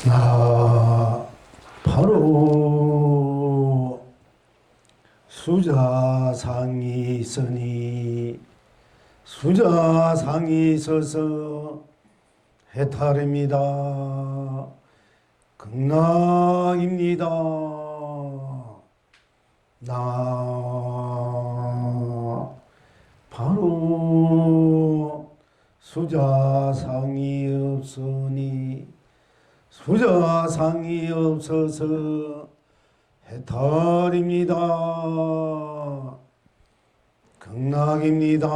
나 바로 수자상이 있으니 수자상이 있어서 해탈입니다. 극락입니다. 나 바로 수자상이 없으니 수자상이 없어서 해탈입니다. 극락입니다.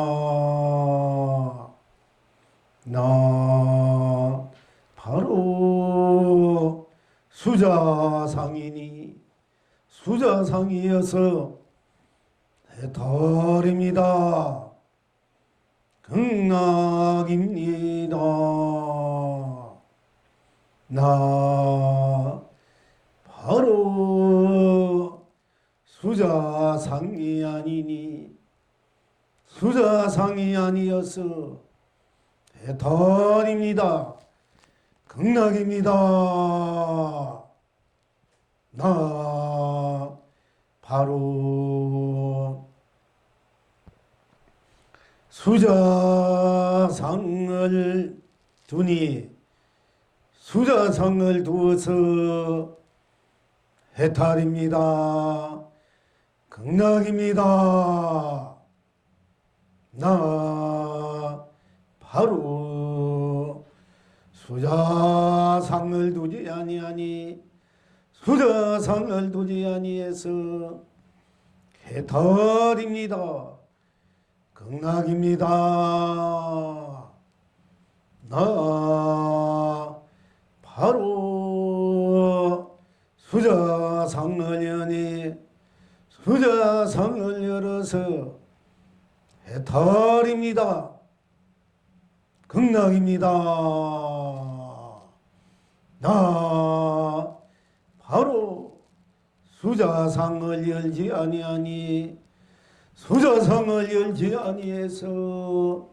나 바로 수자상이니 수자상이어서 해탈입니다. 극락입니다. 나 바로 수자상이 아니니 수자상이 아니어서 해탈입니다. 극락입니다. 나 바로 수자상을 두니 수자상을 두어서 해탈입니다. 극락입니다. 나 바로 수자상을 두지 아니하니 수자상을 두지 아니해서 해탈입니다. 극락입니다. 나 바로 수자상을 여니 수자상을 열어서 해탈입니다. 극락입니다. 나 바로 수자상을 열지 아니하니 수자상을 열지 아니해서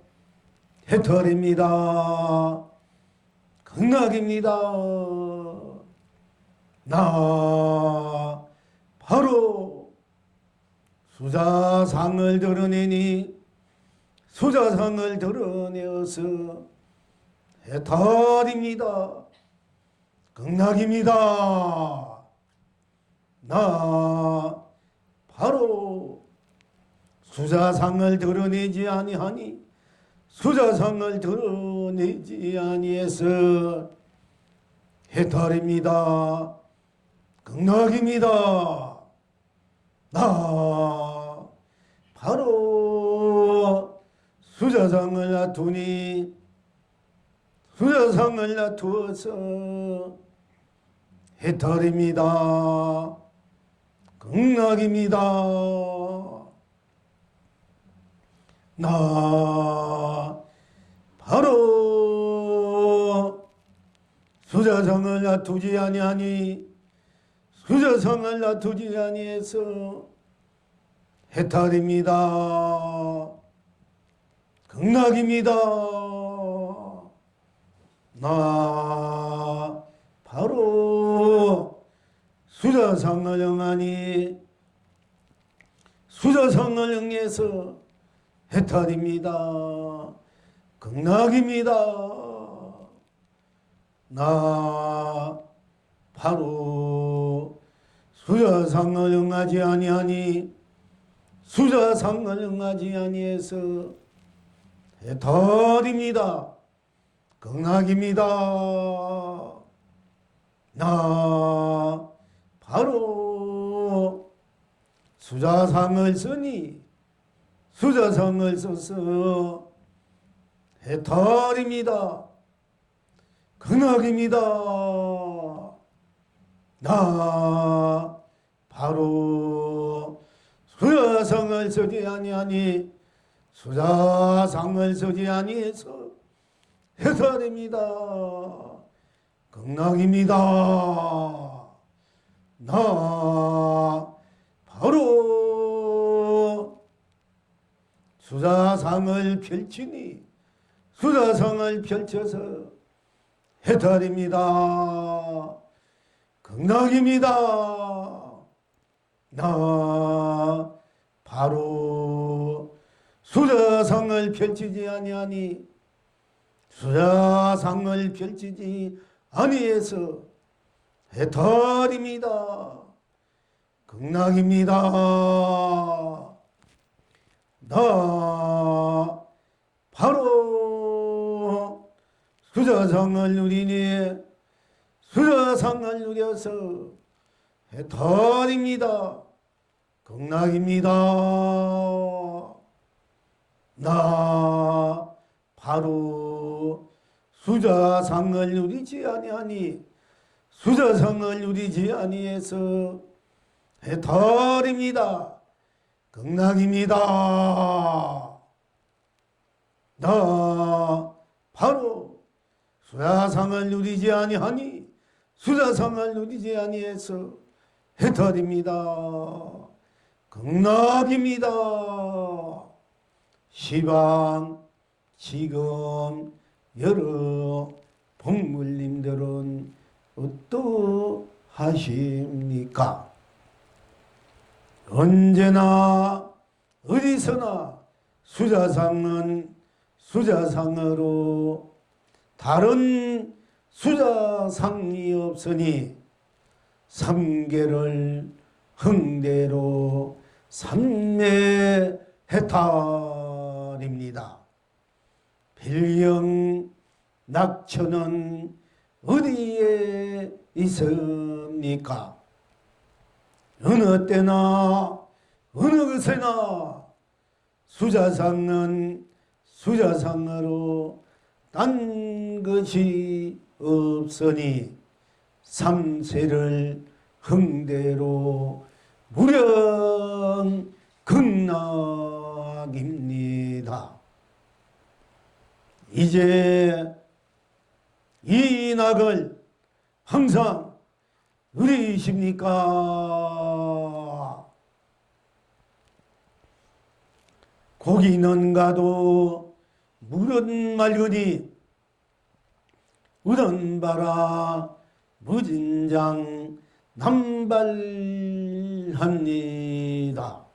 해탈입니다. 극락입니다. 나 바로 수자상을 드러내니 수자상을 드러내어서 해탈입니다. 극락입니다. 나 바로 수자상을 드러내지 아니하니 수자상을 드러내지 아니해서 해탈입니다. 극락입니다. 나 바로 수자상을 놔두니 수자상을 놔두어서 해탈입니다. 극락입니다. 나 바로 수자상을 놔두지 아니하니 수자상을 놔두지 아니해서 해탈입니다. 극락입니다. 나 바로 수자상을 응하니 수자상을 응해서 해탈입니다. 극락입니다. 나 바로 수자상을 응하지 아니하니 수자상을 응하지 아니해서 해탈입니다. 극락입니다. 나 바로 수자상을 쓰니 수자상을 써서 해탈입니다. 극락입니다. 나 바로 수자상을 쓰지 아니하니 수자상을 쓰지 아니해서 해탈입니다. 극락입니다. 나 바로 수자상을 펼치니 수자상을 펼쳐서 해탈입니다. 극락입니다. 나 바로 수자상을 펼치지 아니하니 수자상을 펼치지 아니해서 해탈입니다. 극락입니다. 나 바로 수자상을 누리니 수자상을 누려서 해탈입니다. 극락입니다. 나 바로 수자상을 누리지 아니하니 수자상을 누리지 아니해서 해탈입니다. 극락입니다. 나 바로 수자상을 누리지 아니하니 수자상을 누리지 아니해서 해탈입니다. 극락입니다. 시방 지금 여러 복물님들은 어떠하십니까? 언제나 어디서나 수자상은 수자상으로 다른 수자상이 없으니 삼계를 흥대로 삼매해탈입니다. 빌령 낙천은 어디에 있습니까? 어느 때나 어느 것에나 수자상은 수자상으로 딴 것이 없으니 삼세를 흥대로 무령 극락입니다. 이제 이 낙을 항상 누리십니까? 고기는 가도 물은 맑으니 우던바라 무진장 남발합니다.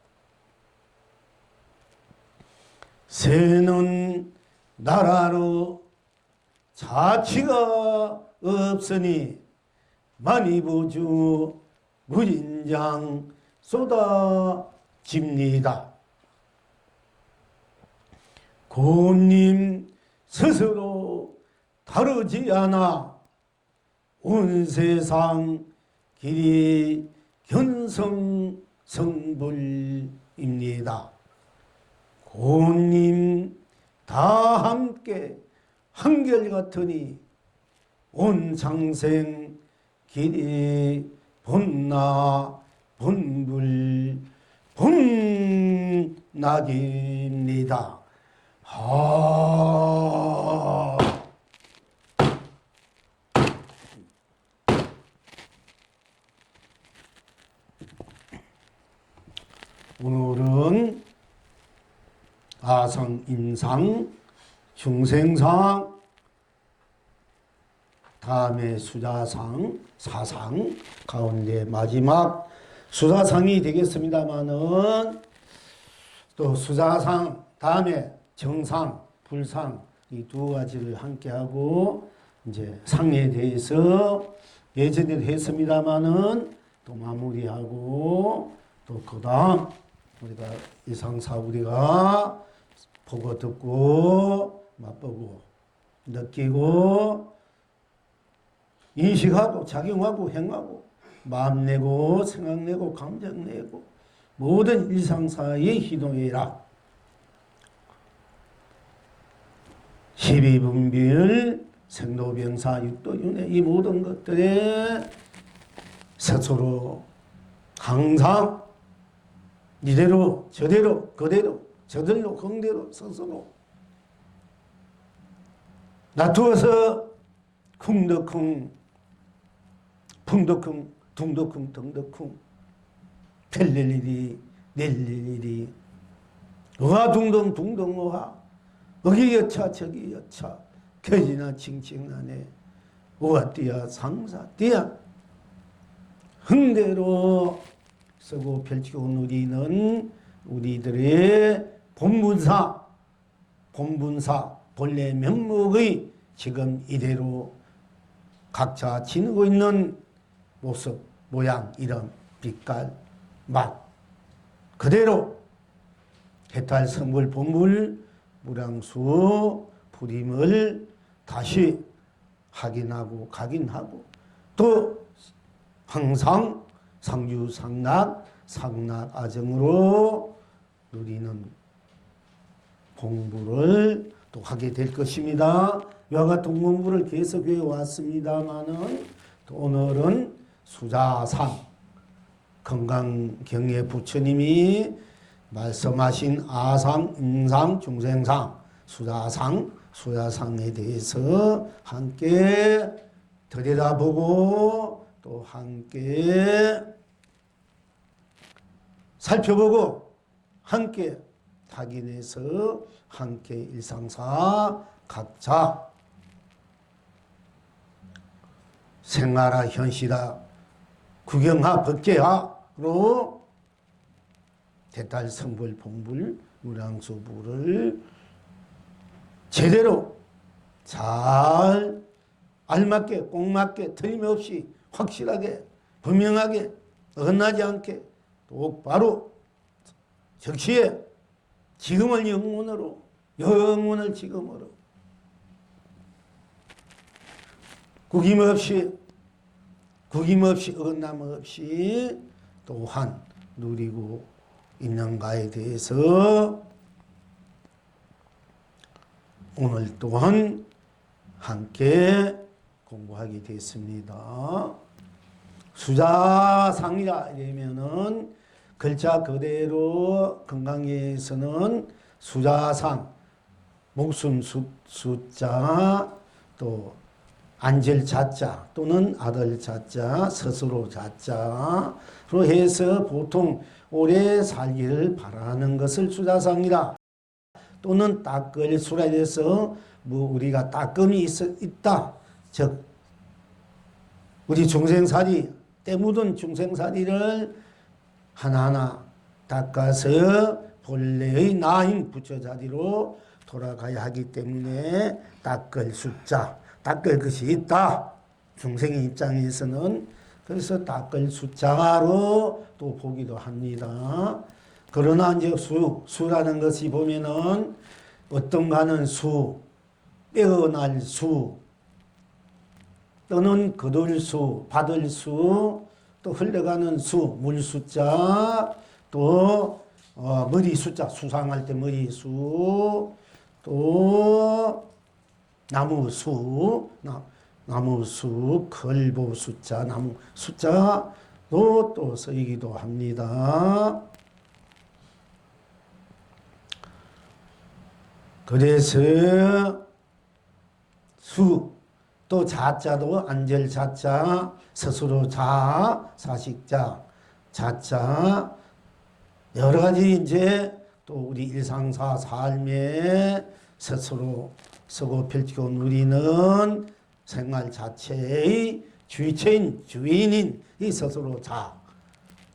새는 나라로 자취가 없으니 만이보주 무진장 쏟아집니다. 고님 스스로 다르지 않아 온 세상 길이 견성성불입니다. 고님 다 함께 한결같으니 온 상생 길이 본나 본불 본낙입니다. 오늘은 아성인상, 중생상, 다음에 수자상, 사상 가운데 마지막 수자상이 되겠습니다마는 또 수자상 다음에 정상, 불상 이 두 가지를 함께 하고 이제 상에 대해서 예전에도 했습니다마는 또 마무리하고 또 그다음 우리가 이상사 우리가 보고 듣고 맛보고 느끼고 인식하고 작용하고 행하고 마음 내고 생각 내고 감정 내고 모든 일상사의 희동이라 12분별 생로병사 육도윤회 이 모든 것들에 스스로 항상 이대로 저대로 그대로 저들로 긍대로 스스로 놔두어서 쿵덕쿵 풍덕쿵 둥덕쿵 덩덕쿵 펠릴 일이 낼릴 일이 의화둥덩 둥덩 의화 어기 여차 저기 여차 겨지나 칭칭나네 우아띠야 상사띠야 흥대로 쓰고 펼치고 누리는 우리들의 본분사 본래 면목의 지금 이대로 각자 지니고 있는 모습, 모양, 이름, 빛깔, 맛 그대로 해탈 성불 본물 무량수 불임을 다시 확인하고 각인하고 또 항상 상주상락 상락아정으로 누리는 공부를 또 하게 될 것입니다. 이와 같은 공부를 계속해 왔습니다마는 또 오늘은 수자상 건강경의 부처님이 말씀하신 아상, 응상, 중생상, 수자상, 수야상에 대해서 함께 들여다보고 또 함께 살펴보고 함께 확인해서 함께 일상사 각자 생활하 현실하 구경하 법계하로 대탈성불 본불 무량수불을 제대로 잘 알맞게 꼭 맞게 틀림없이 확실하게 분명하게 어긋나지 않게 똑바로 적시에 지금을 영원으로 영원을 지금으로 구김없이 어긋남 없이 또한 누리고 있는가에 대해서 오늘 또한 함께 공부하게 됐습니다. 수자상이라 이러면은 글자 그대로 건강에서는 수자상 목숨 숫자 또 안젤 자자 또는 아들 자자 스스로 자자로 해서 보통 오래 살기를 바라는 것을 수자상이라 또는 따끌 수라 해서 뭐 우리가 따끔이 있다 즉 우리 중생살이 때 묻은 중생살이를 하나하나 닦아서 본래의 나인 부처자리로 돌아가야 하기 때문에 닦을 숫자, 닦을 것이 있다. 중생의 입장에서는 그래서 닦을 숫자로 또 보기도 합니다. 그러나 이제 수라는 것이 보면은 어떤가는 수, 빼어날 수, 또는 거둘 수, 받을 수, 또 흘러가는 수, 물 숫자, 또 머리 숫자, 수상할 때 머리 수, 또 나무 수, 걸보 숫자, 나무 숫자도 또 쓰이기도 합니다. 그래서 또 자자도 안절 자자, 스스로 자, 사식자, 자자, 여러 가지 이제 또 우리 일상사 삶에 스스로 쓰고 펼치고 누리는 생활 자체의 주인인 이 스스로 자,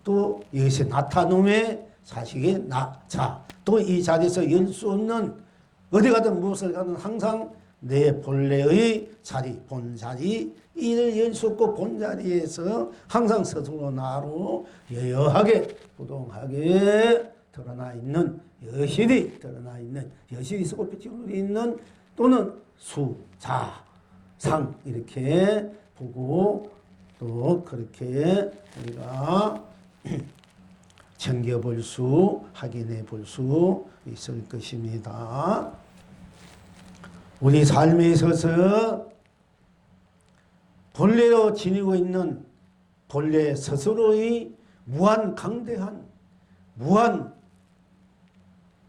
또 이것이 나타놈의 자식의 자, 또 이 자리에서 열 수 없는 어디 가든 무엇을 가든 항상 내 본래의 자리, 본자리, 이를 열 수 없고 본자리에서 항상 스스로 나로 여여하게, 부동하게 드러나 있는 여실히 드러나 있는 여실히 쓰고 펼치고 있는 또는 수, 자, 상 이렇게 보고 또 그렇게 우리가 챙겨볼 수, 확인해 볼 수 있을 것입니다. 우리 삶에 있어서 본래로 지니고 있는 본래 스스로의 무한 강대한,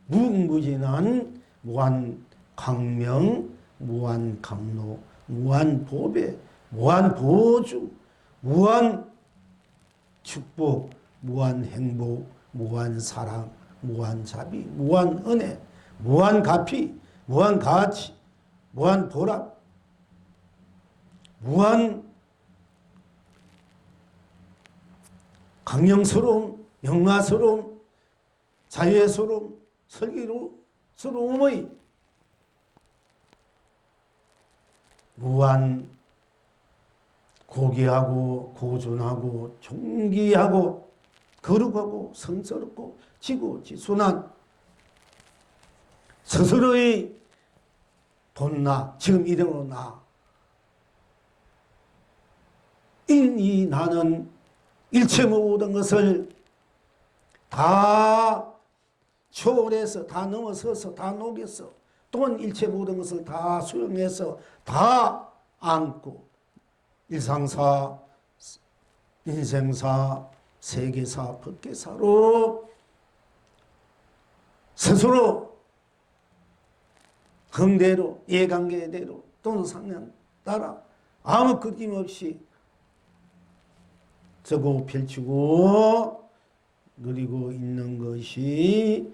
무궁무진한 무한 광명, 무한 강로, 무한 보배, 무한 보주, 무한 축복, 무한 행복, 무한 사랑, 무한 자비, 무한 은혜, 무한 가피, 무한 가치, 무한 보람, 무한 강령스러움, 영화스러움, 자유스러움, 설계스러움의 무한 고귀하고 고존하고 존귀하고 거룩하고 성스럽고 지고지순한 스스로의 본나, 지금 이대로 나. 이 나는 일체 모든 것을 다 초월해서, 다 넘어서서, 다 녹여서, 또한 일체 모든 것을 다 수용해서, 다 안고, 일상사, 인생사, 세계사, 법계사로 스스로 흥대로, 예관계대로 또는 상관 따라 아무 끊김없이 적고 펼치고 누리고 있는 것이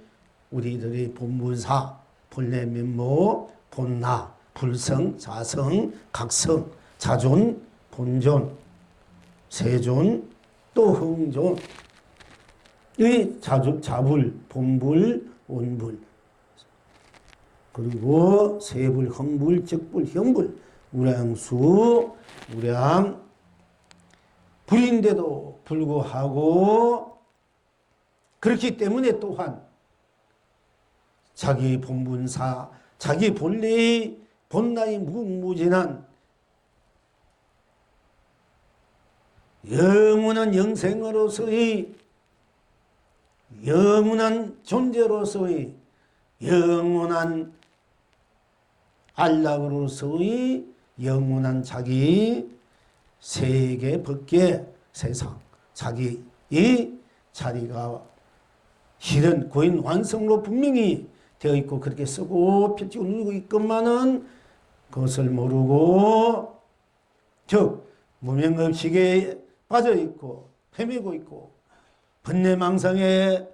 우리들의 본문사, 본래 면모, 본나, 불성, 자성, 각성, 자존, 본존, 세존, 또 흥존. 이 자불, 본불, 온불, 그리고 세불, 흥불, 적불, 형불, 우량수, 우량, 불인데도 불구하고 그렇기 때문에 또한 자기 본분사, 자기 본래의 본나의 무궁무진한 영원한 영생으로서의 영원한 존재로서의 영원한 안락으로서의 영원한 자기 세계 법계 세상 자기의 자리가 실은 고인 완성으로 분명히 되어 있고 그렇게 쓰고 펼치고 누리고 있건만은 그것을 모르고 즉 무명의식에 빠져 있고 헤매고 있고 번뇌망상에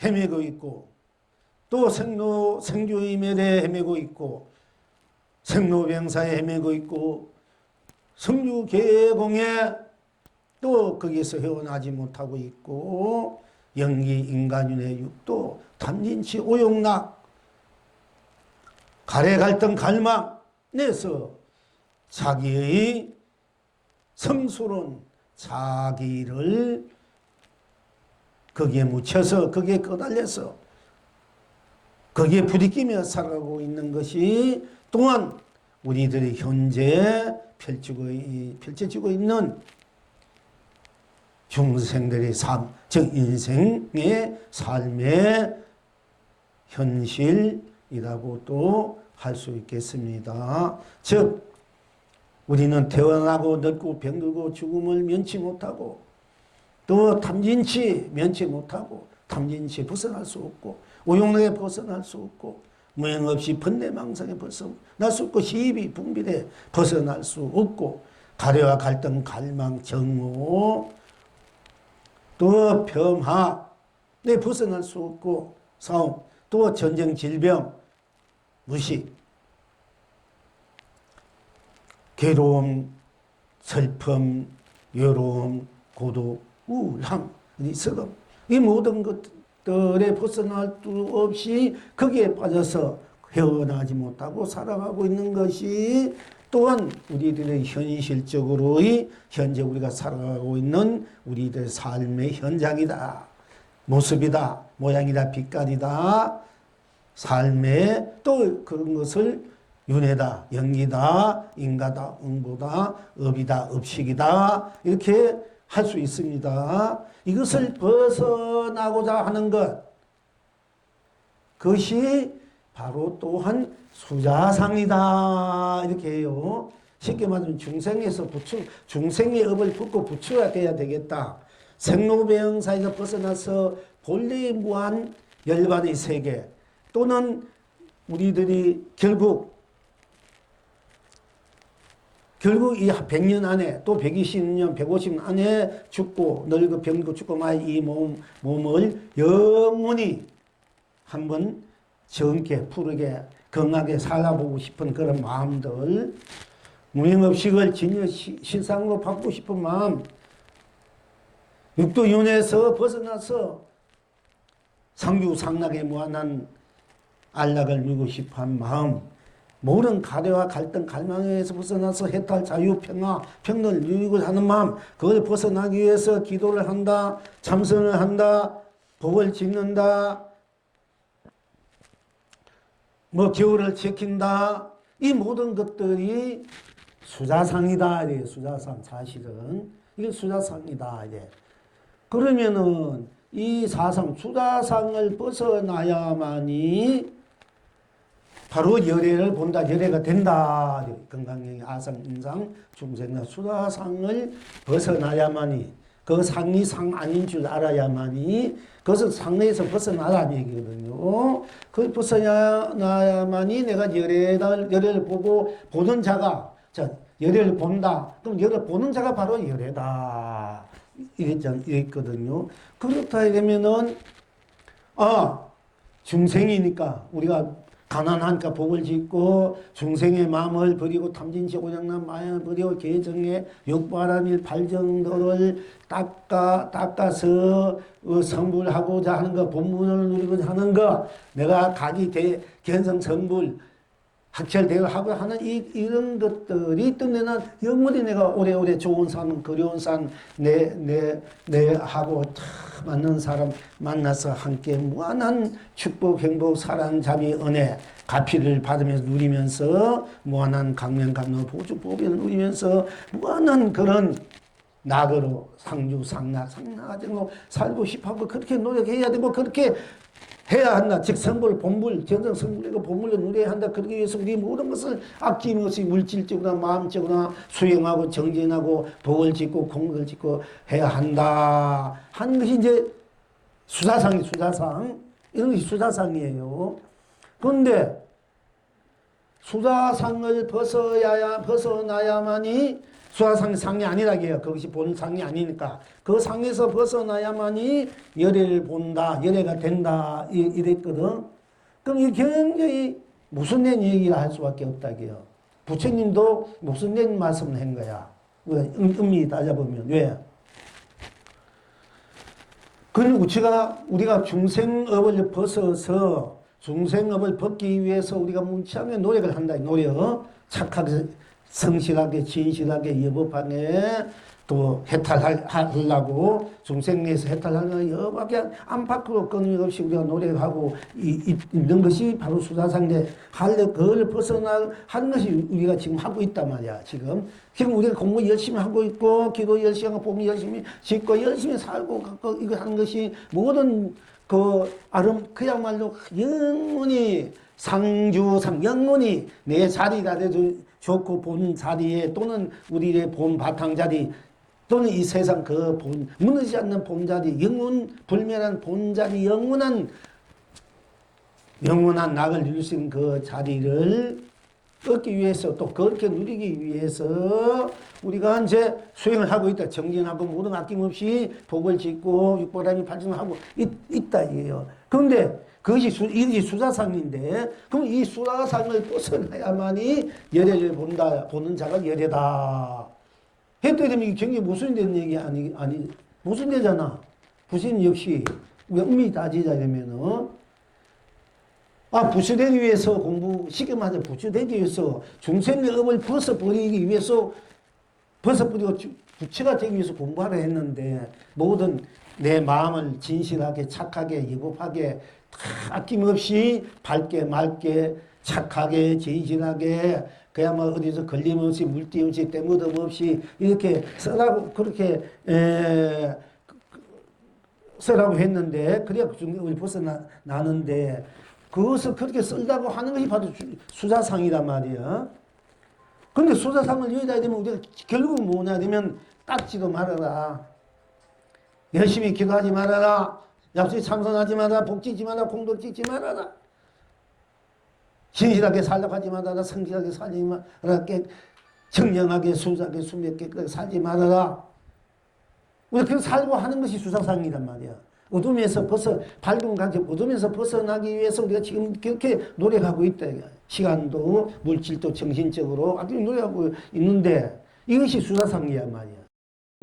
헤매고 있고 또 생주이멸에 헤매고 있고 생로병사에 헤매고 있고 성주계공에 또 거기에서 헤어나지 못하고 있고 영기 인간윤회 육도 탐진치 오용락 가래갈등 갈망 내서 자기의 성스러운 자기를 거기에 묻혀서 거기에 꺼달려서 거기에 부딪히며 살아가고 있는 것이 또한 우리들이 현재 펼쳐지고 있는 중생들의 삶, 즉 인생의 삶의 현실이라고 또 할 수 있겠습니다. 즉 우리는 태어나고 늙고 병들고 죽음을 면치 못하고 또 탐진치 면치 못하고 탐진치에 벗어날 수 없고 오용락에 벗어날 수 없고 무형 없이 번뇌망상에 벗어날 수 없고 시비 분별에 벗어날 수 없고 가래와 갈등 갈망 정오 또 폄하에 벗어날 수 없고 싸움 또 전쟁 질병 무식 괴로움 슬픔 외로움 고독 우울함 서금 이 모든 것들에 벗어날 수 없이 거기에 빠져서 헤어나지 못하고 살아가고 있는 것이 또한 우리들의 현실적으로의 현재 우리가 살아가고 있는 우리들의 삶의 현장이다. 모습이다. 모양이다. 빛깔이다. 삶의 또 그런 것을 윤회다. 영기다. 인가다. 응보다. 업이다. 업식이다. 이렇게 할 수 있습니다. 이것을 벗어나고자 하는 것 그것이 바로 또한 수자상이다 이렇게 해요. 쉽게 말하면 중생에서 중생의 업을 벗고 부처가 돼야 되겠다. 생로병사에서 벗어나서 본래의 무한 열반의 세계 또는 우리들이 결국 이 100년 안에 또 120년 150년 안에 죽고 늙고 병고 죽고 말 이 몸을 영원히 한번 젊게 푸르게 건강하게 살아보고 싶은 그런 마음들 무명업식을 진여 실상으로 바꾸고 싶은 마음, 육도윤회에서 벗어나서 상주상락에 무한한 안락을 누리고 싶어한 마음, 모든 가래와 갈등, 갈망에서 벗어나서 해탈, 자유, 평화, 평등을 누리고 하는 마음, 그걸 벗어나기 위해서 기도를 한다, 참선을 한다, 복을 짓는다, 겨울을 지킨다. 이 모든 것들이 수자상이다. 이래. 수자상 사실은 이게 수자상이다. 이래. 그러면은 이 사상 수자상을 벗어나야만이 바로 열애를 본다. 열애가 된다. 건강영의 아상, 인상, 중생의 수자상을 벗어나야만이, 그 상이 상 아닌 줄 알아야만이, 그것은 상에서 벗어나라는 얘기거든요. 그걸 벗어나야만이 내가 열애를 보고 보는 자가, 자, 열애를 본다. 그럼 열애를 보는 자가 바로 열애다. 이랬거든요. 그렇다 이러면은, 중생이니까 우리가 가난하니까 복을 짓고 중생의 마음을 버리고 탐진치 오장난 마음을 버리고 계정에 욕바라밀 발정도를 닦아서 성불하고자 하는 거, 본문을 누리고자 하는 거, 내가 견성 성불 학철대를 하고 하는 이런 것들이 뜻내는 영원히 내가 오래오래 좋은 산, 그리운 산, 하고 맞는 사람 만나서 함께 무한한 축복, 행복, 사랑, 자비, 은혜, 가피를 받으면서 누리면서 무한한 강명, 감로, 보주, 보배를 누리면서 무한한 그런 낙으로 상주, 상락으로 살고 싶어하고 그렇게 노력해야 되고 그렇게 해야 한다. 즉 성불, 본불, 견성 성불이고 본불을 누려야 한다. 그러기 위해서 우리 모든 것을 아낌없이 물질적으로나 마음적으로나 수행하고 정진하고 복을 짓고 공덕을 짓고 해야 한다 하는 것이 이제 수자상 이런 것이 수자상이에요. 그런데 수자상을 벗어나야만이 수자상이 아니라게요. 그것이 본 상이 아니니까. 그 상에서 벗어나야만이 열애를 본다. 열애가 된다. 이랬거든. 그럼 이 굉장히 모순된 얘기를 할 수밖에 없다게요. 부처님도 모순된 말씀을 한 거야. 의미 따져보면. 왜? 그리고 우리가 중생업을 벗어서 중생업을 벗기 위해서 우리가 문치하며 노력을 한다. 노력. 착하게 성실하게 진실하게 여법하네 또 해탈하려고 중생에서 해탈하려고 여밖에 안팎으로 끊임없이 우리가 노력하고 있는 것이 바로 수자상인데 그걸 벗어나는 것이 우리가 지금 하고 있단 말이야. 지금 우리가 공부 열심히 하고 있고 기도 열심히 하고 복 열심히 짓고 열심히 살고 이거 하는 것이 모든 그야말로 영원히 상주상 영원히 내 자리가 돼도 좋고 본 자리에 또는 우리의 본 바탕 자리 또는 이 세상 무너지지 않는 본 자리 불멸한 본 자리 영원한 낙을 누릴 수 있는 그 자리를 얻기 위해서 또 그렇게 누리기 위해서 우리가 이제 수행을 하고 있다. 정진하고 모든 아낌없이 복을 짓고 육보람이 발전하고 있다 이게요. 그런데 이것이 수자상인데, 그럼 이 수자상을 벗어나야만이 열애를 보는 자가 열애다. 했더니 이게 굉장히 모순된 얘기 모순되잖아. 부신 역시, 우리가 의미 따지자 이러면은, 부처되기 위해서 쉽게 말해 부처되기 위해서 중생의 업을 벗어버리기 위해서, 벗어버리고 부처가 되기 위해서 공부하려 했는데, 모든 내 마음을 진실하게, 착하게, 예법하게, 아낌없이 밝게 맑게 착하게 진실하게 그야말로 어디서 걸림없이 물띠 없이 때묻음 없이 이렇게 쓰라고 그렇게 쓰라고 했는데 그래야 중경을 벗어나는데 그것을 그렇게 쓰려고 하는 것이 바로 수자상이란 말이야. 그런데 수자상을 여기다 되면 우리가 결국 뭐냐 되면 닦지도 말아라. 열심히 기도하지 말아라. 약속에 참선하지 마라. 복지지 마라. 공덕 짓지 말아라. 진실하게 살려고 하지 말아라. 성실하게 살지 말아라. 청량하게 수자하게 수명하게 살지 말아라. 우리가 그렇게 살고 하는 것이 수자상이란 말이야. 어둠에서 밝은 가격, 어둠에서 벗어나기 위해서 우리가 지금 그렇게 노력하고 있다. 시간도, 물질도, 정신적으로 아주 노력하고 있는데 이것이 수사상이야 말이야.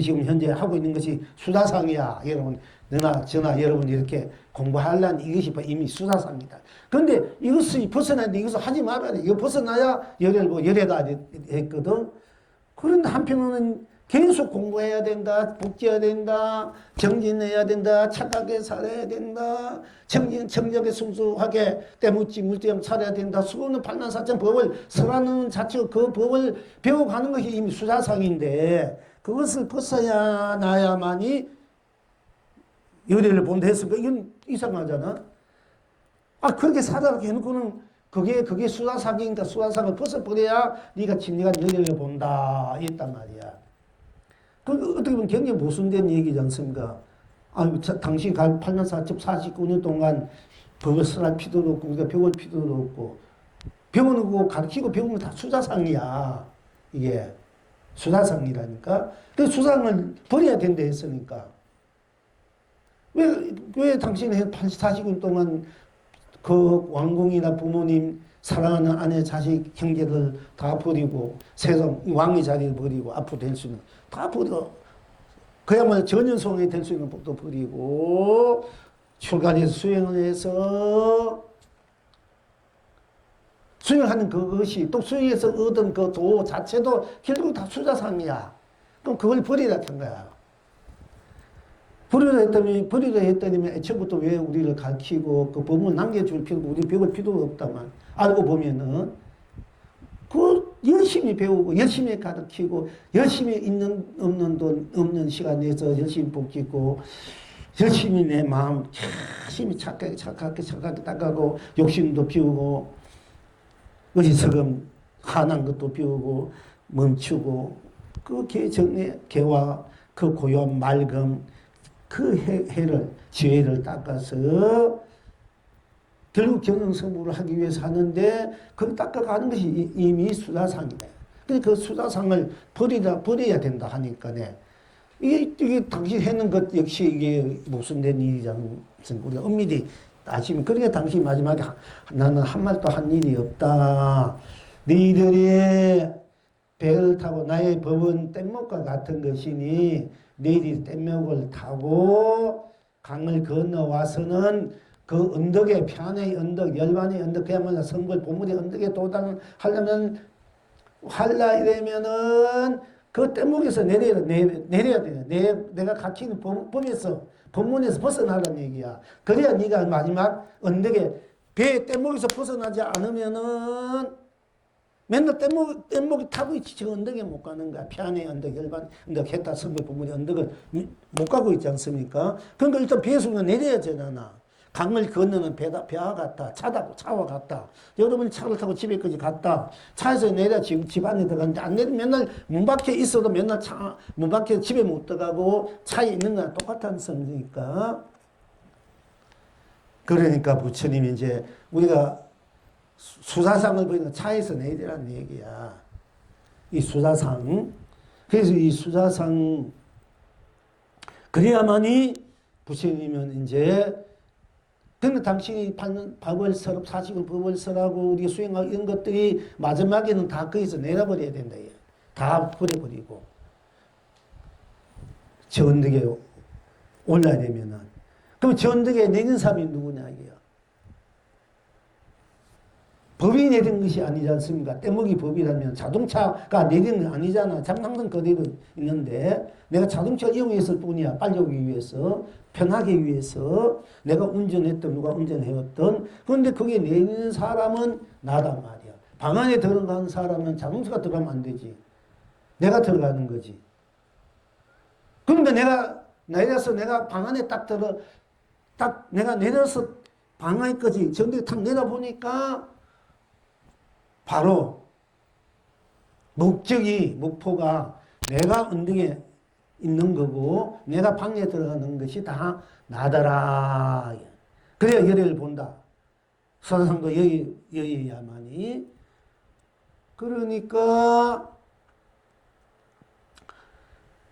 지금 현재 하고 있는 것이 수사상이야. 여러분, 너나 저나 여러분 이렇게 공부하려는 이것이 이미 수사상이다. 그런데 이것이 벗어나는데 이것을 하지 말아야 돼. 이거 벗어나야 열애가 했거든. 그런데 한편으로는 계속 공부해야 된다, 복지해야 된다, 정진해야 된다, 착하게 살아야 된다, 정직하게 순수하게 때묻지 물대형 살아야 된다. 수고는 팔만사천 법을 설하는 자체가 그 법을 배워가는 것이 이미 수사상인데 그것을 벗어야 나야만이 열애를 본다 했으니까 이건 이상하잖아. 그렇게 살아가게 해놓고는 그게 수사상이니까 수사상을 벗어버려야 네가 진리가 열애를 본다 했단 말이야. 어떻게 보면 굉장히 모순된 얘기지 않습니까? 당시 8,449년 동안 법을 써할 필요도 없고, 우리가 배울 필요도 없고, 배우고 가르치고 배우면 다 수사상이야. 이게. 수사상이라니까. 그 수상을 버려야 된다 했으니까. 왜 당신이 40년 동안 그 왕궁이나 부모님, 사랑하는 아내, 자식, 형제들 다 버리고, 세상, 왕의 자리를 버리고, 앞으로 될 수 있는, 다 버리고, 그야말로 전연성이 될 수 있는 법도 버리고, 출가해서 수행을 해서, 수행하는 그것이, 또 수행해서 얻은 그 도 자체도 결국 다 수자상이야. 그럼 그걸 버리라 한 거야. 버리려 했더니 애초부터 왜 우리를 가르치고 그 법을 남겨줄 필요도 우리 배울 필요가 없다만 알고 보면은 그 열심히 배우고 열심히 가르치고 열심히 있는 없는 돈 없는 시간 내서 열심히 복짓고 열심히 내 마음 열심히 착하게 닦아고 욕심도 피우고 어리석음 화난 것도 피우고 멈추고 그 개와 그 고요한 맑음 그 해를, 지혜를 닦아서 결국 경영성부를 하기 위해서 하는데 그걸 닦아가는 것이 이미 수다상이다. 그 수다상을 버려야 된다 하니까 이게 당신 했는 것 역시 이게 모순된 일이라는 우리가 엄밀히 따지면 그러니까 당신 마지막에 나는 한 말도 한 일이 없다. 너희들이 배를 타고 나의 법은 뗏목과 같은 것이니 너희들이 뗏목을 타고 강을 건너와서는 그 언덕에 편의 언덕, 열반의 언덕, 그야말로 성불 본물의 언덕에 도달하려면 이러면은 그 뗏목에서 내려야 돼. 내가 가르치는 법문에서 벗어나라는 얘기야. 그래야 네가 마지막 언덕에 뗏목에서 벗어나지 않으면은 맨날 뗏목이 타고 있지. 저 언덕에 못 가는 거야. 피안의 언덕, 열반 언덕, 해타 성불 본물의 언덕을 못 가고 있지 않습니까? 그러니까 일단 배에서 내려야 되잖아. 강을 건너는 배와 같다. 차와 같다. 여러분이 차를 타고 집에까지 갔다. 차에서 내려 지금 집 안에 들어갔는데 안 내리면 맨날 문 밖에 있어도 맨날 문 밖에 집에 못 들어가고 차에 있는 거랑 똑같다는 소리니까. 그러니까 부처님이 이제 우리가 수사상을 보이는 차에서 내리라는 얘기야. 이 수사상. 그래서 이 수사상 그래야만이 부처님은 이제 그러니까 당신이 법을 설업, 사식을 법을 설하고 우리가 수행하고 이런 것들이 마지막에는 다 거기서 내려버려야 된다. 다 버려버리고 저 언덕에 올라야 되면은 그럼 저 언덕에 내린 사람이 누구냐 이게요. 법이 내린 것이 아니지 않습니까? 뗏목이 법이라면 자동차가 내리는 건 아니잖아. 항상 그대로 있는데 내가 자동차 이용했을 뿐이야. 빨리 오기 위해서, 편하기 위해서 내가 운전했던 누가 운전해왔던 그런데 거기에 내리는 사람은 나단 말이야. 방 안에 들어가는 사람은 자동차가 들어가면 안 되지. 내가 들어가는 거지. 그러니까 내가 방 안에 내가 내려서 방 안까지 전대에 탁 내려보니까 바로 목표가 내가 언덕에 있는 거고 내가 방에 들어가는 것이 다 나더라. 그래야 열애를 본다. 사상도 여의야만이. 그러니까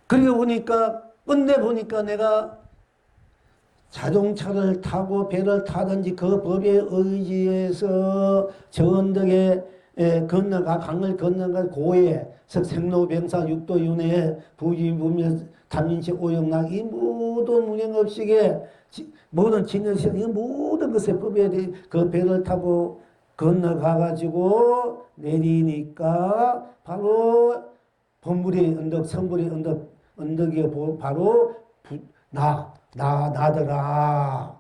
보니까 끝내 보니까 내가 자동차를 타고 배를 타든지 그 법에 의지해서 저 언덕에 건너가 강을 건너가 고해 생로병사 육도윤회 부지부며 담임시 오영락 이 모든 운행업식에 모든 진여시 이 모든 것에 법에 대해 그 배를 타고 건너가 가지고 내리니까 바로 본물의 언덕 성불의 언덕이 바로 나더라.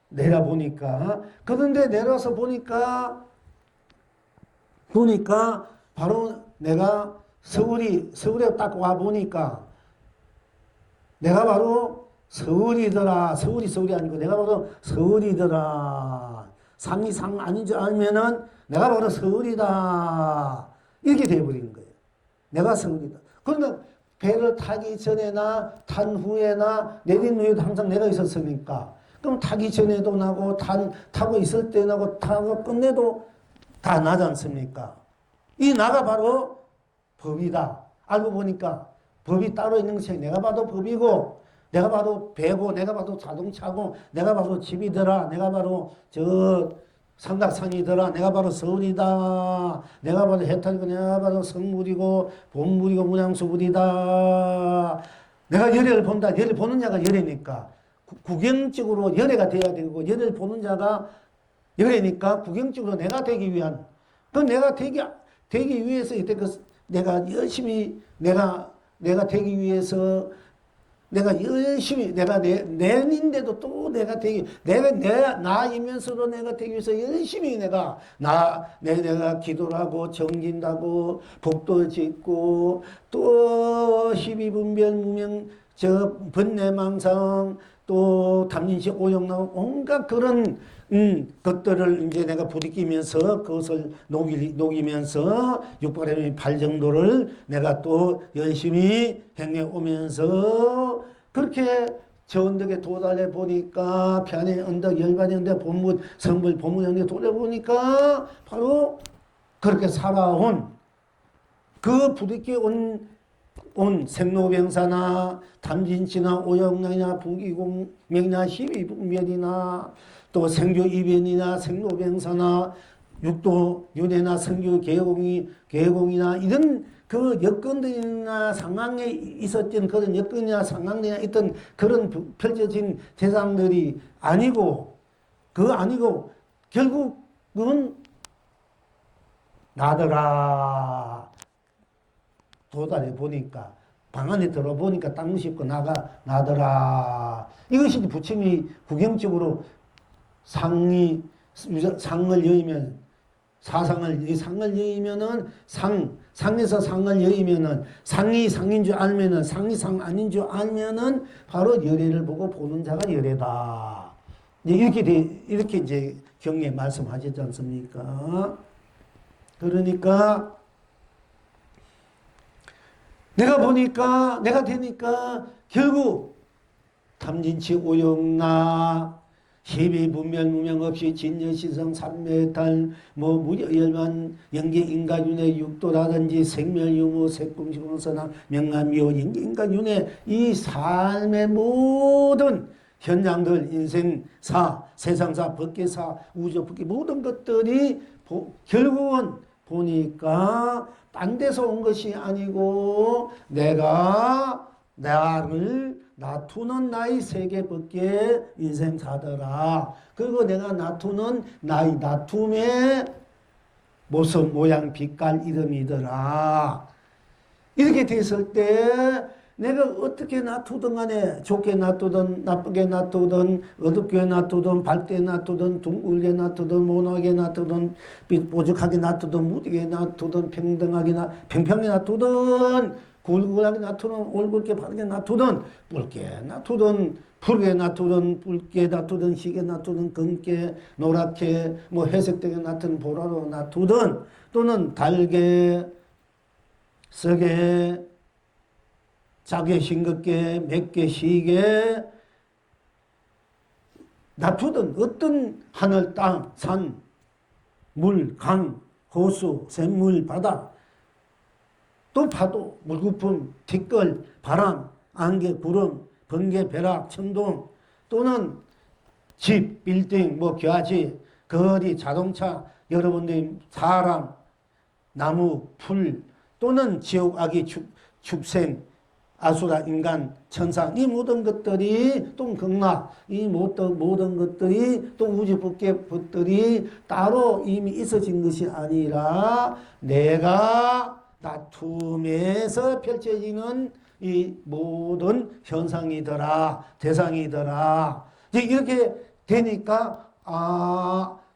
내려보니까. 그런데 내려서 보니까 바로 내가 서울에 딱 와보니까 내가 바로 서울이더라. 서울이 아니고 내가 바로 서울이더라. 상이 상 아닌 줄 알면은 내가 바로 서울이다. 이렇게 돼버린 거예요. 내가 서울이다. 그러니까 배를 타기 전에나 탄 후에나 내린 후에도 항상 내가 있었으니까 그럼 타기 전에도 나고 타고 있을 때 나고 타고 끝내도 다 나지 않습니까? 이 나가 바로 법이다. 알고 보니까 법이 따로 있는 것이 내가 봐도 법이고 내가 봐도 배고 내가 봐도 자동차고 내가 봐도 집이더라. 내가 바로 저 삼각산이더라. 내가 바로 서울이다. 내가 바로 해탈이고 내가 바로 성물이고 본물이고 문양수불이다. 내가 열애를 본다. 열애 보는 자가 열애니까 구경적으로 열애가 돼야 되고 열애를 보는 자가 열애니까 구경적으로 내가 되기 위한 그 내가 되기 위해서 이때 내가 열심히 내가 되기 위해서 내가 열심히 내가 내인데도 또 내가 되기 내가 나이면서도 내가 되기 위해서 열심히 내가 기도를 하고 정진다고 복도 짓고 또 시비분별 무명 번뇌망상 또 담진시 오용나고 온갖 그런 것들을 이제 내가 부딪히면서 그것을 녹이면서 600g의 8 정도를 내가 또 열심히 행해 오면서 그렇게 저 언덕에 도달해 보니까 편의 언덕, 열반의 언덕, 본문, 성불, 본문 언덕에 도달해 보니까 바로 그렇게 살아온 그 부딪혀 온 생로병사나 담진치나 오영락이나 부기공명이나 시비분별이나 또 생교이변이나 생로병사나 육도윤회나 성교개공이나 이런 그 여건들이나 상황에 있었던 그런 여건이나 상황이나 있던 그런 펼쳐진 대상들이 아니고 결국은 나더라. 도달해 보니까 방 안에 들어보니까 땅 씹고 나더라. 이것이 부처님이 구경적으로 상을 여의면 상을 여의면은 상에서 상을 여의면은 상이 상인 줄 알면은 상이 상 아닌 줄 알면은 바로 열애를 보고 보는 자가 열애다. 이렇게 이제 경에 말씀하셨지 않습니까? 그러니까 내가 되니까 결국 탐진치 오용나 시비분별 무명 없이 진여시성 삼매탈 무여열만 영계인가윤회 육도라든지 생멸유무 색금시공선왕 명암미호 영계인가윤회 이 삶의 모든 현장들 인생사 세상사 법계사 우주법계 모든 것들이 결국은 보니까 딴 데서 온 것이 아니고 나를 놔두는 나의 세계법계 인생사더라. 그리고 내가 놔두는 나의 놔툼의 모습, 모양, 빛깔, 이름이더라. 이렇게 됐을 때 내가 어떻게 놔두든 간에 좋게 놔두든 나쁘게 놔두든 어둡게 놔두든 밝게 놔두든 둥글게 놔두든 모나게 놔두든 뽀죽하게 놔두든 무디게 놔두든 평평하게 놔두든 굴굴하게 놔두든 올곧게 바르게 놔두든 붉게 놔두든 푸르게 놔두든 붉게 놔두든 희게 놔두든 검게 노랗게 회색되게 놔두든 보라로 놔두든 또는 달게 쓰게 짜게 싱겁게 맵게 시게 놔두든 어떤 하늘 땅 산 물 강 호수 샘물 바다 또 파도 물거품 티끌 바람 안개 구름 번개, 벼락, 천둥 또는 집, 빌딩, 뭐 교화지, 거리, 자동차, 여러분들이 사람, 나무, 풀 또는 지옥, 악이, 축생, 아수라, 인간, 천상 이 모든 것들이 또 극락 이 모든 것들이 또 우주 법계 것들이 따로 이미 있어진 것이 아니라 내가 다툼에서 펼쳐지는 이 모든 현상이더라 대상이더라 이렇게 되니까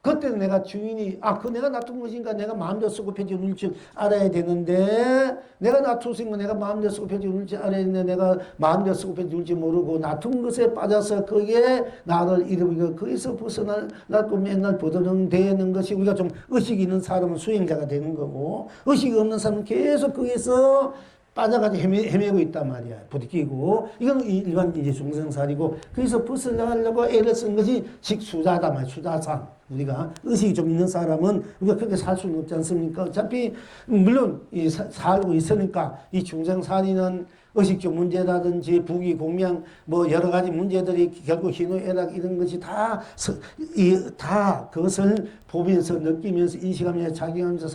그때는 내가 주인이 그 내가 놔둔 것인가 내가 마음대로 쓰고 펴지 놓을 줄 알아야 되는데 내가 놔둔 거 내가 마음대로 쓰고 펴지 놓을 줄 알아야 되는데 내가 마음대로 쓰고 펴지 놓을 줄 모르고 놔둔 것에 빠져서 거기에 나를 잃어버리고 거기서 벗어나고 맨날 버드렁대는 것이 우리가 좀 의식이 있는 사람은 수행자가 되는 거고 의식이 없는 사람은 계속 거기서 빠져가지고 헤매고 있단 말이야. 부딪히고. 이건 일반 이제 중생살이고, 거기서 벗어나려고 애를 쓴 것이 직수자다 말이야. 수자상. 우리가 의식이 좀 있는 사람은 우리가 그렇게 살 수는 없지 않습니까? 어차피, 물론 살고 있으니까 이 중생살이는 의식적 문제라든지 부귀, 공명, 뭐 여러 가지 문제들이 결국 희노애락 이런 것이 다 그것을 보면서 느끼면서 인식하면서 작용하면서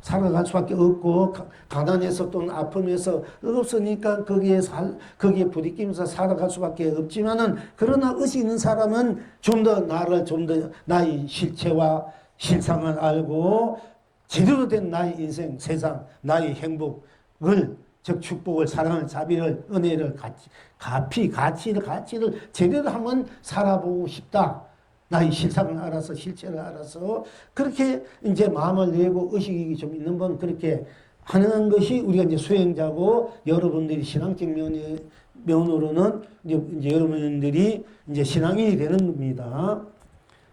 살아갈 수밖에 없고 가난해서 또는 아픔에서 없으니까 거기에 부딪히면서 살아갈 수밖에 없지만은 그러나 의식 있는 사람은 좀 더 나의 실체와 실상을 알고 제대로 된 나의 인생, 세상, 나의 행복을 즉 축복을 사랑을 자비를 은혜를 가치를 제대로 한번 살아보고 싶다. 나의 실상을 알아서 실체를 알아서 그렇게 이제 마음을 내고 의식이 좀 있는 분 그렇게 하는 것이 우리가 이제 수행자고 여러분들이 신앙적 면으로는 이제 여러분들이 이제 신앙인이 되는 겁니다.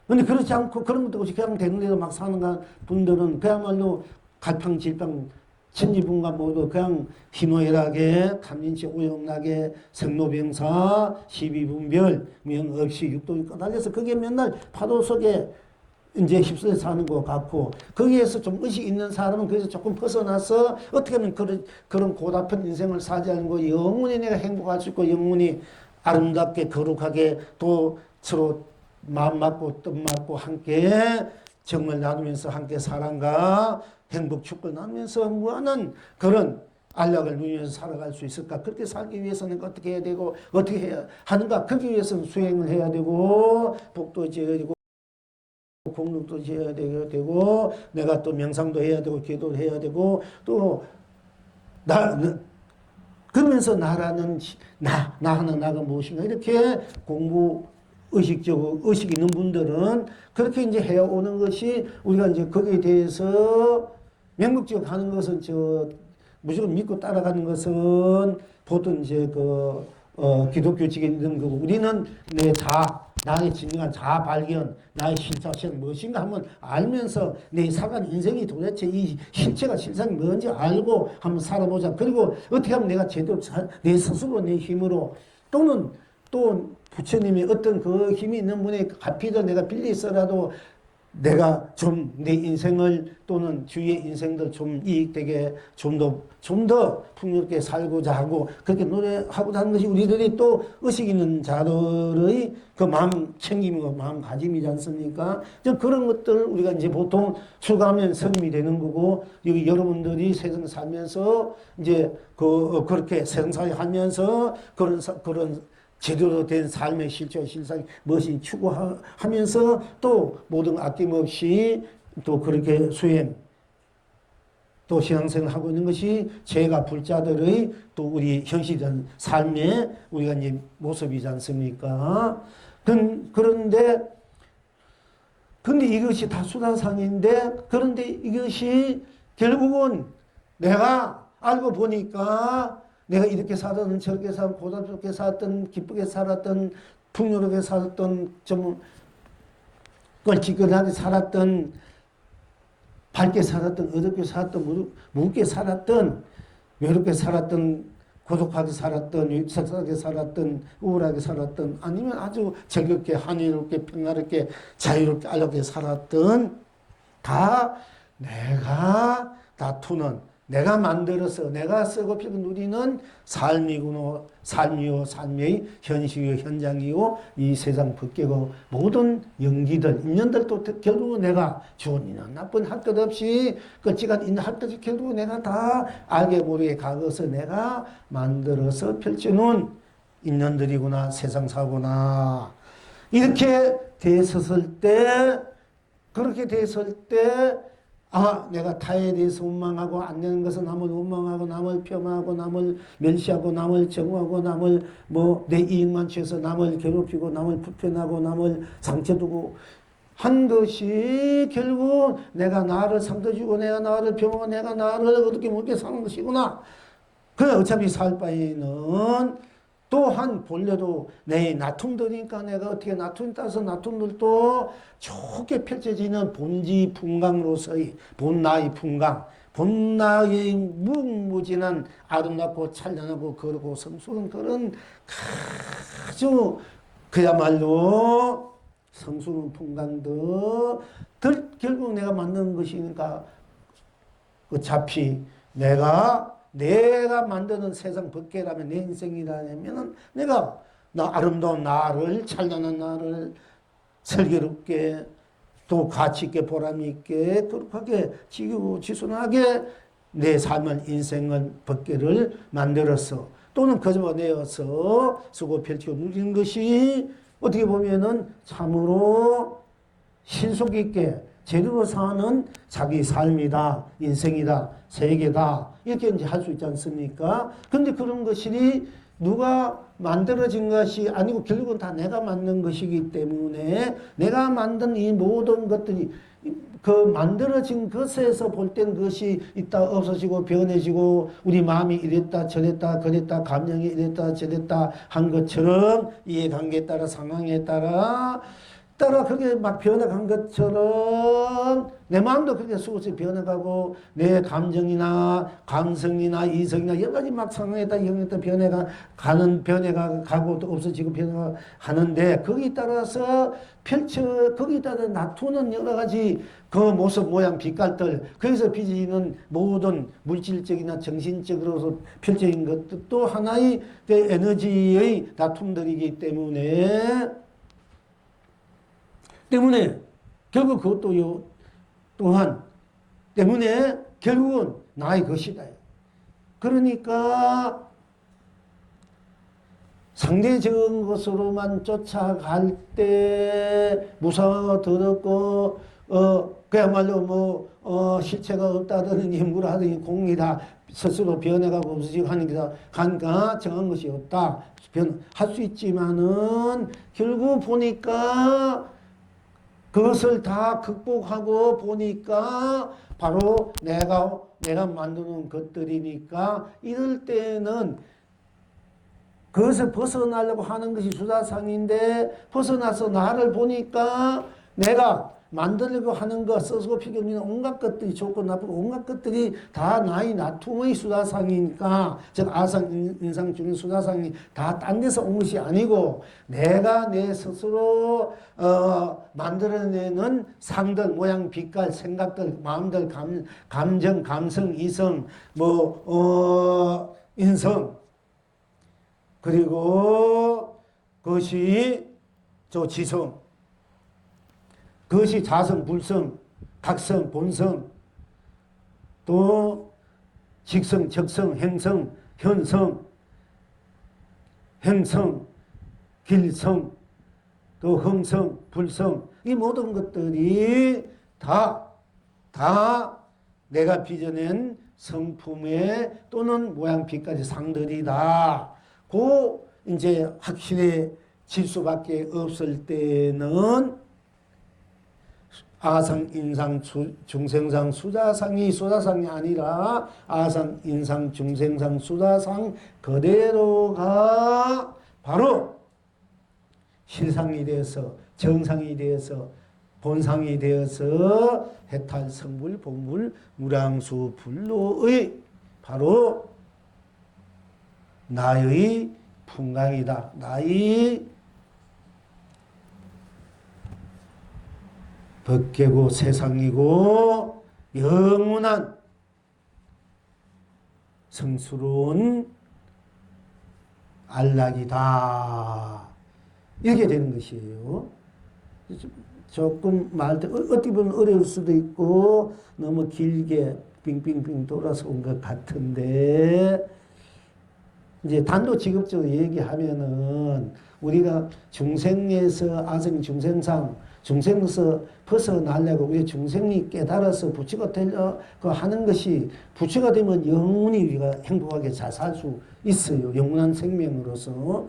근데 그렇지 않고 그런 것도 없이 그냥 되는 대로 막 사는 분들은 그야말로 갈팡질팡 천지분간 모두 그냥 희노애락에 탐진치 오용락에 생로병사 시비분별 명없이 육도에 꺼달려서 그게 맨날 파도 속에 이제 휩쓸려 사는 것 같고 거기에서 좀 의식 있는 사람은 거기서 조금 벗어나서 어떻게 하면 그런 고달픈 인생을 살지 않고 영원히 내가 행복할 수 있고 영원히 아름답게 거룩하게 또 서로 마음 맞고 뜻 맞고 함께 정을 나누면서 함께 사랑과 행복 축복을 나누면서 무한한 그런 안락을 누리면서 살아갈 수 있을까? 그렇게 살기 위해서는 어떻게 해야 되고 어떻게 해야 하는가? 그렇기 위해서는 수행을 해야 되고 복도 지어야 되고 공덕도 지어야 되고 내가 또 명상도 해야 되고 기도를 해야 되고 또 그러면서 나라는 나하는 나가 무엇인가 이렇게 공부 의식적으로 의식 있는 분들은 그렇게 이제 해오는 것이 우리가 이제 거기에 대해서 명목적으로 하는 것은 무조건 믿고 따라가는 것은 보통 이제 기독교적인 이런 거고 우리는 나의 진정한 자아 발견, 나의 실체가 무엇인가 한번 알면서 내 살아가는 인생이 도대체 이 실체가 실상이 뭔지 알고 한번 살아보자. 그리고 어떻게 하면 내가 제대로 내 스스로 내 힘으로 또는 또 부처님이 어떤 그 힘이 있는 분의 가피를 내가 빌리서라도 내가 좀 내 인생을 또는 주위의 인생들 좀 이익되게 좀 더 풍요롭게 살고자 하고 그렇게 노력하고자 하는 것이 우리들이 또 의식 있는 자들의 그 마음 챙김이고 마음가짐이지 않습니까? 그런 것들 우리가 이제 보통 출가하면 성님이 되는 거고 여기 여러분들이 세상 살면서 이제 그렇게 세상살이 하면서 그런 제대로 된 삶의 실체와 실상이 무엇인지 추구하면서 또 모든 아낌없이 또 그렇게 수행 또 신앙생활을 하고 있는 것이 죄가 불자들의 또 우리 현실적인 삶의 우리가 이제 모습이지 않습니까? 근데 이것이 다 수다상인데 그런데 이것이 결국은 내가 알고 보니까 내가 이렇게 살았던 저렇게 살았던 고단스럽게 살았던 기쁘게 살았던 풍요롭게 살았던 좀 껄찍거리하게 살았던 밝게 살았던 어둡게 살았던 무겁게 살았던 외롭게 살았던 고독하게 살았던 섭섭하게 살았던 우울하게 살았던 아니면 아주 즐겁게 한이롭게 평화롭게 자유롭게 안락하게 살았던 다 내가 다투는 내가 만들어서 내가 쓰고 피고 누리는 삶이구나. 삶이요 삶의 현실이요 현장이요 이 세상 벗개고 모든 연기들 인연들도 결국은 내가 좋은 인연 나쁜 할 것 없이 끝이가 있는 할 것 없이 결국은 내가 다 알게 모르게 가거서 내가 만들어서 펼쳐놓은 인연들이구나 세상사구나. 이렇게 됐었을 때 그렇게 됐을 때 내가 타에 대해서 원망하고 안 되는 것은 남을 원망하고 남을 폄하하고 남을 멸시하고 남을 정오하고 남을 내 이익만 취해서 남을 괴롭히고 남을 불편하고 남을 상처 두고 한 것이 결국 내가 나를 상처 주고 내가 나를 폄하하고 내가 나를 어떻게 못게 사는 것이구나. 그래 어차피 살 바에는 또한 본래도 내 나툼들이니까 내가 어떻게 나툼 따서 나툼들도 좋게 펼쳐지는 본지 풍광으로서의 본나의 풍광, 본나의 무궁무진한 아름답고 찬란하고 거룩고 성스러운 그런 아주 그야말로 성스러운 풍광들 결국 내가 만드는 것이니까 어차피 내가 만드는 세상 벗개라면 내 인생이라면 내가 아름다운 나를 찬란한 나를 슬기롭게 또 가치 있게 보람 있게 거룩하게 지키고 지순하게 내 삶을 인생을 벗개를 만들어서 또는 거저내어서 쓰고 펼치고 누리는 것이 어떻게 보면은 참으로 신속 있게 제대로 사는 자기 삶이다, 인생이다, 세계다 이렇게 이제 할 수 있지 않습니까? 근데 그런 것이 누가 만들어진 것이 아니고 결국은 다 내가 만든 것이기 때문에 내가 만든 이 모든 것들이 그 만들어진 것에서 볼 땐 그것이 있다 없어지고 변해지고 우리 마음이 이랬다 저랬다 그랬다 감정이 이랬다 저랬다 한 것처럼 이해관계에 따라 상황에 따라 그게 막 변해간 것처럼 내 마음도 그렇게 수없이 변해가고 내 감정이나 감성이나 이성이나 여러 가지 막 상황에 따라 변해가고 또 없어지고 변해가는데 거기에 따라서 거기에 따라 나투는 여러 가지 그 모습 모양 빛깔들 거기서 빚어지는 모든 물질적이나 정신적으로서 펼쳐진 것도 하나의 에너지의 다툼들이기 때문에 결국 그것도 또한 때문에 결국은 나의 것이다. 그러니까 상대적인 것으로만 쫓아갈 때 무서워 더럽고 그야말로 실체가 없다더니 무라하더니 공이다 스스로 변해가고 없어지고 하니까 정한 것이 없다. 할 수 있지만은 결국 보니까 그것을 다 극복하고 보니까 바로 내가 만드는 것들이니까 이럴 때는 그것을 벗어나려고 하는 것이 수다상인데 벗어나서 나를 보니까 내가 만들려고 하는 것, 써서 피겨있는 온갖 것들이 좋고 나쁘고 온갖 것들이 다 나의 나툼의 수다상이니까 즉 아상 인상 중인 수다상이 다 딴 데서 온 것이 아니고 내가 내 스스로 만들어내는 상들, 모양, 빛깔, 생각들, 마음들, 감정, 감성, 이성, 인성 그리고 그것이 지성 그것이 자성, 불성, 각성, 본성, 또 직성, 적성, 행성, 현성, 행성, 길성, 또 흥성, 불성 이 모든 것들이 다 내가 빚어낸 성품의 또는 모양 빛까지 상들이다. 그 이제 확실해질 수밖에 없을 때는 아상, 인상, 중생상, 수자상이 아니라 아상, 인상, 중생상, 수자상 그대로가 바로 실상이 되어서 정상이 되어서 본상이 되어서 해탈, 성불, 본불, 무량수, 불로의 바로 나의 풍광이다. 나의 벗개고 세상이고 영원한 성스러운 안락이다. 이렇게 되는 것이에요. 조금 말도 어떻게 보면 어려울 수도 있고 너무 길게 빙빙빙 돌아서 온 것 같은데 이제 단도직입적으로 얘기하면은 우리가 중생에서 아성 중생상 중생에서 벗어나려고 우리 중생이 깨달아서 부처가 되려고 하는 것이 부처가 되면 영원히 우리가 행복하게 잘 살 수 있어요. 영원한 생명으로서.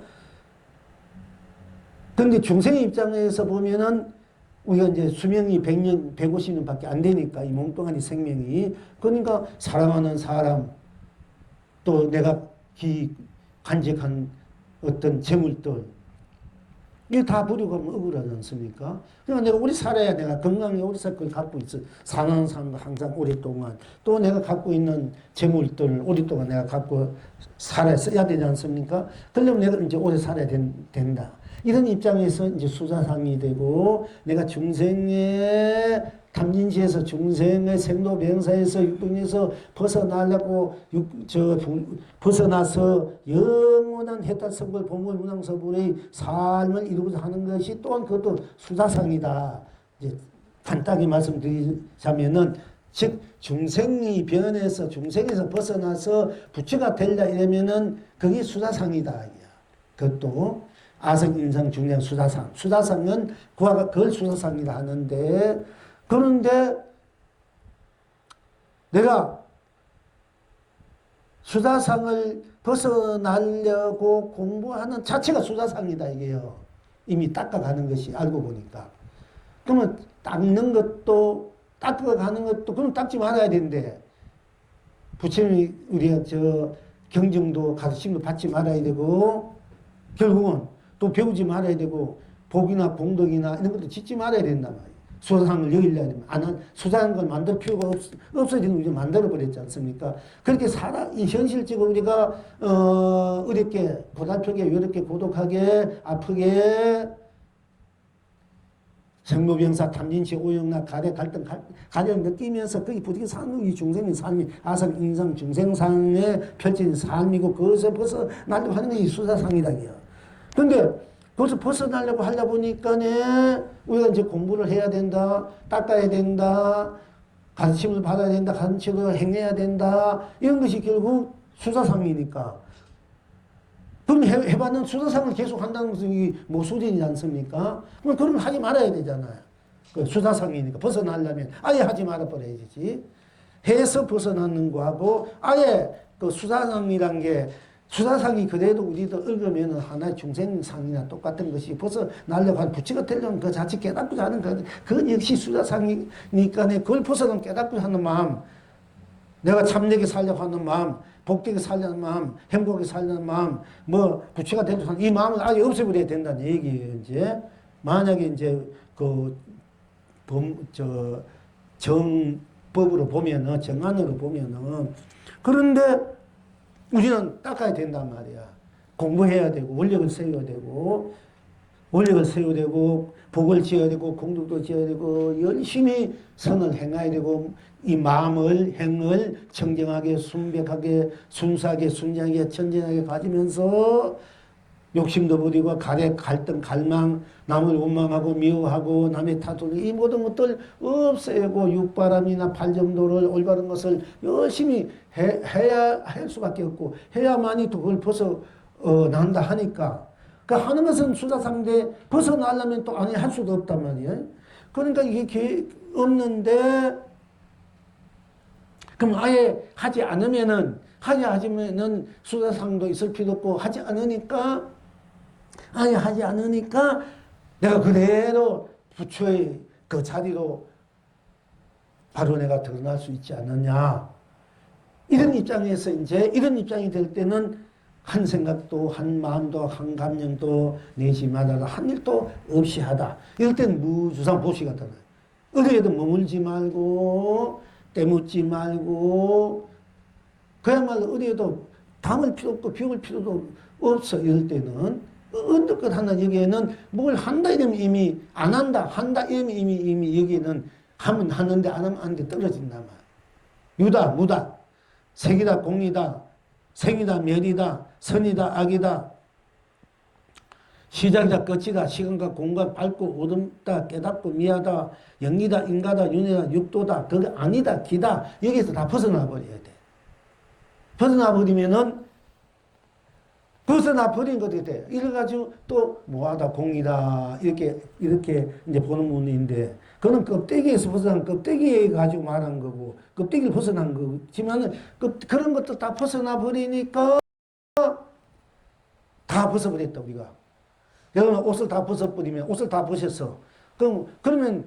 그런데 중생의 입장에서 보면은 우리가 이제 수명이 100년, 150년 밖에 안 되니까 이 몸뚱아리 생명이. 그러니까 사랑하는 사람 또 내가 간직한 어떤 재물들 이거 다 버리고 가면 억울하지 않습니까? 그러니까 내가 오래 살아야 내가 건강히 오래 살 걸 갖고 있어. 사는 사람도 항상 오랫동안. 또 내가 갖고 있는 재물들을 오랫동안 내가 갖고 써야 되지 않습니까? 그러려면 내가 이제 오래 살아야 된다. 이런 입장에서 이제 수사상이 되고 내가 중생의 탐진치에서 중생의 생로병사에서 육동에서 벗어나려고 벗어나서 영원한 해탈성불 보물 문왕서불의 삶을 이루고자 하는 것이 또한 그것도 수사상이다. 이제 간단히 말씀드리자면은 즉 중생이 변해서 중생에서 벗어나서 부처가 되려 이러면은 그게 수사상이다. 그것도 아성, 인상, 중량, 수사상. 수사상은 그걸 수사상이라 하는데 그런데 내가 수사상을 벗어나려고 공부하는 자체가 수사상이다 이게요. 이미 닦아가는 것이 알고 보니까. 그러면 닦는 것도 닦아가는 것도 그럼 닦지 말아야 되는데 부처님이 우리가 경정도 가르침도 받지 말아야 되고 결국은 또 배우지 말아야 되고 복이나 공덕이나 이런 것도 짓지 말아야 된단 말이에요. 수사상을 여기려야 되면 수사한 걸 만들 필요가 없어야 되는 우리가 만들어버렸지 않습니까? 그렇게 현실적으로 우리가 어렵게 고달프게 외롭게 고독하게 아프게 생로병사 탐진치 오영락 가래 갈등 가려를 느끼면서 거기 부딪혀 사는 이 중생의 삶이 아상 인상 중생상에 펼쳐진 삶이고 그것을 벗어나려고 하는 것이 수사상이다. 그런데 그것을 벗어나려고 하려 보니까 우리가 이제 공부를 해야 된다, 닦아야 된다, 가르침을 받아야 된다, 가르침을 행해야 된다, 이런 것이 결국 수사상이니까. 그럼 해봤는 수사상을 계속 한다는 것은 모순이지 않습니까? 그럼 그런 걸 하지 말아야 되잖아요. 그 수사상이니까 벗어나려면 아예 하지 말아버려야지. 해서 벗어나는 거하고 아예 그 수사상이란 게 수사상이 그래도 우리도 읽으면 하나의 중생상이나 똑같은 것이 벗어나려고 하는 부처가 되려면 그 자체 깨닫고자 하는 그건 역시 수사상이니까 그걸 벗어나면 깨닫고자 하는 마음, 내가 참되게 살려고 하는 마음, 복되게 살려는 마음, 행복하게 살려는 마음, 부처가 되려고 하는 이 마음을 아예 없애버려야 된다는 얘기예요. 이제 만약에 이제 정법으로 보면은 정안으로 보면은 그런데 우리는 닦아야 된단 말이야. 공부해야 되고 원력을 세워야 되고 복을 지어야 되고 공덕도 지어야 되고 열심히 선을 행해야 되고 이 마음을 행을 청정하게 순백하게 순수하게 순진하게 천진하게 가지면서 욕심도 버리고 갈등 갈망 남을 원망하고 미워하고 남의 탓을 이 모든 것들 없애고 육바람이나 팔정도를 올바른 것을 열심히 해야 할 수밖에 없고 해야만이 또 그걸 벗어난다 하니까 그러니까 하는 것은 수사상인데 벗어나려면 또 아니 할 수도 없단 말이에요. 그러니까 이게 없는데 그럼 아예 하지 않으면은 수사상도 있을 필요 없고 아예 하지 않으니까 내가 그대로 부처의 그 자리로 바로 내가 드러날 수 있지 않느냐. 이런 입장에서 이런 입장이 될 때는 한 생각도 한 마음도 한 감정도 내심하다 한 일도 없이 하다. 이럴 때는 무주상 보시가 되나요. 어디에도 머물지 말고 때묻지 말고 그야말로 어디에도 담을 필요 없고 비울 필요도 없어. 이럴 때는 언뜻 하는 여기에는 뭘 한다 이러면 이미 안 한다 이러면 이미 여기는 하면 하는데 안 하면 안 돼 떨어진단 말이야. 유다 무다 색이다 공이다 생이다 멸이다 선이다 악이다 시작이다 끝이다 시간과 공간 밝고 어둡다 깨닫고 미하다 영이다 인가다 윤회다 육도다 그게 아니다 기다 여기서 다 벗어나 버려야 돼. 벗어나 버리면은 벗어나 버린 것들이 돼. 이래가지고 또 뭐하다 공이다 이렇게 이제 보는 분인데 그는 껍데기에서 벗어난 껍데기에 가지고 말한 거고 껍데기를 벗어난 거지만은 그런 것도 다 벗어나 버리니까 다 벗어버렸다 우리가. 여러분 옷을 다 벗어버리면 옷을 다 벗었어. 그러면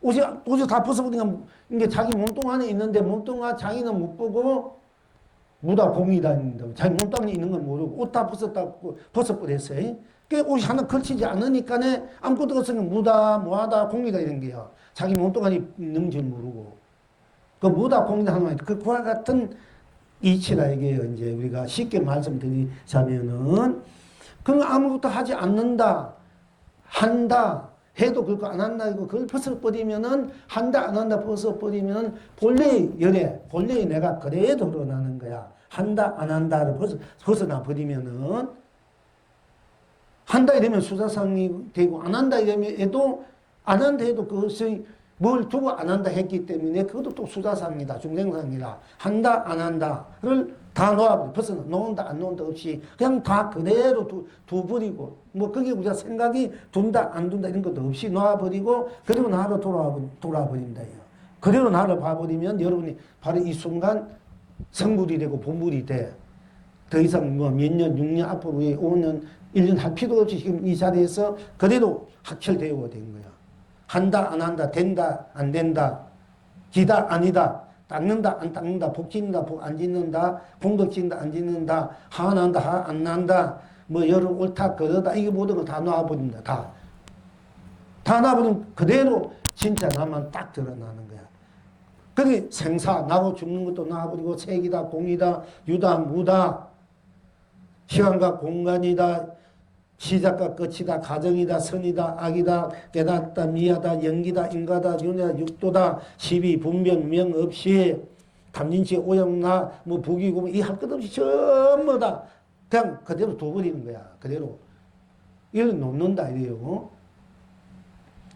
옷을 다 벗어버리면 이게 자기 몸뚱 안에 있는데 몸뚱아 자기는 못 보고 무다 공이다 자기 몸뚱 안에 있는 건 모르고 옷 다 벗어버렸어요. 그 옷이 하나 걸치지 않으니까 아무것도 없으니까 무다 뭐하다 공이다 이런 게야. 자기 몸뚱 안에 있는 줄 모르고 그 무다 공이다 하는 말 그와 같은 이치라 이게요. 이제 우리가 쉽게 말씀드리자면은 그럼 아무것도 하지 않는다, 한다, 해도 그거 안 한다, 이거 그걸 벗어버리면은, 한다, 안 한다, 벗어버리면은, 본래의 내가 그래도 드러나는 거야. 한다, 안 한다를 벗어나 버리면은, 한다 이러면 수사상이 되고, 안 한다 이러면 안 한다 해도 그것이 뭘 두고 안 한다 했기 때문에 그것도 또 수사상이다, 중생상이다. 한다, 안 한다를 다 놓아버려. 벗어나. 놓은다, 안 놓은다 없이 그냥 다 그대로 두버리고 뭐 그게 우리가 생각이 둔다, 안 둔다 이런 것도 없이 놓아버리고 그리고 나로 돌아버린다. 그대로 나를 봐버리면 여러분이 바로 이 순간 성불이 되고 본불이 돼. 더 이상 뭐 몇 년, 6년 앞으로 5년, 1년 할 필요 없이 지금 이 자리에서 그대로 확철되어 된 거야. 한다, 안 한다, 된다, 안 된다, 기다, 아니다. 닦는다 안 닦는다 복 짓는다 복 안 짓는다 공덕 짓는다 안 짓는다 하 난다 하 안 난다 뭐 여름 옳다 그러다 이게 모든 걸 다 놔버린다 다 놔버리면 그대로 진짜 나만 딱 드러나는 거야. 그게 생사 나고 죽는 것도 놔버리고 색이다 공이다 유다 무다 시간과 공간이다 시작과 끝이다 가정이다 선이다 악이다 깨닫다 미하다 영기다 인가다 윤회다 육도다 시비 분별 명 없이 담진치 오영나 뭐 부기고 이 할 것 없이 전부 다 그냥 그대로 둬버리는 거야. 그대로 이걸 놓는다 이래요.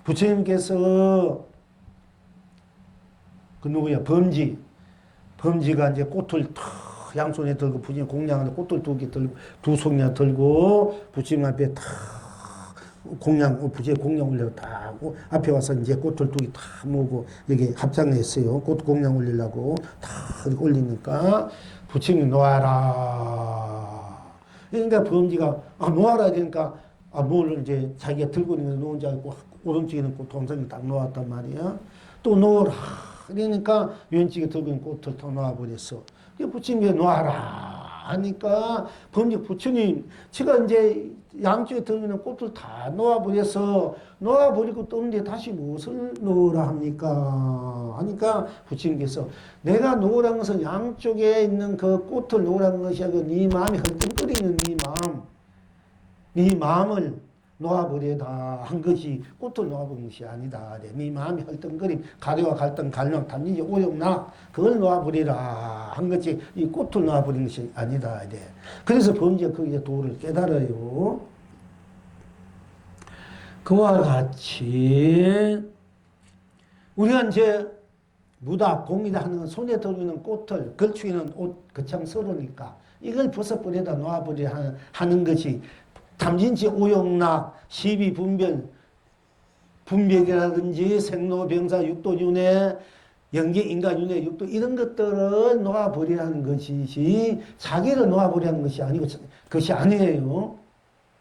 부처님께서 그 누구야 범지가 이제 꽃을 탁 양손에 들고 부처님 공양하는데 꽃들 2개 들고 2송이나 들고 부처님 앞에 탁 부처님 공양 올리고 딱 앞에 와서 이제 꽃들 2개 탁 모으고 여기 합장했어요. 꽃 공양 올리려고 탁 올리니까 부처님이 놓아라. 그러니까 범지가 놓아라 그러니까 뭘 이제 자기가 들고 있는 거 놓은 줄 알고 오른쪽에는 꽃 동성이 딱 놓았단 말이야. 또 놓으라. 그러니까 왼쪽에 들고 있는 꽃을 다 놓아버렸어. 부처님이 놓아라 하니까 부처님 제가 이제 양쪽에 들고 있는 꽃을 다 놓아버려서 놓아버리고 떴는데 다시 무엇을 놓으라 합니까? 하니까 부처님께서 내가 놓으라는 것은 양쪽에 있는 그 꽃을 놓으라는 것이 아니고 네 마음이 헐떡거리는 네 마음을 놓아버려다 한 것이 꽃을 놓아버린 것이 아니다. 네 마음이 헐떡거림 가려와 갈등 갈망 탐진지 오욕나 그걸 놓아버리라 한 것이 이 꽃을 놓아버린 것이 아니다. 그래서 범지가 거기에 도를 깨달아요. 그와 같이 우리가 이제 무다 공이다 하는 건 손에 들고 있는 꽃을 걸치는 옷 거창스러우니까 이걸 벗어버리다 놓아버리라 하는 것이 탐진치 오용락, 시비 분별이라든지 생로병사 육도윤회, 영계 인가윤회 육도 이런 것들을 놓아버리라는 것이지 자기를 놓아버리라는 것이 아니고 그것이 아니에요.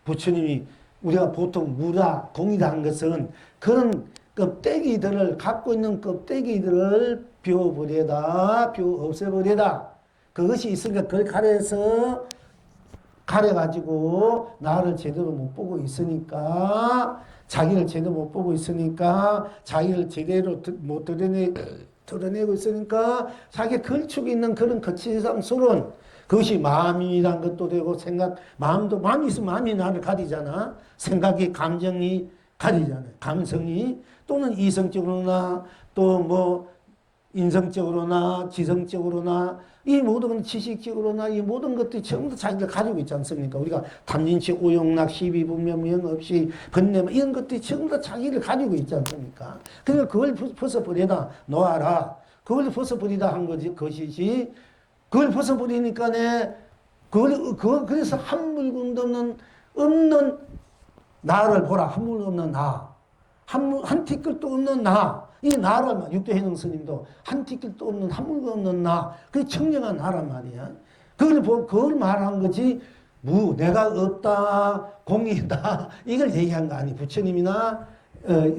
부처님이 우리가 보통 무라, 공이다 한 것은 그런 껍데기들을 갖고 있는 껍데기들을 비워버리다, 없애버리다. 그것이 있으니까 그걸 가려가지고 나를 제대로 못 보고 있으니까 자기를 제대로 못 보고 있으니까 자기를 제대로 못 드러내고 있으니까 자기 걸치고 있는 그런 거치상스러운 그것이 마음이란 것도 되고 마음이 있으면 마음이 나를 가리잖아. 생각이 감정이 가리잖아. 감성이 또는 이성적으로나 또 뭐 인성적으로나 지성적으로나 이 모든 지식적으로나 이 모든 것들이 전부 다 자기가 가지고 있지 않습니까? 우리가 탐진치, 오용락, 시비분명, 명없이, 번뇌 이런 것들이 전부 다 자기를 가지고 있지 않습니까? 그러니까 그걸 벗어버리다 놓아라. 그걸 벗어버리다 한 거지, 것이지. 그걸 벗어버리니까 그래서 한 물건도 없는 나를 보라. 한 물건 없는 나. 한 티끌도 없는 나. 이 나란 육도해능 스님도 한 티끌도 없는 한 물건 없는 나. 그게 청정한 나란 말이야. 그걸 말한 거지. 내가 없다, 공이다. 이걸 얘기한 거 아니. 부처님이나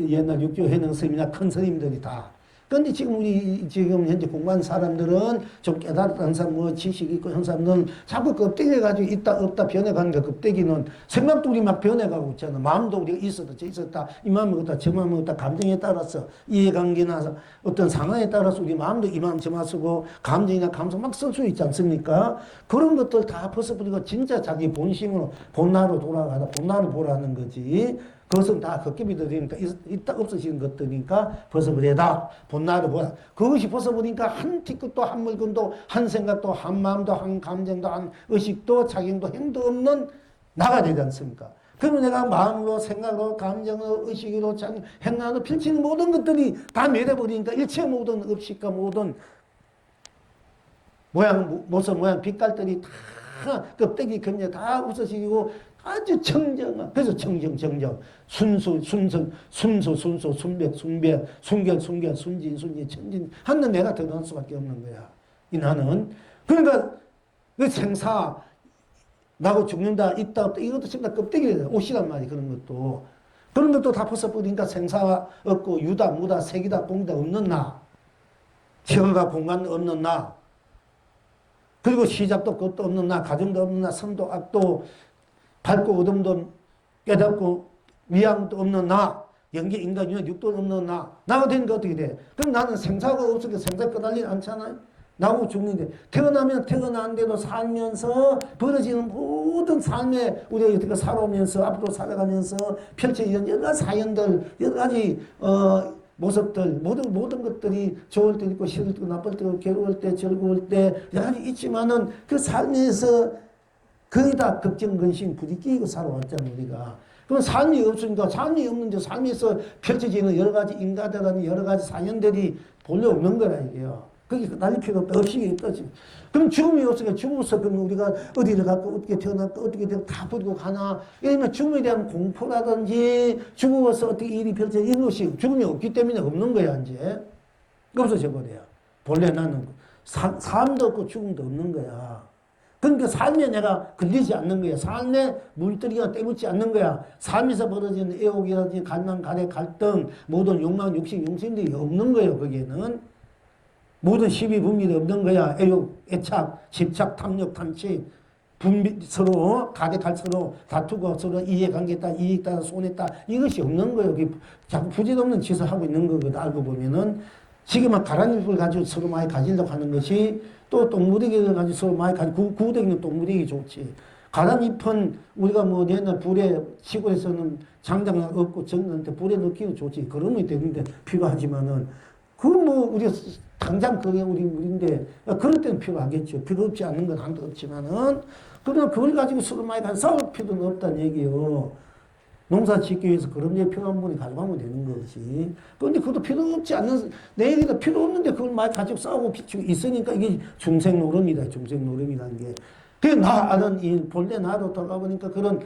옛날 육도해능 스님이나 큰 스님들이 다. 근데 지금 지금 현재 공부한 사람들은 좀 깨달았다는 사람, 지식 있고 한 사람들은 자꾸 껍데기 가지고 있다, 없다 변해가는 게 껍데기는 생각도 우리 막 변해가고 있잖아. 마음도 우리가 있었다, 저 있었다, 이 마음 먹었다, 저 마음 먹었다, 감정에 따라서 이해관계나 어떤 상황에 따라서 우리 마음도 이 마음 저 마음 쓰고 감정이나 감성 막 쓸 수 있지 않습니까? 그런 것들 다 벗어버리고 진짜 자기 본심으로 본나로 돌아가다 본나를 보라는 거지. 그것은 다 겉깁이 들으니까 있다 없어지는 것들이니까 벗어버리다. 본나를 보라. 그것이 벗어버리니까 한 티끌도 한 물건도 한 생각도 한 마음도 한 감정도 한 의식도 작용도 행도 없는 나가 되지 않습니까? 그러면 내가 마음으로 생각으로 감정으로 의식으로 행하로 펼치는 모든 것들이 다 매려버리니까 일체 모든 의식과 모든 모습 모양 빛깔들이 다 껍데기 근력 다 없어지고 아주 청정한, 그래서 청정, 순수, 순백, 순결, 순진, 천진, 하는 내가 드러날 수밖에 없는 거야. 이 나는. 그러니까, 그 생사, 나고 죽는다, 있다, 없다, 이것도 전부 다 껍데기예요. 옷이란 말이야, 그런 것도. 그런 것도 다 벗어버리니까 생사가 없고, 유다, 무다, 색이다, 공이다, 없는 나. 시간과 공간 없는 나. 그리고 시작도 끝도 없는 나, 가정도 없는 나, 선도, 악도, 밝고 어둠도 깨닫고 미양도 없는 나, 영계 인간 유한 육도 없는 나가 되니까 어떻게 돼? 그럼 나는 생사가 없으니까 생사 끄달리지 않잖아요? 나고 죽는데 태어나면 태어난데도 살면서 벌어지는 모든 삶에 우리가 어떻게 살아오면서 앞으로 살아가면서 펼쳐지는 여러 가지 사연들, 여러 가지 모습들, 모든 것들이 좋을 때 있고 싫을 때 나쁠 때 괴로울 때 즐거울 때 여러 가지 있지만은 그 삶에서 거의 다 걱정, 근심, 부딪히고 살아왔잖아, 우리가. 그럼 삶이 없으니까, 삶이 없는데 삶에서 펼쳐지는 여러 가지 인가들하는 여러 가지 사연들이 본래 없는 거라, 이게요. 그게 날릴 필요 없다. 없이 없다지. 그럼 죽음이 없으니까 죽어서 그럼 우리가 어디를 갈까, 어떻게 태어날까, 어떻게 다 버리고 가나. 이러면 죽음에 대한 공포라든지, 죽어서 어떻게 일이 펼쳐져, 이런 것이 죽음이 없기 때문에 없는 거야, 이제. 없어져 버려요. 본래 나는 삶도 없고 죽음도 없는 거야. 그러니까 삶에 내가 걸리지 않는 거야. 삶에 물들이가 때묻지 않는 거야. 삶에서 벌어지는 애옥이라든지 갈망, 가래, 갈등, 모든 욕망, 욕심, 용심들이 없는 거예요. 거기에는. 모든 시비, 분비도 없는 거야. 애욕, 애착, 집착, 탐욕, 탐취, 분비, 서로, 가래, 갈 서로 다투고 서로 이해관계 따라, 이익 따라, 손해 따라 이것이 없는 거예요. 자꾸 부질없는 짓을 하고 있는 거거든. 알고 보면은. 지금은 가라잎을 가지고 서로 많이 가지려고 하는 것이 또 똥무대기를 가지고 서로 많이 가지고 구우대기는 똥무대기 좋지. 가라잎은 우리가 옛날 불에 시골에서는 장작을 얻고 정는데 불에 넣기도 좋지. 그러면 되는데 필요하지만은 우리가 당장 그게 우리 물인데 그럴 때는 필요하겠죠. 필요 없지 않는 건 한도 없지만은 그러나 그걸 가지고 서로 많이 싸울 필요는 없다는 얘기요. 농사 짓기 위해서 그런 게 필요한 분이 가져가면 되는 거지. 그런데 그것도 필요 없지 않는, 내 얘기도 필요 없는데 그걸 많이 가지고 싸우고 비치고 있으니까 이게 중생노름이다. 중생노름이라는 게. 그게 아는 본래 나로 돌아보니까 그런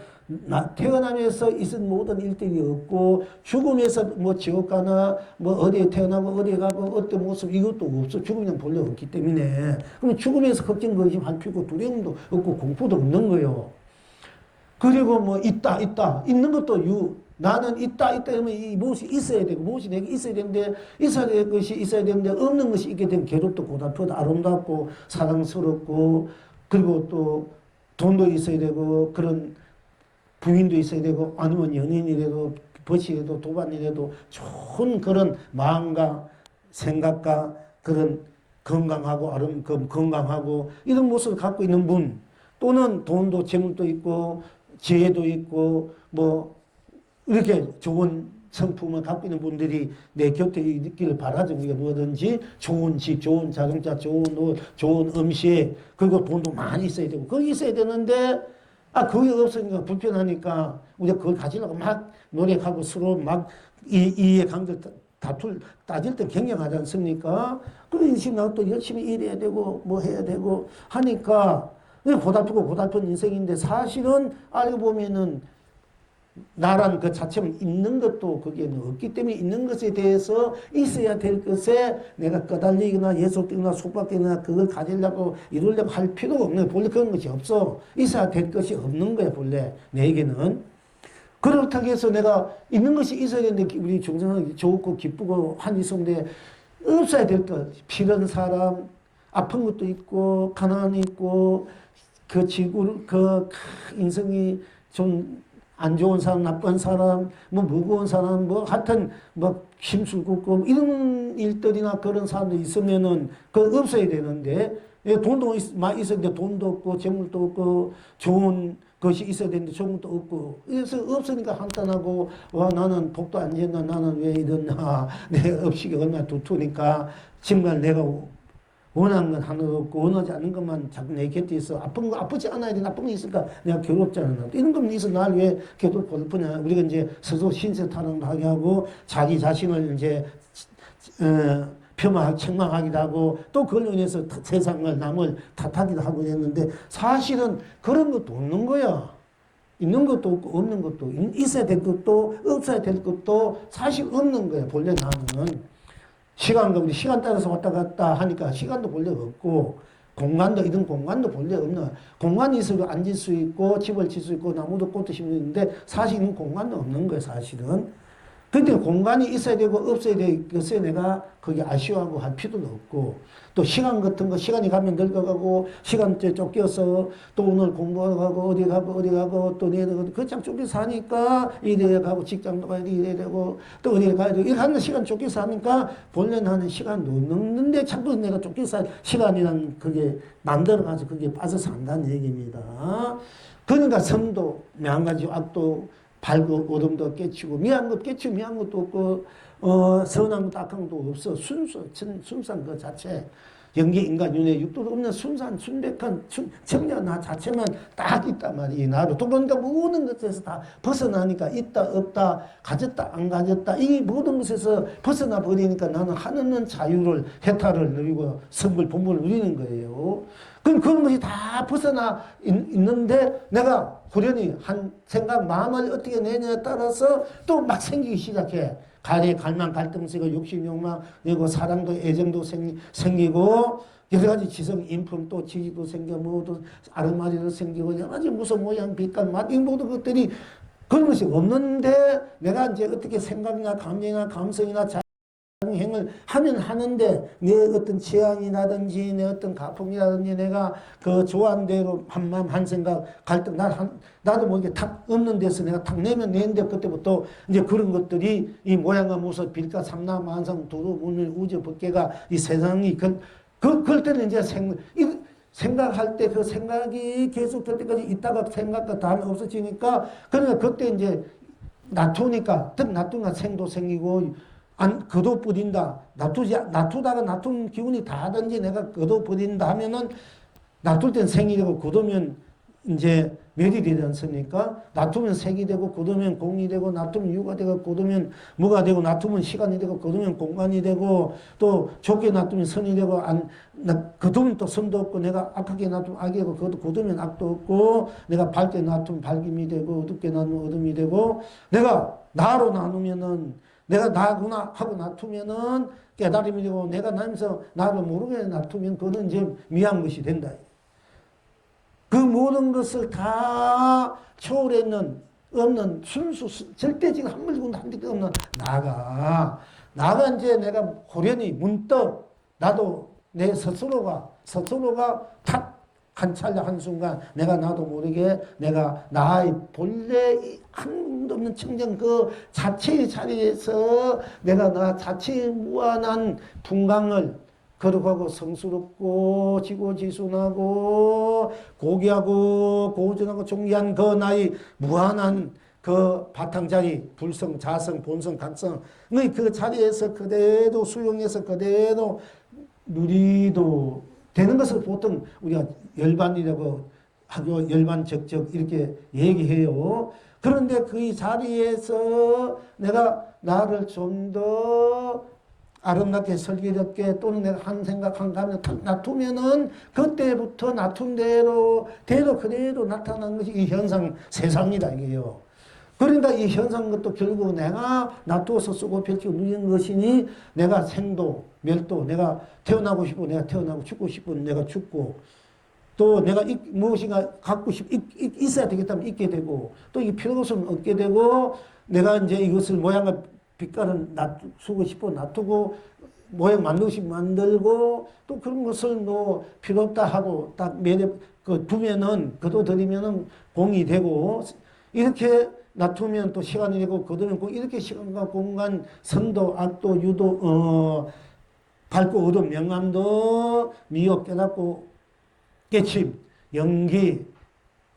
태어나면서 있은 모든 일들이 없고 죽음에서 지옥 가나 어디에 태어나고 어디에 가고 어떤 모습 이것도 없어. 죽음은 본래 없기 때문에. 그럼 죽음에서 걱정, 근심할 필요고 두려움도 없고 공포도 없는 거예요. 그리고 있다, 있는 것도 나는 있다, 이러면 무엇이 있어야 되고, 무엇이 내게 있어야 되는데, 있어야 될 것이 있어야 되는데, 없는 것이 있게 되면 괴롭고 고달프고 아름답고 사랑스럽고, 그리고 또 돈도 있어야 되고, 그런 부인도 있어야 되고, 아니면 연인이라도, 벗이라도, 도반이라도, 좋은 그런 마음과 생각과 그런 건강하고, 건강하고, 이런 모습을 갖고 있는 분, 또는 돈도 재물도 있고, 지혜도 있고, 이렇게 좋은 성품을 갖고 있는 분들이 내 곁에 있기를 바라죠. 우리가 뭐든지 좋은 집, 좋은 자동차, 좋은 옷, 좋은 음식, 그리고 돈도 많이 있어야 되고, 그거 있어야 되는데, 그게 없으니까 불편하니까 우리가 그걸 가지려고 막 노력하고 서로 막 이해 강들 따질 때 경쟁하지 않습니까? 그런 식으로 나도 또 열심히 일해야 되고 뭐 해야 되고 하니까 고달프고 고달픈 인생인데 사실은 알고 보면은 나란 그 자체는 있는 것도 거기에는 없기 때문에 있는 것에 대해서 있어야 될 것에 내가 꺼달리거나 예속되거나 속박되거나 그걸 가지려고 이루려고 할 필요가 없는 거야. 본래 그런 것이 없어. 있어야 될 것이 없는 거야 본래 내게는. 그렇다고 해서 내가 있는 것이 있어야 되는데 우리 중생은 좋고 기쁘고 한이 있는데 없어야 될 것. 필요한 사람, 아픈 것도 있고 가난이 있고 그 지구 그 인생이 좀 안 좋은 사람, 나쁜 사람, 뭐 무거운 사람, 뭐 하여튼 뭐 힘술궂고 이런 일들이나 그런 사람도 있으면은 그 없어야 되는데 돈도 많이 있어야 되는데 돈도 없고 재물도 없고 좋은 것이 있어야 되는데 좋은 것도 없고 그래서 없으니까 한탄하고 와 나는 복도 안 지었나 나는 왜 이러나 내 업식이 얼마나 두투니까 정말 내가 원하는 건 하나도 없고 원하지 않는 것만 자꾸 내 곁에 있어. 아픈 거 아프지 않아야 돼. 나쁜 거 있으니까 내가 괴롭잖아. 이런 거면 있어. 날 왜 괴롭고 고달프냐. 우리가 이제 스스로 신세 타령도 하게 하고 자기 자신을 이제 폄하하고 책망하기도 하고 또 그걸로 인해서 세상을 남을 탓하기도 하고 했는데 사실은 그런 것도 없는 거야. 있는 것도 없고 없는 것도 있어야 될 것도 없어야 될 것도 사실 없는 거야. 본래 나는. 시간과 우리 시간 따라서 왔다 갔다 하니까 시간도 본래 없고 공간도 이런 공간도 본래 없는 공간이 있으면 앉을 수 있고 집을 칠 수 있고 나무도 꽃도 심는데 사실은 공간도 없는 거예요 사실은. 근데 공간이 있어야 되고 없어야 되겠어요. 내가 거기 아쉬워하고 할 필요도 없고 또 시간 같은 거 시간이 가면 늙어가고 시간째 쫓겨서 또 오늘 공부하고 어디 가고 또 내일 가고 그참 쫓겨서 하니까 이래 가고 직장도 가야 돼 이래 되고 또 어디 가야 돼 이렇게 하는 시간 쫓겨서 하니까 본래 나는 시간도 없는데 자꾸 내가 쫓겨서 시간이란 그게 만들어가지고 그게 빠져 산다는 얘기입니다. 그러니까 선도 명가지고 악도 발고 어둠도 깨치고 미한 것 깨치고 미한 것도 없고 선한 것도 악한 것도 없어. 순수한 그 자체 영계 인간 윤회 육도도 없는 순수한 순백한 청량 나 자체만 딱 있단 말이에요. 나로 또 그러니까 모든 것에서 다 벗어나니까 있다 없다 가졌다 안 가졌다 이 모든 것에서 벗어나 버리니까 나는 하는 자유를 해탈을 누리고 성불 본분을 누리는 거예요. 그럼 그런 것이 다 벗어나 있는데 내가 후련히 한 생각 마음을 어떻게 내냐에 따라서 또 막 생기기 시작해. 갈망 갈등세가 욕심 욕망 그리고 사랑도 애정도 생기고 여러 가지 지성 인품 또 지지도 생겨 뭐도 아름마리도 생기고 여러 가지 무슨 모양 빛깔 맛 이 모든 것들이 그런 것이 없는데 내가 이제 어떻게 생각이나 감정이나 감성이나 행을 하면 하는데 내 어떤 취향이라든지 내 어떤 가풍이라든지 내가 그 좋아하는 대로 한 마음 한 생각 갈등 나도 모르게 탁 없는 데서 내가 탁 내면 내는데 그때부터 이제 그런 것들이 이 모양과 모습 빌가 삼나 만상 두루 문을 우주 법계가 이 세상이 그럴 때는 이제 생각할 때 그 생각이 계속 될 때까지 있다가 생각과 다음에 없어지니까 그러니까 그때 이제 놔두니까 생도 생기고 그도 뿌린다. 놔두다가 놔둔 기운이 다 하든지 내가 그도 뿌린다 하면은 놔둘 땐 생이 되고 굳으면 이제 멸이 되지 않습니까? 놔두면 색이 되고 굳으면 공이 되고 놔두면 유가 되고 굳으면 무가 되고 놔두면 시간이 되고 굳으면 공간이 되고 또 좋게 놔두면 선이 되고 굳으면 또 선도 없고 내가 악하게 놔두면 악이 되고 굳으면 악도 없고 내가 밝게 놔두면 밝음이 되고 어둡게 놔두면 어둠이 되고 내가 나로 나누면은 내가 나구나 하고 놔두면은 깨달음이 되고 내가 나면서 나를 모르게 놔두면 그거는 이제 미한 것이 된다. 그 모든 것을 다 초월했는 없는 절대적인 한물군도 한滴없는 나가 이제 내가 호련히 문득 나도 내 스스로가 탁 관찰력 한순간 내가 나도 모르게 내가 나의 본래 한도 없는 청정 그 자체의 자리에서 내가 나 자체의 무한한 분강을 거룩하고 성스럽고 지고지순하고 고귀하고 고전하고 존귀한 그 나의 무한한 그 바탕자리 불성, 자성, 본성, 각성 그 자리에서 그대로 수용해서 그대로 누리도 되는 것을 보통 우리가 열반이라고 하고 열반적적 이렇게 얘기해요. 그런데 그 자리에서 내가 나를 좀 더 아름답게 슬기롭게 또는 내가 한 생각 한 감정 놔두면은 그때부터 놔둔 대로 그대로 나타나는 것이 이 현상 세상이다 이게요. 그러니까 이 현상 것도 결국 내가 놔두어서 쓰고 펼치고 누리는 것이니 내가 생도 멸도 내가 태어나고 싶고 내가 태어나고 죽고 싶고 내가 죽고 또 내가 무엇인가 갖고 있어야 되겠다면 있게 되고 또 이 필요 없으면 얻게 되고 내가 이제 이것을 모양을 빛깔을 놔두고 싶어 놔두고 모양 만들고 싶어 만들고 또 그런 것을 뭐 필요 없다 하고 딱 매력 두면은 거둬들이면은 공이 되고 이렇게 놔두면 또 시간이 되고 거두면 이렇게 시간과 공간 선도 악도 유도 밝고 어두운 명암도 미혹 깨닫고 깨침 연기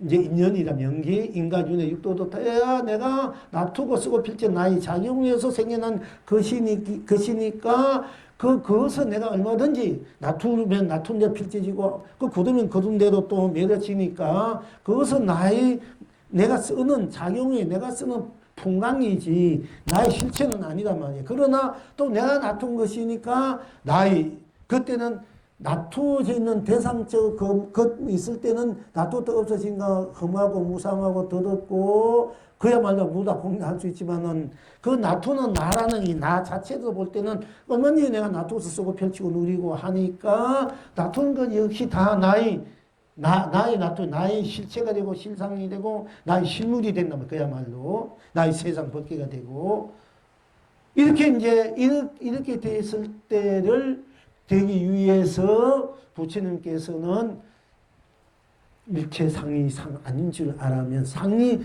이제 인연이란 연기 인간윤회 육도도 다야 내가 놔두고 쓰고 필지 나의 작용에서 생겨난 것이니까 그것을 내가 얼마든지 놔두면 놔둔 대로 필지지고 거두면 거둔 대로 또 매려지니까 그것은 내가 쓰는 작용이 내가 쓰는 풍광이지 나의 실체는 아니란 말이에요. 그러나 또 내가 놔둔 것이니까 그때는 놔두어져 있는 대상적 것 있을 때는 놔두었다 없어진 거 험하고 무상하고 더럽고 그야말로 무다 공략할 수 있지만은 그 놔두는 나라는 이 나 자체도 볼 때는 얼마나 내가 놔두어서 쓰고 펼치고 누리고 하니까 놔두는 것 역시 다 나의 나의 실체가 되고 실상이 되고 나의 실물이 된다면 그야말로 나의 세상 벗개가 되고 이렇게 됐을 때를 되기 위해서 부처님께서는 일체 상이 상 아닌 줄 알면 상이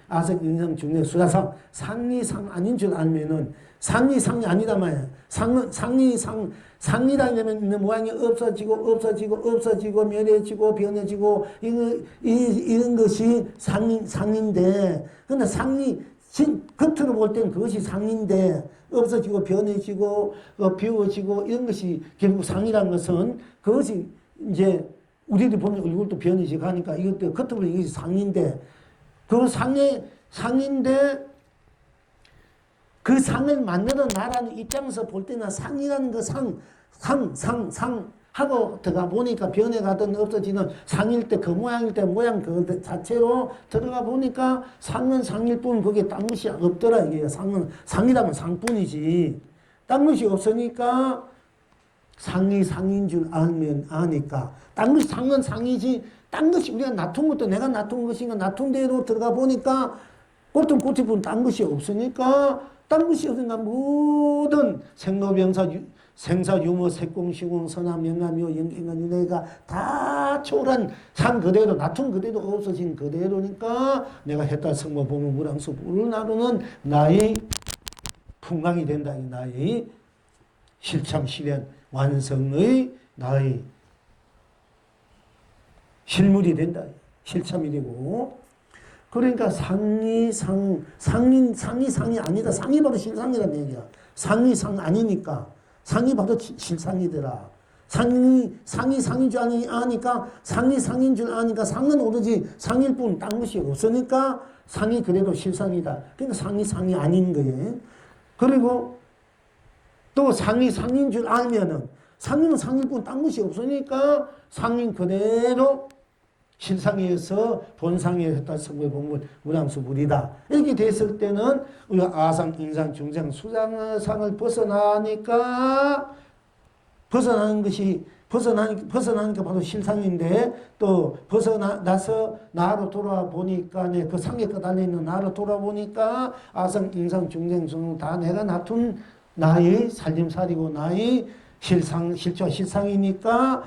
아석 인상 중에 수다상 상이 상 아닌 줄 알면은 상이 아니다 말이야. 상이라면 있는 모양이 없어지고 멸해지고 변해지고 이런 것이 상인데 근데 상이 겉으로 볼 때는 그것이 상인데 없어지고 변해지고 비워지고 이런 것이 결국 상이라는 것은 그것이 이제 우리들이 보면 얼굴도 변해지고 하니까 이것도 겉으로 보면 이것이 상인데 그 상인데 그 상을 만드는 나라는 입장에서 볼 때는 상이라는 그 상 하고 들어가 보니까 변해가든 없어지는 상일 때 그 모양일 때 모양 그 자체로 들어가 보니까 상은 상일 뿐 거기에 딴 것이 없더라 이게 상은 상이라면 상뿐이지 딴 것이 없으니까 상이 상인 줄 알면 아니까 딴 것이 상은 상이지 딴 것이 우리가 놔둔 것도 내가 놔둔 것인가 놔둔 대로 들어가 보니까 꽃은 꽃이 뿐 딴 것이 없으니까 딴 것이 없으니까 모든 생로병사 생사, 유무, 색공, 시공, 선함, 명암요, 영경한 윤회가 다 초월한 산 그대로, 놔둔 그대로 없어진 그대로니까 내가 해탈 성모 보면 무랑수 불을 나누는 나의 풍광이 된다. 나의 실참, 실현, 완성의 나의 실물이 된다. 실참이 되고. 그러니까 상이 아니다. 상이 바로 실상이라는 얘기야. 상이 상 아니니까. 상이 바로 실상이더라. 상인 줄 아니까 상인 줄 아니까 상은 오로지 상일 뿐 딴 것이 없으니까 상이 그래도 실상이다. 그러니까 상이 아닌 거예요. 그리고 또 상인 줄 알면은 상인은 상일 뿐 딴 것이 없으니까 상인 그대로 실상에서 본상에 했다 성불 본물 무량수 물이다. 이렇게 됐을 때는 우리가 아상, 인상, 중상, 수상상을 벗어나니까 벗어나니까 바로 실상인데 또 벗어나서 나로 돌아보니까 그 상에 끝달려있는 나로 돌아보니까 아상, 인상, 중상, 중상 다 내가 놔둔 나의 살림살이고 나의 실상이니까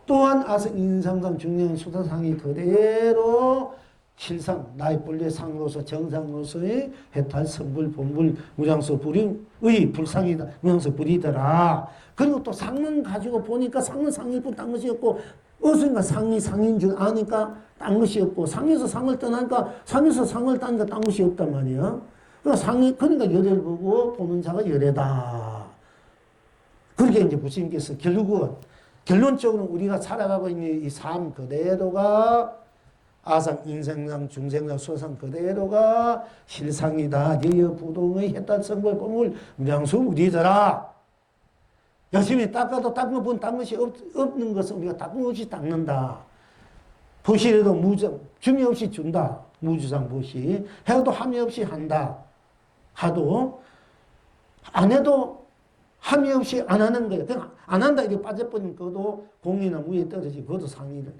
또한 아성 인상상 중년 수다상이 그대로 실상 나의 본래 상으로서 정상으로서의 해탈 선불 본불 무량수 불의 불상이다 무량수 불이더라. 그리고 또 상은 가지고 보니까 상은 상일 뿐 딴 것이 없고 어순가 상이 상인 줄 아니까 딴 것이 없고, 상에서 상을 떠나니까, 상에서 상을 따니까 딴 것이 없단 말이야. 그러니까 열애를 보고 보는 자가 열애다. 그렇게 이제 부처님께서 결론적으로 우리가 살아가고 있는 이 삶 그대로가 아상, 인생상, 중생상, 수상 그대로가 실상이다. 여여부동의 해탈성불 공을 무량수 우리더라. 열심히 닦아도 닦은 분 닦은 것이 없는 것은 우리가 닦은 것이 닦는다. 보시라도 중이 없이 준다. 무주상 보시. 해도 함이 없이 한다. 하도 안 해도 함이 없이 안 하는 거예요. 그냥 안 한다 이렇게 빠져버리면 그것도 공이나 무에 떨어지고 그것도 상이다.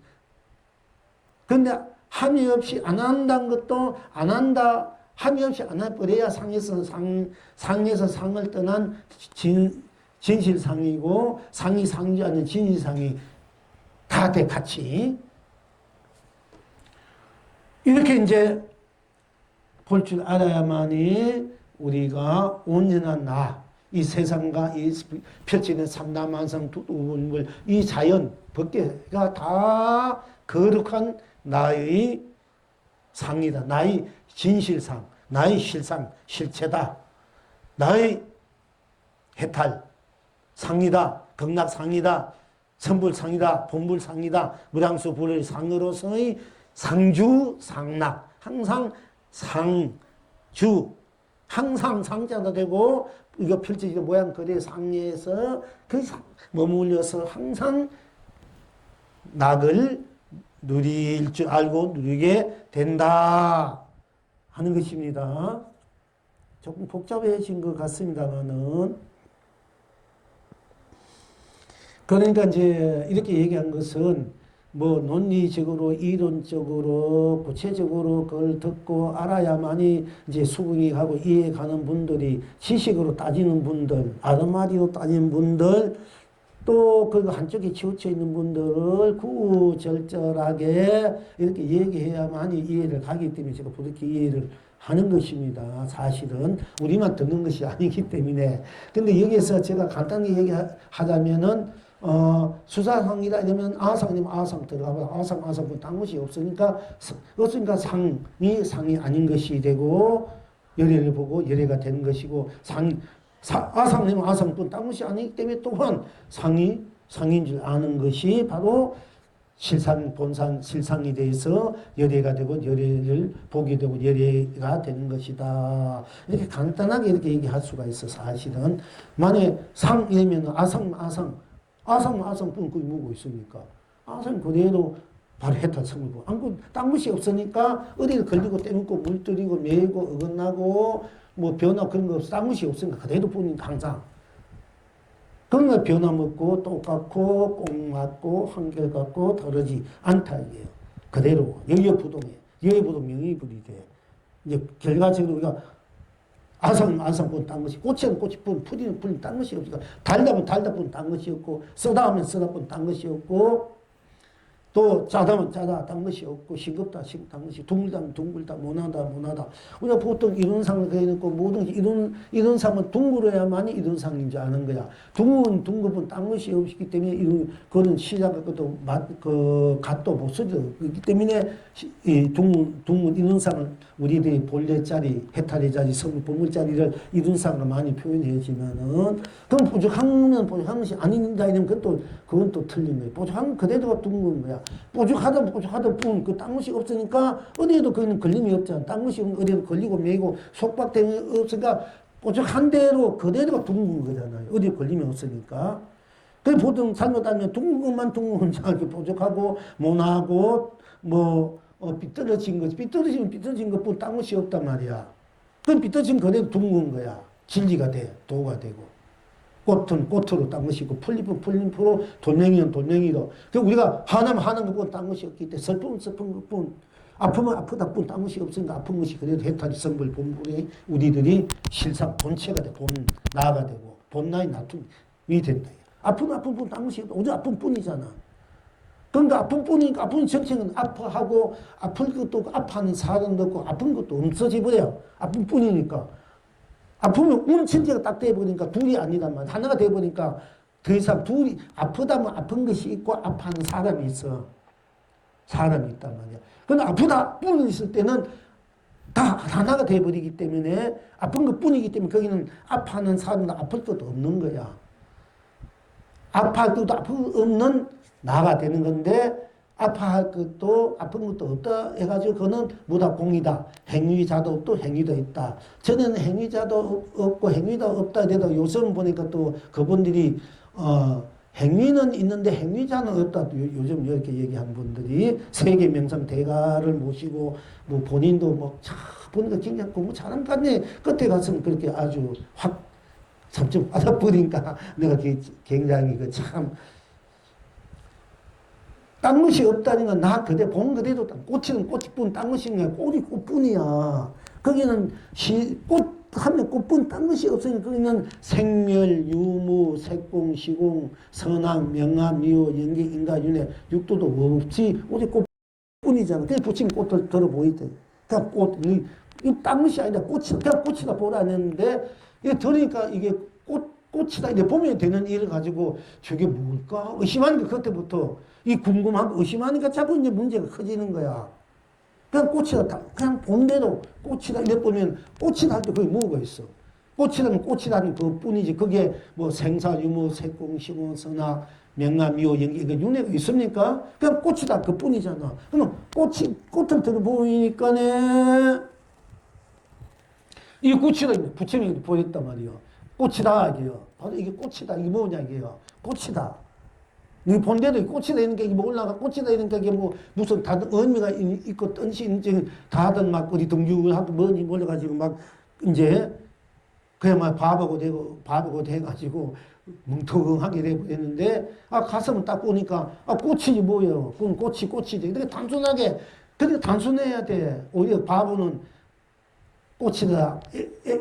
근데 함이 없이 안 한다는 것도 안 한다. 함이 없이 안 해버려야 상에서 상을 떠난 진실상이고 상이 상지 않는 진실상이 다 돼 같이. 이렇게 이제 볼 줄 알아야만이 우리가 온전한 이 세상과 이 펼치는 삼라만상 두두물물 이 자연 법계가 다 거룩한 나의 상이다. 나의 진실상, 나의 실상, 실체다. 나의 해탈 상이다. 극락상이다. 선불상이다. 본불상이다. 무량수 불의 상으로서의 상주, 상락. 항상 상주. 항상 상자가 되고 이거 펼쳐지는 모양 그대 상에서 그 머물려서 항상 낙을 누릴 줄 알고 누리게 된다 하는 것입니다. 조금 복잡해진 것 같습니다만은 그러니까 이제 이렇게 얘기한 것은 뭐 논리적으로 이론적으로 구체적으로 그걸 듣고 알아야만이 이제 수긍이 가고 이해 가는 분들이 지식으로 따지는 분들, 아르마디로 따지는 분들, 또 그 한쪽에 치우쳐 있는 분들을 구구절절하게 이렇게 얘기해야만이 이해를 가기 때문에 제가 그렇게 이해를 하는 것입니다. 사실은 우리만 듣는 것이 아니기 때문에. 근데 여기서 제가 간단히 얘기하자면은 수사상이다 이러면 아상이면 아상 들어가고 아상 딴 것이 없으니까 상이 아닌 것이 되고 열애를 보고 열애가 되는 것이고 아상이면 아상뿐 딴 것이 아니기 때문에 또한 상인 줄 아는 것이 바로 실상 본상 실상이 돼서 열애가 되고 열애를 보게 되고 열애가 되는 것이다. 이렇게 간단하게 이렇게 얘기할 수가 있어. 사실은 만약에 상이면 아상뿐 그게 뭐고 있습니까? 아상 그대로 바로 해탈성을 보고 딴 것이 없으니까 어디를 걸리고 떼먹고 물들이고 매고 어긋나고 뭐 변화 그런 거 없어. 딴 것이 없으니까 그대로 보니까 항상 그런 변화먹고 똑같고 꼭 맞고 한결같고 다르지 않다 이게요. 그대로 여여부동이에요. 여여부동 명의불이 돼. 이제 결과적으로 우리가 아상뿐 딴 것이 꽃이면 꽃이뿐 풀이는 풀이 딴 것이 없으니까 달다면 달다뿐 딴 것이 없고 쓰다 하면 쓰다뿐 딴 것이 없고 또 짜다면 짜다 딴 것이 없고 싱겁다 싱겁다 것이 둥글다면 둥글다 모나다 우리가 보통 이론상을 그려놓고 모든 이런 상은 둥글어야만이 이론상인 줄 아는 거야. 둥글은 딴 것이 없기 때문에 그거는 시작할 것도 갓도 못 쓰죠. 그렇기 때문에 이 둥근 이론상을 우리들이 본래짜리 해탈의 자리 보물짜리를 이론상으로 많이 표현해지면은 그럼 부족한 것이 아닌다 이러면 그건 또 틀린 거예요. 부족한 그대로가 둥근 거야. 뽀죽하다 뿐, 딴 것이 없으니까, 어디에도 그는 걸림이 없잖아. 딴 것이 어디에도 걸리고 매고 속박됨이 없으니까, 뽀죽한 대로 그대로가 둥근 거잖아요. 어디에 걸림이 없으니까. 그 보통 잘못하면 둥근 것만 이렇게 뽀죽하고, 모나고, 삐뚤어진 삐뚤어진 것뿐 딴 것이 없단 말이야. 그럼 삐뚤어진 그대로 둥근 거야. 진리가 돼. 도가 되고. 꽃은 꽃으로 딴 것이 있고, 풀잎으로, 돌멩이는 돌멩이로. 우리가 화나면 화난 것뿐 딴 것이 없기 때문에, 슬픔은 슬픈 것뿐, 아프면 아프다 뿐 딴 것이 없으니까 아픈 것이 그래도 해탈이 선불 본불이 우리들이 실상 본체가 돼, 나가 되고, 본나의 나툼이 된다. 아픈 뿐 딴 것이 없다. 오직 아픈 뿐이잖아. 그러니까 아픈 뿐이니까 아픈 정체는 아파하고, 아플 것도 없고, 아파하는 사람도 없고, 아픈 것도 없어져버려. 아픈 뿐이니까. 아프면 운천지가 딱 돼버리니까 둘이 아니란 말이야. 하나가 돼버리니까 더 이상 둘이 아프다면 아픈 것이 있고 아파하는 사람이 있어. 사람이 있단 말이야. 근데 아프다 뿐 있을 때는 다 하나가 돼버리기 때문에 아픈 것 뿐이기 때문에 거기는 아파하는 사람도 아플 것도 없는 거야. 아파할 것도 아픈 없는 나가 되는 건데 아파할 것도 아픈 것도 없다 해가지고 그거는 무다 공이다. 행위자도 없고 행위도 있다. 저는 행위자도 없고 행위도 없다 해도 요즘 보니까 또 그분들이 행위는 있는데 행위자는 없다. 요즘 이렇게 얘기하는 분들이 세계 명성 대가를 모시고 뭐 본인도 뭐 참 보니까 굉장히 공부 잘한 것 같네. 끝에 가서는 그렇게 아주 확 점점 받아버리니까 내가 굉장히 그 참 딴 것이 없다는 건 나 그대 본 그대로 꽃이는 꽃이뿐 딴 것인 거야. 꽃이 꽃뿐이야. 거기는 꽃 하면 꽃뿐 딴 것이 없으니까 거기는 생멸, 유무, 색공, 시공, 선악, 명암, 미호, 연기, 인가, 윤회, 육도도 없지. 오직 꽃뿐이잖아. 그게 붙인 꽃을 들어 보이대. 그냥 꽃, 딴 것이 아니라 꽃이다. 그냥 꽃이다 보라 했는데 이게 들으니까 이게 꽃이다. 이제 보면 되는 일을 가지고 저게 뭘까? 의심하니까 그때부터 이 궁금하고 의심하니까 자꾸 이제 문제가 커지는 거야. 그냥 꽃이다. 그냥 본대로 꽃이다. 이래 보면 꽃이다 할 때 거기 뭐가 있어? 꽃이라면 꽃이라는 그 뿐이지. 그게 뭐 생사, 유무, 색공, 시공, 선악, 명암, 미호, 연기, 이거 윤회가 있습니까? 그냥 꽃이다. 그 뿐이잖아. 그러면 꽃을 들어보니까네. 이 꽃이다. 부처님이 보였단 말이야. 꽃이다. 이게요. 바로 이게 꽃이다. 이게 뭐냐, 이게요. 꽃이다. 이 본대도 꽃이다 있는 게 이게 뭐 올라가 꽃이다 있는 게 이게 뭐 무슨 다들 의미가 있고 뜻이 있는지 다들 막 어디 등주하고 뭐니 몰려가지고 막 이제 그냥 막 바보고 돼가지고 뭉텅하게 돼버렸는데 가슴은 딱 보니까 꽃이 뭐예요? 그건 꽃이지. 이렇게 단순하게 그렇게 단순해야 돼. 오히려 바보는 꽃이다.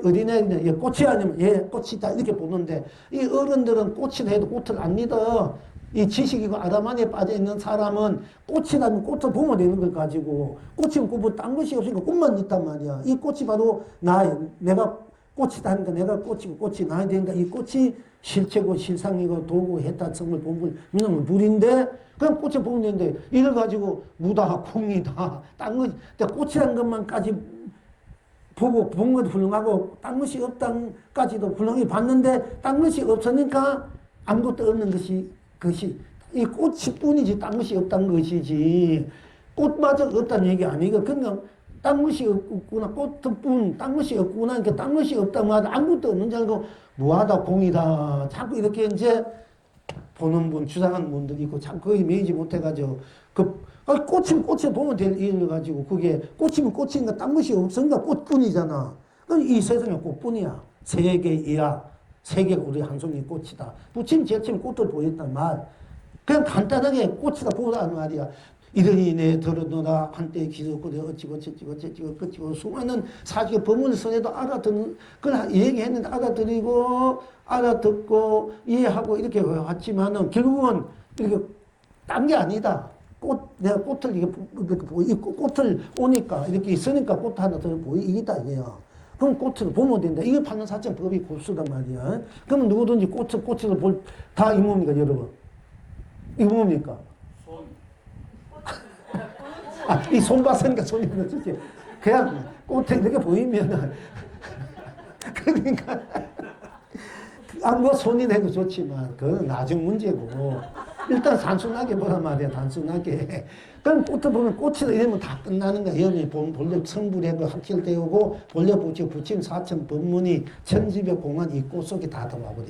어린애는 얘 꽃이 아니면 얘 꽃이다. 이렇게 보는데 이 어른들은 꽃이다 해도 꽃을 안 믿어. 이 지식이고 아다만에 빠져있는 사람은 꽃이라는 꽃을 보면 되는 걸 가지고 꽃이면 꽃뭐 딴 것이 없으니까 꽃만 있단 말이야. 이 꽃이 바로 나예요. 내가 꽃이다 하니까 내가 꽃이고 꽃이 나야 되니까 이 꽃이 실체고 실상이고 도구 해타 성물 본물 이놈은 물인데 그냥 꽃을 보면 되는데 이걸 가지고 무다 공이다 딴 것 꽃이란 것만까지 보고 본 것도 훌륭하고 딴 것이 없다까지도 훌륭하게 봤는데 딴 것이 없으니까 아무것도 없는 것이 이 꽃이 뿐이지 딴 것이 없다는 것이지 꽃마저 없다는 얘기 아니고 그냥 딴 것이 없구나 꽃뿐 딴 것이 없구나 그러니까 딴 것이 없다고 하다 아무것도 없는 줄 알고 무하다 공이다 자꾸 이렇게 이제 보는 분 주장하는 분들이 있고 참 거의 매이지 못해가지고 꽃이면 꽃을 보면 될 일을 가지고 그게 꽃이면 꽃인가 딴 것이 없으니까 꽃뿐이잖아. 그럼 이 세상에 꽃뿐이야. 세계이야. 세계가 우리 한 송이 꽃이다. 부처님 제처럼 꽃을 보였단 말. 그냥 간단하게 꽃이다 보라는 말이야. 이러니 내 들어노라 한때 기도고 내가 어찌고 수많은 사실 법문을 써내도 알아듣는 그걸 얘기했는데 알아듣고 이해하고 이렇게 왔지만은 결국은 이렇게 딴 게 아니다. 내가 꽃을 이렇게 꽃을 오니까 이렇게 있으니까 꽃 하나 더 보이기다 이게요. 그럼 꽃을 보면 된다. 이게 판단사정 법이 고수단 말이야. 그러면 누구든지 꽃을 다 이 뭡니까, 여러분? 이거 뭡니까? 이 손 봤으니까 손이 그렇지. 그냥 꽃에 이렇게 보이면, 그러니까, 뭐 손이 돼도 좋지만, 그건 나중 문제고. 일단 단순하게 보란 말이야, 단순하게. 그럼 꽃을 보면 꽃이다 이러면 다 끝나는 거야. 여기 본래 성불하고 합칠되고, 본래 부처님 사천 법문이 천지백 공안 이 꽃 속에 다 들어와버려.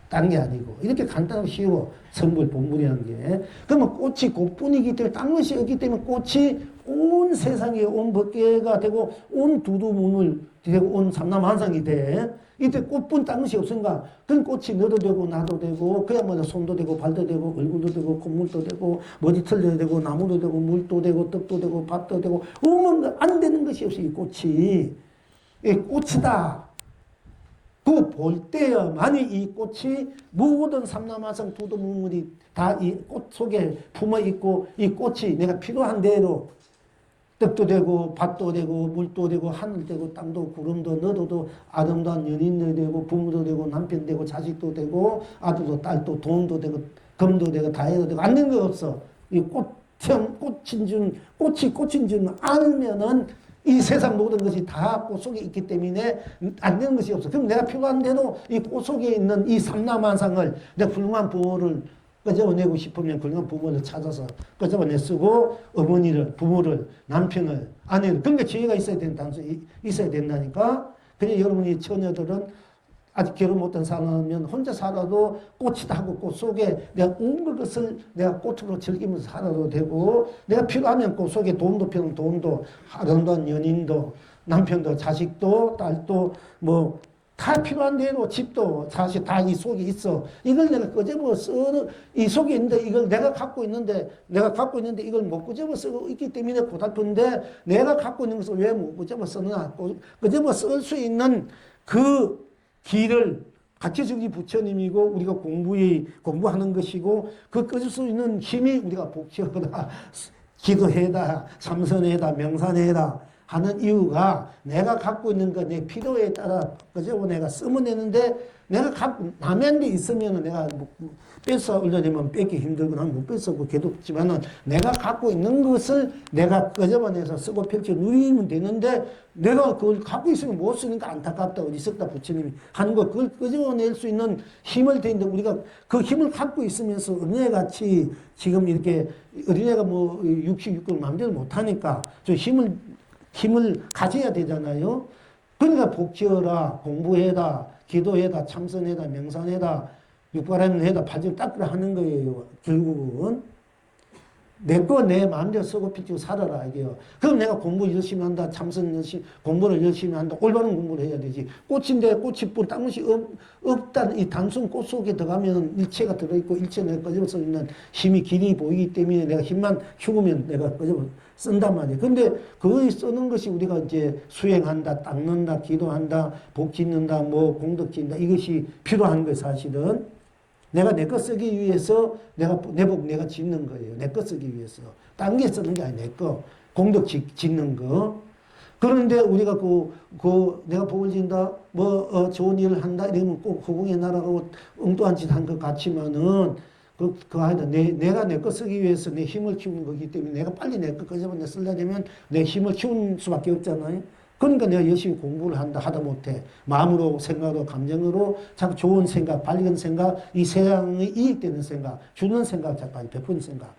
딴 게 아니고. 이렇게 간단하고 쉬워. 성불 본문이라는 게. 그러면 꽃이 꽃뿐이기 때문에, 딴 것이 없기 때문에 꽃이 온 세상에 온 법계가 되고, 온 두두문을 되고, 온 삼남한상이 돼. 이때 꽃뿐 딴 것이 없으니까 그건 꽃이 너도 되고 나도 되고 그야말로 손도 되고 발도 되고 얼굴도 되고 콧물도 되고 머리털도 되고 나무도 되고 물도 되고 떡도 되고 밭도 되고 오면 안 되는 것이 없어 이 꽃이. 이 꽃이다. 그 볼 때야만이 이 꽃이 모든 삼남하성 두두문물이 다 이 꽃 속에 품어 있고 이 꽃이 내가 필요한 대로 떡도 되고 밭도 되고 물도 되고 하늘 되고 땅도 구름도 너도 아름다운 연인도 되고 부모도 되고 남편 되고 자식도 되고 아들도 딸도 돈도 되고 금도 되고 다이도 되고 안 되는 거 없어. 이 꽃이 처음 꽃이 꽃인 줄 알면은 이 세상 모든 것이 다 꽃 속에 있기 때문에 안 되는 것이 없어. 그럼 내가 필요한데도 이 꽃 속에 있는 이 삼라만상을 내가 훌륭한 부모를 끄집어내고 싶으면 훌륭한 부모를 찾아서 끄집어내 쓰고 어머니를, 부모를, 남편을, 아내를. 그러니까 지혜가 있어야 있어야 된다니까. 그래서 여러분이 처녀들은 아직 결혼 못한 사람이면 혼자 살아도 꽃이다 하고 꽃 속에 내가 온 것을 내가 꽃으로 즐기면서 살아도 되고, 내가 필요하면 꽃 속에 돈도 필요하면 돈도, 아름다운 연인도, 남편도, 자식도, 딸도, 뭐 다 필요한 대로 집도 사실 다 이 속에 있어. 이걸 내가 끄집어 쓰는, 이 속에 있는데 이걸 내가 갖고 있는데 이걸 못 끄집어 쓰고 있기 때문에 고달픈데, 내가 갖고 있는 것을 왜 못 끄집어 쓰느냐. 끄집어 쓸 수 있는 그 길을 가르쳐주기 부처님이고, 우리가 공부하는 것이고, 그 끄집을 수 있는 힘이 우리가 복지어다, 기도해다, 참선해다, 명산해다 하는 이유가, 내가 갖고 있는 거 내 필요에 따라 그저 내가 쓰면 되는데, 내가 남의 데 있으면 내가 뺏어 올려내면 뺏기 힘들거나 못 뺏어고 괴롭지만은, 내가 갖고 있는 것을 내가 끄집어내서 쓰고 펼쳐 누리면 되는데, 내가 그걸 갖고 있으면 못 쓰니까 안타깝다, 어디 있었다 부처님이 하는 거, 그걸 끄집어낼 수 있는 힘을 되는데, 우리가 그 힘을 갖고 있으면서 어린애같이 지금 이렇게, 어린애가 뭐 66을 마음대로 못하니까 좀 힘을 가져야 되잖아요. 그러니까 복지어라, 공부해다, 기도해다, 참선해다, 명산해다, 육바라밀 해다, 발전 닦으라 하는 거예요. 결국은 내 마음대로 쓰고 피치고 살아라 이게요. 그럼 내가 공부 열심히 한다, 참선 공부를 열심히 한다, 올바른 공부를 해야 되지. 꽃인데 꽃이 딴 것이 없다는 이 단순 꽃 속에 들어가면 일체가 들어있고, 일체 내가 끄집어 서 있는 힘이 길이 보이기 때문에 내가 힘만 키우면 내가 끄집어 쓴단 말이에요. 근데 그거 쓰는 것이 우리가 이제 수행한다, 닦는다, 기도한다, 복 짓는다, 뭐 공덕 짓는다, 이것이 필요한 거예요, 사실은. 내가 내 거 쓰기 위해서 내 복 내가 짓는 거예요. 내 거 쓰기 위해서. 딴 게 쓰는 게 아니라 내 거. 공덕 짓는 거. 그런데 우리가 내가 복을 짓는다, 좋은 일을 한다, 이러면 꼭 허공에 날아가고 엉뚱한 짓 한 것 같지만은, 내가 내 거 쓰기 위해서 내 힘을 키우는 거기 때문에, 내가 빨리 내 거 끄집어내 쓰려면 내 힘을 키우는 수밖에 없잖아요. 그러니까 내가 열심히 공부를 하다 못해. 마음으로, 생각으로, 감정으로 자꾸 좋은 생각, 밝은 생각, 이 세상에 이익되는 생각, 주는 생각, 자꾸 베푸는 생각.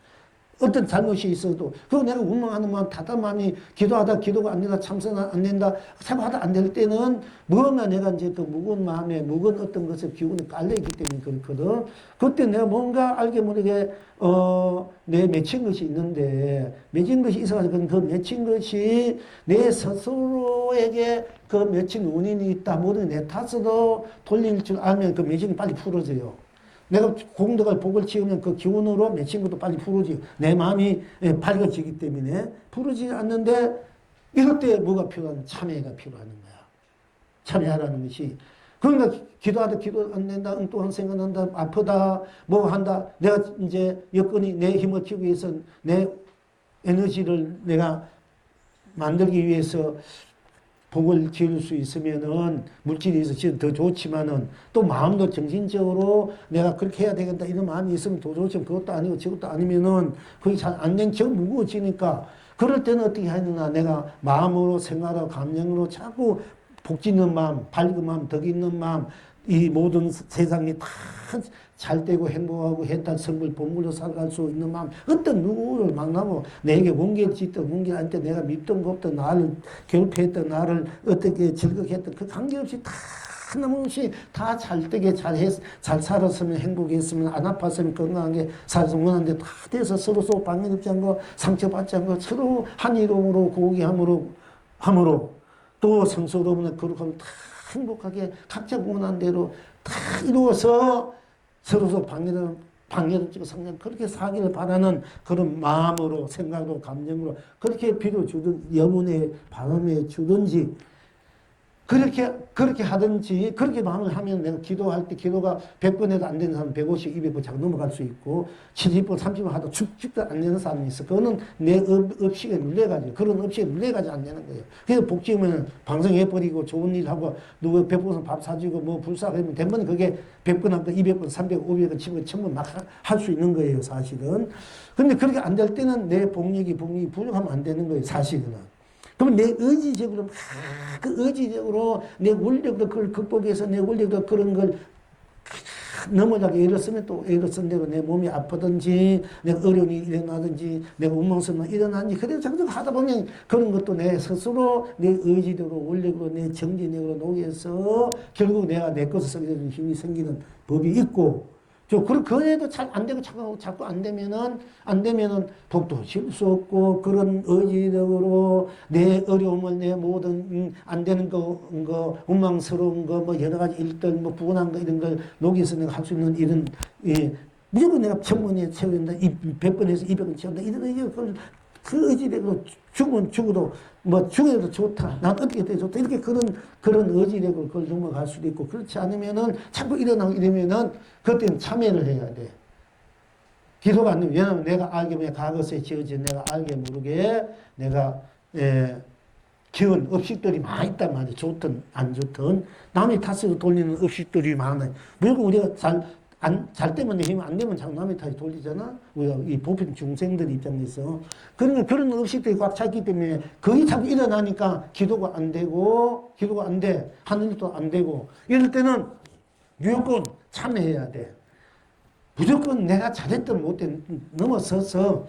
어떤 잘못이 있어도, 그거 내가 원망하는 마음, 답답함이, 기도하다 기도가 안 된다, 참선 안 된다, 자꾸 하다 안 될 때는, 뭔가 내가 이제 그 무거운 마음에, 무거운 어떤 것을 기운이 깔려있기 때문에 그렇거든. 그때 내가 뭔가 알게 모르게, 내 맺힌 것이 있는데, 맺힌 것이 있어가지고, 그 맺힌 것이 내 스스로에게 그 맺힌 원인이 있다, 모든 내 탓으로 돌릴 줄 알면 그 맺힌이 빨리 풀어져요. 내가 공덕을 복을 지으면 그 기운으로 맺힌 것도 빨리 풀어지고, 내 마음이 밝아지기 때문에 풀어지지 않는데, 이럴 때 뭐가 필요한? 참회가 필요한 거야. 참회하라는 것이. 그러니까 기도하다 기도 안 된다, 엉뚱한 생각난다, 아프다, 뭐 한다. 내가 이제 여건이 내 힘을 키우기 위해서 내 에너지를 내가 만들기 위해서 복을 지을 수 있으면은, 물질이 있어서 더 좋지만은, 또 마음도 정신적으로 내가 그렇게 해야 되겠다, 이런 마음이 있으면 더 좋지만, 그것도 아니고 저것도 아니면은, 그게 잘 안 된 저 무거워지니까, 그럴 때는 어떻게 하느냐. 내가 마음으로, 생각으로, 감정으로 자꾸 복 짓는 마음, 밝은 마음, 덕 있는 마음, 이 모든 세상이 다 잘 되고 행복하고 했다 성불 본물로 살아갈 수 있는 마음, 어떤 누구를 만나고 내게 원계를 짓든 원계한테 내가 밉던 곱던 나를 괴롭혔던 나를 어떻게 즐겁게 했던 그 관계없이 다 하나없이 다 잘 되게 잘 살았으면 행복했으면 안 아팠으면 건강하게 살았으면 원하는데 다 돼서 서로 방해받지 않고 상처받지 않고 서로 한 이름으로 함으로 또 성소로는 거룩하면 다 행복하게 각자 원하는 대로 다 이루어서 서로 방해롭지고 성장 그렇게 사기를 바라는 그런 마음으로, 생각으로, 감정으로 그렇게 빌어주든, 영혼의 바람에 주든지, 그렇게 하든지, 그렇게 마음을 하면 내가 기도할 때 기도가 100번 해도 안 되는 사람 150, 200번 자꾸 넘어갈 수 있고, 70번, 30번 하도 축축도 안 되는 사람이 있어. 그거는 내 업식에 눌려가지고, 그런 업식에 눌려가지고 안 되는 거예요. 그래서 복지면 방송해버리고 좋은 일 하고, 누구 배고파서 밥 사주고, 뭐 불사하면 되면 그게 100번 한 거, 200번, 300번, 500번, 1000번, 1000번 막 할 수 있는 거예요, 사실은. 근데 그렇게 안 될 때는 내 복력이 부족하면 안 되는 거예요, 사실은. 그러면 내 의지적으로 막 그 의지적으로 내 원력도 그걸 극복해서 내 원력도 그런 걸 넘어가게 예를 쓰면 또 예를 쓴 대로 내 몸이 아프든지 내가 어려운 일이 일어나든지 내가 원망스러운 일이 일어나든지 그래도 자꾸 하다 보면 그런 것도 내 스스로 내 의지대로 원력으로 내 정진력으로 녹여서 결국 내가 내 것을 쓰게 되는 힘이 생기는 법이 있고 그래도 잘 안 되고 자꾸 안 되면은 복도 질 수 없고 그런 의지력으로 내 어려움을 내 모든 안 되는 거 원망스러운 거 뭐 여러 가지 일들 뭐 불안한 거 이런 걸 녹여서 내가 할 수 있는 이런 무조건 내가 1000번에 채워야 된다 100번에서 200번 채운다 이런 그 의지력으로 죽으면 죽어도 뭐 죽어도 좋다. 난 어떻게 돼 좋다. 이렇게 그런 의지력을 그걸 넘어갈 수도 있고 그렇지 않으면은 자꾸 일어나고 이러면은 그때는 참여를 해야 돼. 기도가 안 되면 왜냐하면 내가 알게 모르게 과거에 지어진 내가 알게 모르게 내가 기운 업식들이 많이 있단 말이야. 좋든 안 좋든 남의 탓으로 돌리는 업식들이 많아요. 무조건 우리가 잘 되면 내 힘, 안 되면 자꾸 남의 탓이 돌리잖아? 우리가 이 보편 중생들 입장에서. 그러니까 그런 의식들이 꽉 찼기 때문에 그게 자꾸 일어나니까 기도가 안 돼. 하는 일도 안 되고. 이럴 때는 무조건 참여해야 돼. 무조건 내가 잘했든 못했든 넘어서서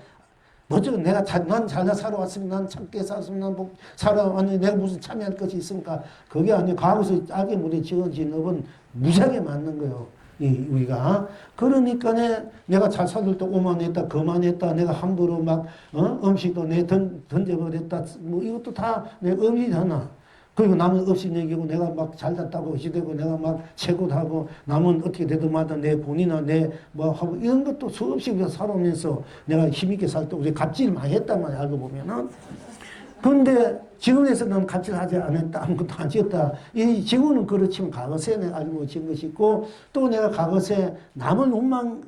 무조건 난 잘 살아왔으면 난 참게 살았으면 난 살아왔는데 내가 무슨 참여할 것이 있습니까? 그게 아니고 과거에서 알게 모르게 지어진 업은 무지하게 맞는 거예요. 우리가. 그러니까 내가 잘 살을 때 오만했다, 거만했다, 내가 함부로 막, 음식도 내 던져버렸다, 뭐 이것도 다 내 업이잖아. 그리고 남은 업신여기고 내가 막 잘났다고 의시되고 내가 막 최고하고 남은 어떻게 되든마다 내 본이나 내 뭐 하고 이런 것도 수없이 살아오면서 내가 힘있게 살 때 우리 갑질 많이 했단 말이야, 알고 보면은. 그런데 지금에서는 갑질하지 않았다. 아무것도 안 지었다. 이 지금은 그렇지만 과거세 내가 알고 지은 것이 있고 또 내가 과거세 남을 원망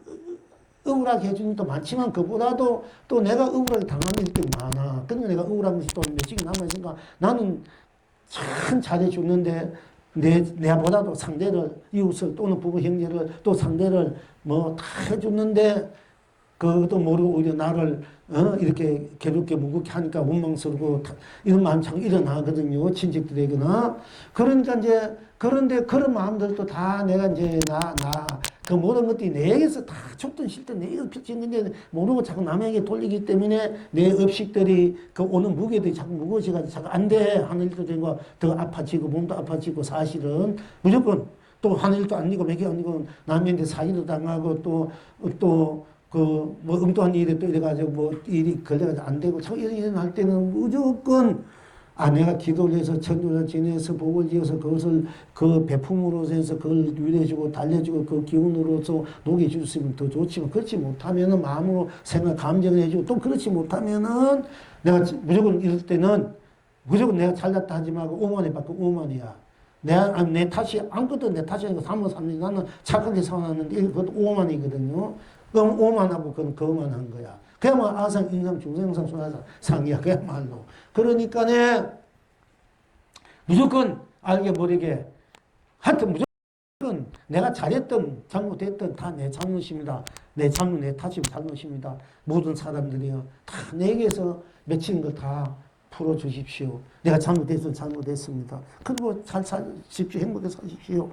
억울하게 해주는 것도 많지만 그보다도 또 내가 억울하게 당하는 일들이 많아. 그러니까 내가 억울한 것이 또 몇십이 남아있으니까 나는 참 잘해줬는데 내보다도 상대를 이웃을 또는 부부 형제를 또 상대를 뭐 다 해줬는데 그것도 모르고 오히려 나를 이렇게 괴롭게 무겁게 하니까 원망스럽고 이런 마음이 자꾸 일어나거든요. 친척들에게나. 그러니까 이제 그런데 그런 마음들도 다 내가 이제 그 모든 것들이 내게서 다 줬던 싫던 내게서 펼친 건데 모르고 자꾸 남에게 돌리기 때문에 내 업식들이 그 오는 무게들이 자꾸 무거워져가지고 자꾸 안 돼. 하늘도 된 거 더 아파지고 몸도 아파지고 사실은 무조건 또 하늘도 아니고 맥이 아니고 남한테 사기도 당하고 또 뭐 엉뚱한 일에 또 이래가지고 뭐 일이 걸려가지고 안 되고 자꾸 이런 일을 할 때는 무조건 내가 기도를 해서 천주를 지내서 복을 지어서 그것을 그 배품으로서 해서 그걸 위로해주고 달래주고 그 기운으로서 녹여줄 수 있으면 더 좋지만 그렇지 못하면은 마음으로 생각 감정을 해주고 또 그렇지 못하면은 내가 무조건 이럴 때는 무조건 내가 잘났다 하지 말고 오만해 받고 오만이야. 내 탓이 아무것도 내 탓이 아니고 삼삼삼 나는 착하게 살아났는데 그것도 오만이거든요. 그럼 오만하고 그건 거만한 거야. 그야말로 아상, 인상, 중생상, 순하상, 상이야. 그야말로. 그러니까 무조건 알게 모르게 하여튼 무조건 내가 잘했든 잘못했든 다 내 잘못입니다. 내 탓이 잘못입니다. 모든 사람들이요. 다 내게서 맺힌 걸 다 풀어주십시오. 내가 잘못했으면 잘못했습니다. 그리고 잘 사십시오. 행복하게 사십시오.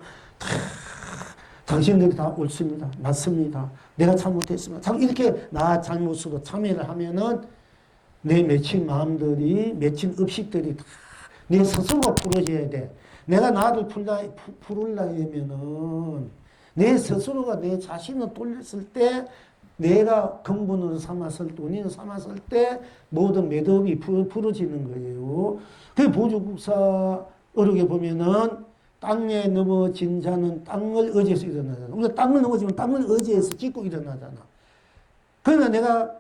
당신들이 다 옳습니다. 맞습니다. 내가 잘못했으면 이렇게 나 잘못으로 참여를 하면은 내 맺힌 마음들이 맺힌 업식들이 다 내 스스로가 풀어져야 돼. 내가 나를 풀으려면은 내 스스로가 내 자신을 돌렸을 때 내가 근본으로 삼았을 때 원인을 삼았을 때 모든 매듭이 풀어지는 거예요. 그 보조국사 어록에 보면은 땅에 넘어진 자는 땅을 의지해서 일어나잖아. 우리가 땅을 넘어지면 땅을 의지해서 짚고 일어나잖아. 그러나 내가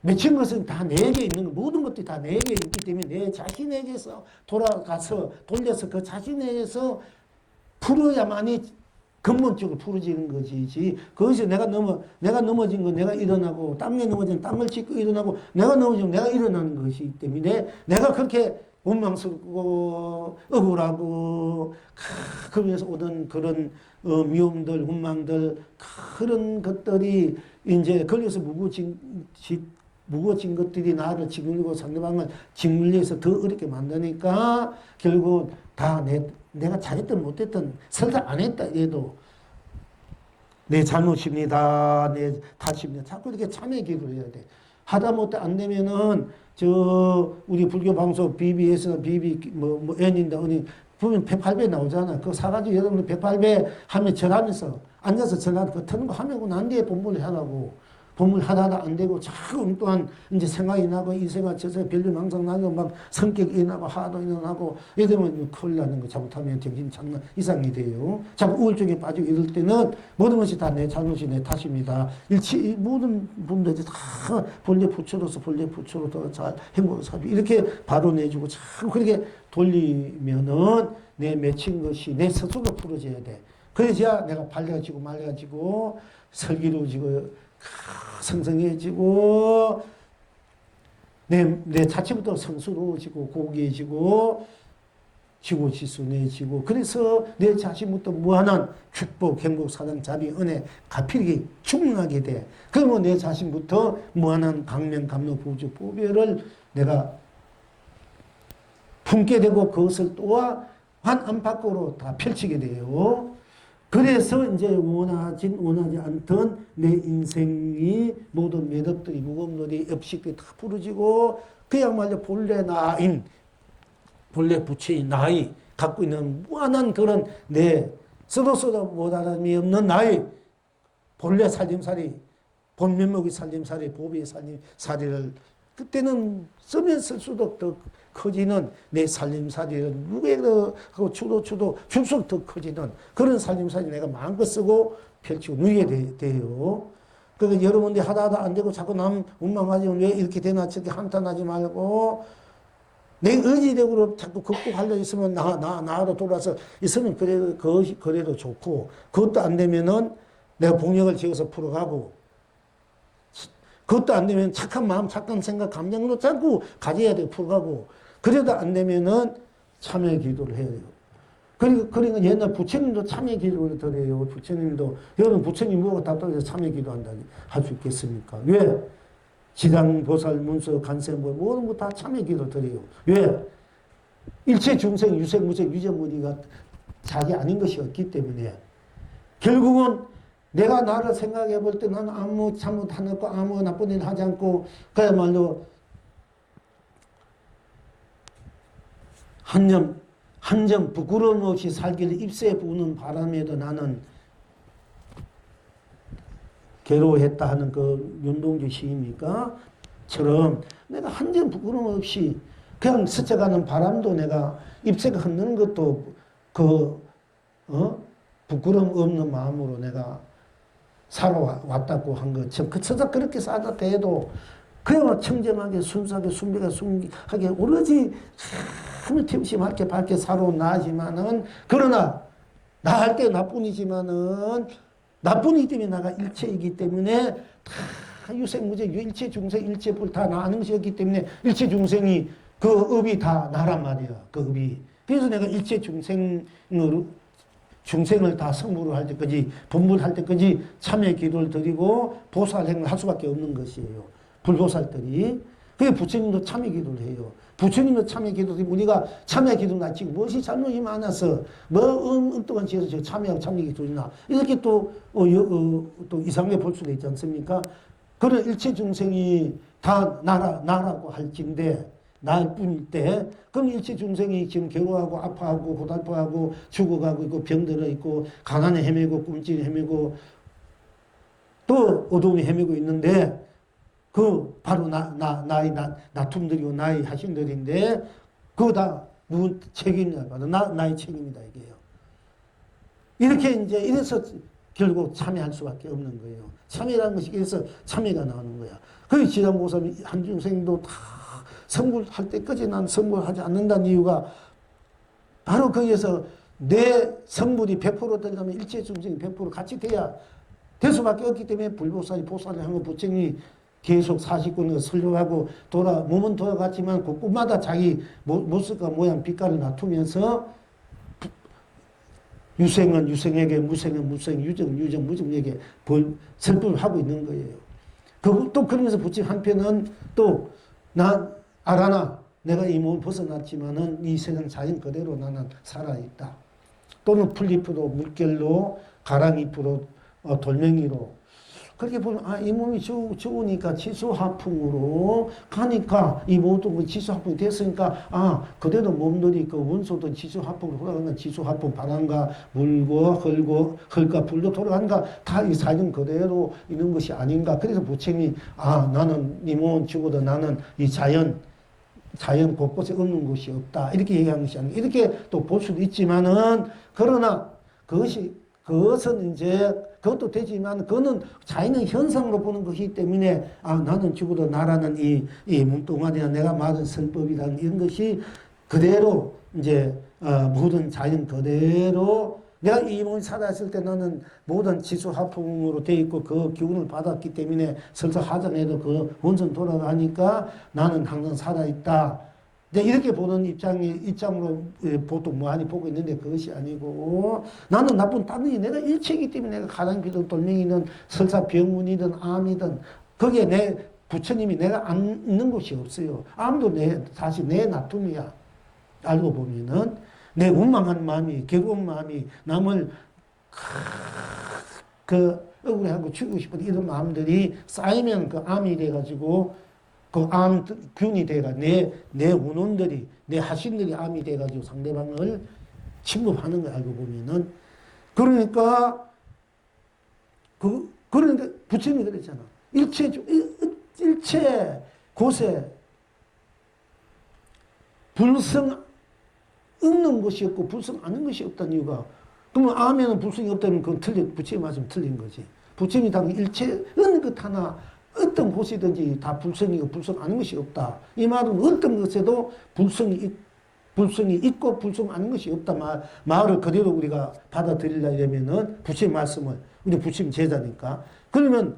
맺힌 것은 다 내게 있는 거, 모든 것들이 다 내게 있기 때문에 내 자신에게서 돌아가서 돌려서 그 자신에게서 풀어야만이 근본적으로 풀어지는 것이지. 거기서 내가 넘어진 거 내가 일어나고, 땅에 넘어진 땅을 짚고 일어나고, 내가 넘어지면 내가 일어나는 것이기 때문에 내가 그렇게 원망스럽고 억울하고 그러면서 오던 그런 미움들, 원망들, 그런 것들이 이제 거기서 무거워진 것들이 나를 짓물리고 상대방을 짓물려서 더 어렵게 만드니까 결국 다 내가 잘했든 못했든 설사 안 했다 해도 내 잘못입니다. 내 탓입니다. 자꾸 이렇게 참회 기도를 해야 돼. 하다못해 안 되면은 우리 불교 방송 BBS나 BB N인다 어디 보면 108배 나오잖아. 그거 사가지고 여러분 108배 하면 절하면서 앉아서 절하는 거 트는 거 하면 난 뒤에 본문을 하라고. 본문 하다가 안 되고 자꾸 엉뚱한 이제 생각이 나고 이 생각 저 생각 별일 망상 나고 막 성격이 나고 화도 일어나고 이러면 큰일 나는 거. 잘못하면 정신 장난 이상이 돼요. 자꾸 우울증에 빠지고 이럴 때는 모든 것이 다 내 잘못이 내 탓입니다. 모든 분들이 다 본래 부처로서 본래 부처로 더 잘 행복을 살고 이렇게 바로 내주고 자꾸 그렇게 돌리면은 내 맺힌 것이 내 스스로 풀어져야 돼. 그래야 내가 밝아지고 맑아지고 슬기로워지고 성성해지고 내 자체부터 성스러워지고 고귀해지고 지고지순해지고 그래서 내 자신부터 무한한 축복, 행복, 사랑, 자비, 은혜, 가필이 충만하게 돼. 그러면 내 자신부터 무한한 강명, 감로, 보조, 보배를 내가 품게 되고 그것을 또한 안팎으로 다 펼치게 돼요. 그래서 이제 원하지 않던 내 인생이 모든 매듭들이 무겁들이 업식들이 다 부러지고 그야말로 본래 나인 본래 부처인 나이 갖고 있는 무한한 그런 내 써도 못하람이 없는 나이 본래 살림살이 본면목의 살림살이 보비의 살림살이를 그때는 쓰면 쓸수록 더 커지는 내 살림살이를 누구에도 하고 추도 줄수록 더 커지는 그런 살림살이 내가 마음껏 쓰고 펼치고 누리게 돼요. 그러니까 여러분들이 하다 안 되고 자꾸 남 원망하지만 왜 이렇게 되나 저렇게 한탄하지 말고 내 의지력으로 자꾸 극복하려 있으면 나로 돌아서 있으면 그래도 좋고 그것도 안 되면은 내가 복력을 지어서 풀어가고 그것도 안 되면 착한 마음, 착한 생각, 감정으로 자꾸 가져야 돼, 풀어가고. 그래도 안 되면은 참회 기도를 해야 돼요. 그러니까 옛날 부처님도 참회 기도를 드려요. 부처님도, 여러분 부처님 뭐가 답답해서 참회 기도한다니 할 수 있겠습니까? 왜? 지당, 보살, 문서, 간세뭐 모든 거 다 참회 기도 드려요. 왜? 일체 중생, 유생, 무생, 유전무리가 자기 아닌 것이 없기 때문에 결국은 내가 나를 생각해 볼 때 나는 아무 잘못 안 했고 아무 나쁜 일 하지 않고 그야말로 한 점 부끄러움 없이 살기를 입새에 부는 바람에도 나는 괴로워했다 하는 그 윤동주 시입니까? 처럼 내가 한 점 부끄러움 없이 그냥 스쳐가는 바람도 내가 입새가 흔드는 것도 부끄러움 없는 마음으로 내가 살아왔다고 한 것처럼 그쳐서 그렇게 살다 해도 그야말로 청정하게 순수하게 순비하게 순하게 오로지 참 틈심하게 밝게 살아온 나지만은 그러나 나 할 때 나뿐이지만은 나뿐이기 때문에 나가 일체이기 때문에 다 유생무제 일체 중생 일체불 다 나 아는 것이었기 때문에 일체 중생이 그 업이 다 나란 말이야. 그 업이. 그래서 내가 일체 중생을 다 성불을 할 때까지 분불할 때까지 참회 기도를 드리고 보살행을 할 수밖에 없는 것이에요. 불보살들이. 그게 부처님도 참회 기도를 해요. 부처님도 참회 기도를 우리가 참회 기도나 지금 무엇이 잘못이 많아서 엉뚱한 지에서 참회 기도나 이렇게 또 이상하게 볼 수도 있지 않습니까? 그런 일체 중생이 다 나라고 할진데 나일 뿐일 때, 그럼 일체 중생이 지금 괴로워하고 아파하고 고달파하고 죽어가고 있고 병들어 있고 가난에 헤매고 꿈찔에 헤매고 또 어두움에 헤매고 있는데 그 바로 나의 나툼들이고 나의 하신들인데 그거 다 누구 책임이냐? 바로 나의 책임이다 이게요. 이렇게 이제 이래서 결국 참여할 수밖에 없는 거예요. 참여라는 것이 그래서 참여가 나오는 거야. 그 지장보살 한중생도 다 성불할 때까지 난 성불하지 않는다는 이유가 바로 거기에서 내 성불이 100% 되려면 일체 중생이 100% 같이 돼야 될 수밖에 없기 때문에 불보살이 보살을 한 거 부처님이 계속 49년 설교하고 몸은 돌아갔지만 곳곳마다 자기 모습과 모양 빛깔을 놔두면서 유생은 유생에게, 무생은 무생, 유정은 유정, 무정에게 설법을 하고 있는 거예요. 또 그러면서 부처님 한편은 또 나 알아나 내가 이 몸을 벗어났지만은 이 세상 자연 그대로 나는 살아있다. 또는 풀잎으로 물결로 가랑잎으로 돌멩이로 그렇게 보면 이 몸이 죽으니까 지수화풍으로 가니까 이 모든 지수화풍이 됐으니까 그대로 몸들이 그 원소도 지수화풍으로 돌아간다. 지수화풍 바람과 물과 흙과 불로 돌아간다. 다 이 사정 그대로 있는 것이 아닌가. 그래서 부처님이 나는 이 몸은 죽어도 나는 이 자연 곳곳에 없는 것이 없다. 이렇게 얘기한 것이 아니고 이렇게 또 볼 수도 있지만은 그러나 그것은 이제 그것도 되지만 그거는 자연의 현상으로 보는 것이기 때문에 나는 죽어도 나라는 이 몸뚱아리나 내가 말한 설법이라는 이런 것이 그대로 이제 모든 자연 그대로 내가 이 몸이 살아있을 때 나는 모든 지수화풍으로 되어 있고 그 기운을 받았기 때문에 설사 하장해도 그 원천 돌아가니까 나는 항상 살아있다. 이렇게 보는 입장으로 보통 많이 보고 있는데 그것이 아니고 나는 나쁜 다른 내가 일체이기 때문에 내가 가랑비든 돌멩이든 설사 병문이든 암이든 거기에 내 부처님이 내가 앉는 곳이 없어요. 암도 사실 내 나쁨이야. 알고 보면은 내 원망한 마음이 괴로운 마음이 남을 억울해하고 죽이고 싶은 이런 마음들이 쌓이면 그 암이 돼가지고 그 암균이 돼가 내 원혼들이 내 하신들이 암이 돼가지고 상대방을 침범하는 거 알고 보면은 그러니까 그런데 부처님이 그랬잖아. 일체 곳에 불성 없는 것이 없고 불성 않는 것이 없다는 이유가 그러면 암에는 불성이 없다면 그건 부처님 말씀 틀린 거지. 부처님이 당 일체 어느 것 하나 어떤 곳이든지 다 불성이고 불성 아닌 것이 없다. 이 말은 어떤 것에도 불성이 있고 불성 아닌 것이 없다. 말을 그대로 우리가 받아들이려면은 부처님 말씀을 우리 부처님 제자니까. 그러면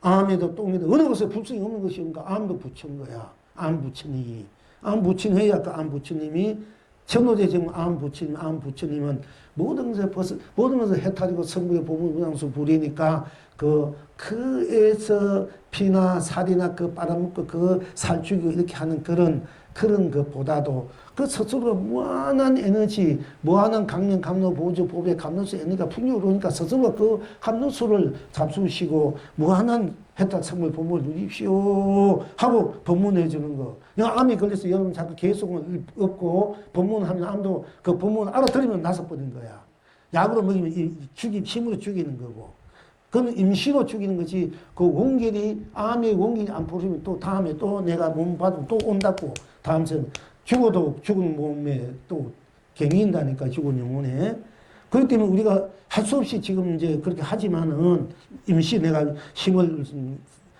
암에도 똥에도 어느 곳에 불성이 없는 것이 없는가? 암도 부처인 거야. 암 부처님. 암 부처님 해야 그 암 부처님이 천호제 지금 암 부처님은 모든 것을 해탈이고 성부의 보물 문양수 부리니까 그에서 피나 살이나 그 빨아먹고 그 살 죽이고 이렇게 하는 그런 것보다도 그 스스로 무한한 에너지, 무한한 강령, 감로, 보조, 보배, 감로수 에너지가 풍요로우니까 스스로 그 감로수를 잡수시고 무한한 해탈 성물 법문을 누리십시오 하고 법문해 주는 거. 암이 걸려서 여러분 자꾸 계속은 없고 법문하면 암도 그 법문을 알아들으면 나서버린 거야. 약으로 먹이면 힘으로 죽이는 거고. 그건 임시로 죽이는 거지. 그 원결이 암의 원결이 안 풀리면 또 다음에 또 내가 몸 받으면 또 온다고. 다음 생에 죽어도 죽은 몸에 또 갱인다니까 죽은 영혼에. 그렇기 때문에 우리가 할 수 없이 지금 이제 그렇게 하지만은 임시 내가 힘을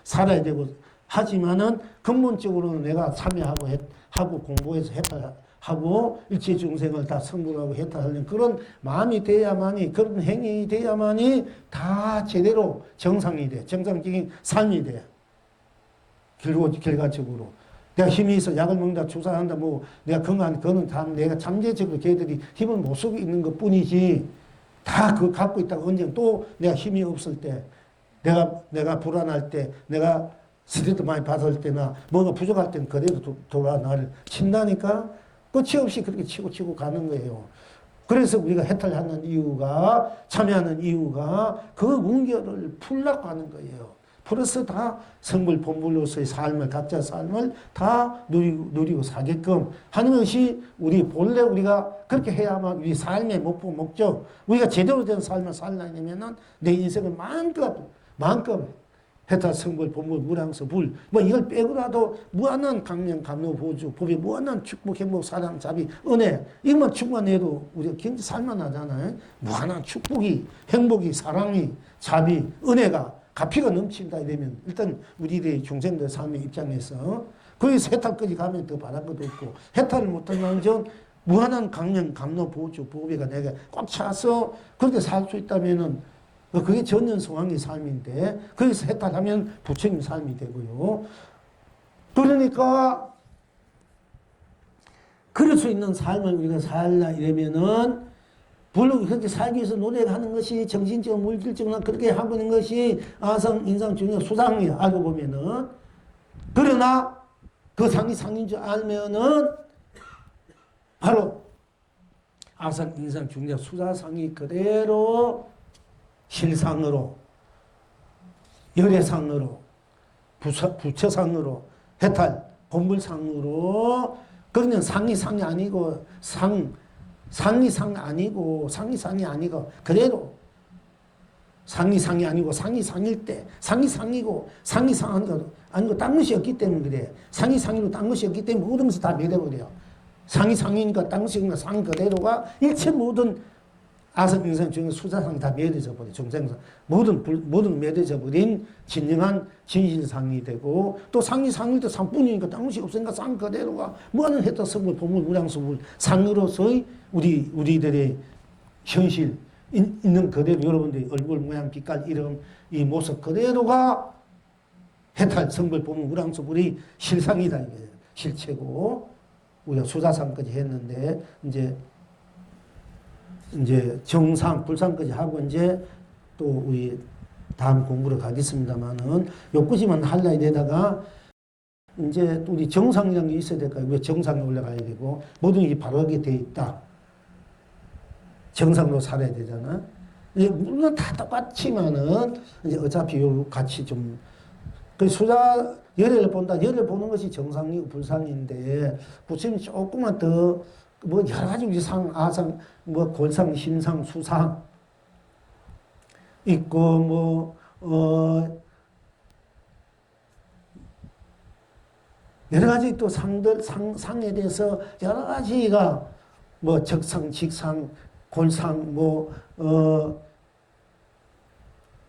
살아야 되고 하지만은 근본적으로는 내가 참여하고 공부해서 해탈하고 일체 중생을 다 성불하고 해탈하는 그런 마음이 돼야만이 그런 행위 돼야만이 다 제대로 정상이 돼. 정상적인 삶이 돼. 결과적으로. 내가 힘이 있어 약을 먹는다 주사한다 내가 건강한 그거는 다 내가 잠재적으로 걔들이 힘을 못 쓰고 있는 것 뿐이지 다 그거 갖고 있다가 언제 또 내가 힘이 없을 때 내가 불안할 때 내가 스트레스 많이 받을 때나 뭐가 부족할 때는 그대로 돌아 나를 친다니까 끝이 없이 그렇게 치고 가는 거예요. 그래서 우리가 해탈하는 이유가 참여하는 이유가 그 문결을 풀려고 하는 거예요. 플러스 다 성불 본불로서의 삶을 각자 삶을 다 누리고 사게끔 하는 것이 우리 본래 우리가 그렇게 해야만 우리 삶의 목표 목적 우리가 제대로 된 삶을 살려면은 내 인생을 마음껏 해탈 성불 본물 무량서 불 뭐 이걸 빼고라도 무한한 강령 감로 보주 법이 무한한 축복 행복 사랑 자비 은혜 이것만 충만해도 우리가 굉장히 살만하잖아요. 무한한 축복이 행복이 사랑이 자비 은혜가 가피가 넘친다 이러면 일단 우리들의 중생들 삶의 입장에서 거기서 해탈까지 가면 더 바랄 것도 없고 해탈을 못하면 전 무한한 강령 감로 보주 보배가 내가 꽉 차서 그렇게 살 수 있다면은 그게 전년성황의 삶인데 거기서 해탈하면 부처님 삶이 되고요. 그러니까 그럴 수 있는 삶을 우리가 살라 이러면은 물론 그렇게 살기 위해서 노력하는 것이 정신적으로 물질적으로 그렇게 하고 있는 것이 아상 인상 중에 수상이야 알고 보면은. 그러나 그 상이 상인 줄 알면은 바로 아상 인상 중에 수사상이 그대로 실상으로, 열애상으로, 부처상으로, 해탈, 본불상으로, 그러면 상이 상이 아니고, 상이 상 아니고, 상이 상이 아니고, 그대로, 상이 상이 아니고, 상이 상일 때, 상이 상이고, 상이 상한 아니고, 딴 것이 없기 때문에 그래. 상이 상이고, 딴 것이 없기 때문에 모든 것을 다 멸해버려. 상이 상이니까, 딴 것이니까, 상 그대로가 일체 모든 아상 인상 중에 수사상이 다 멸해져 버려. 정생상 모든 멸해져 버린 진정한 진실상이 되고 또 상이 상일 때 상뿐이니까 딴 것이 없으니까 상 그대로가 무한한 해탈 성불 본물 무량성불 상으로서의 우리들의 현실 있는 그대로 여러분들의 얼굴 모양 빛깔 이름 이 모습 그대로가 해탈 성불 본물 무량성불이 실상이다 이게 실체고 우리가 수사상까지 했는데 이제 정상, 불상까지 하고 이제 또 우리 다음 공부로 가겠습니다만은 요까지만 할라야 되다가 이제 우리 정상이라는 게 있어야 될까요? 왜 정상에 올라가야 되고 모든 게 바르게 돼 있다. 정상으로 살아야 되잖아. 이제 물론 다 똑같지만은 이제 어차피 요 같이 좀 그 수자 열애를 본다. 열애를 보는 것이 정상이고 불상인데 부처님이 조금만 더 뭐 여러 가지 우리 상, 아상, 뭐 골상, 심상, 수상 있고 여러 가지 또 상에 대해서 여러 가지가 뭐 적상, 직상, 골상,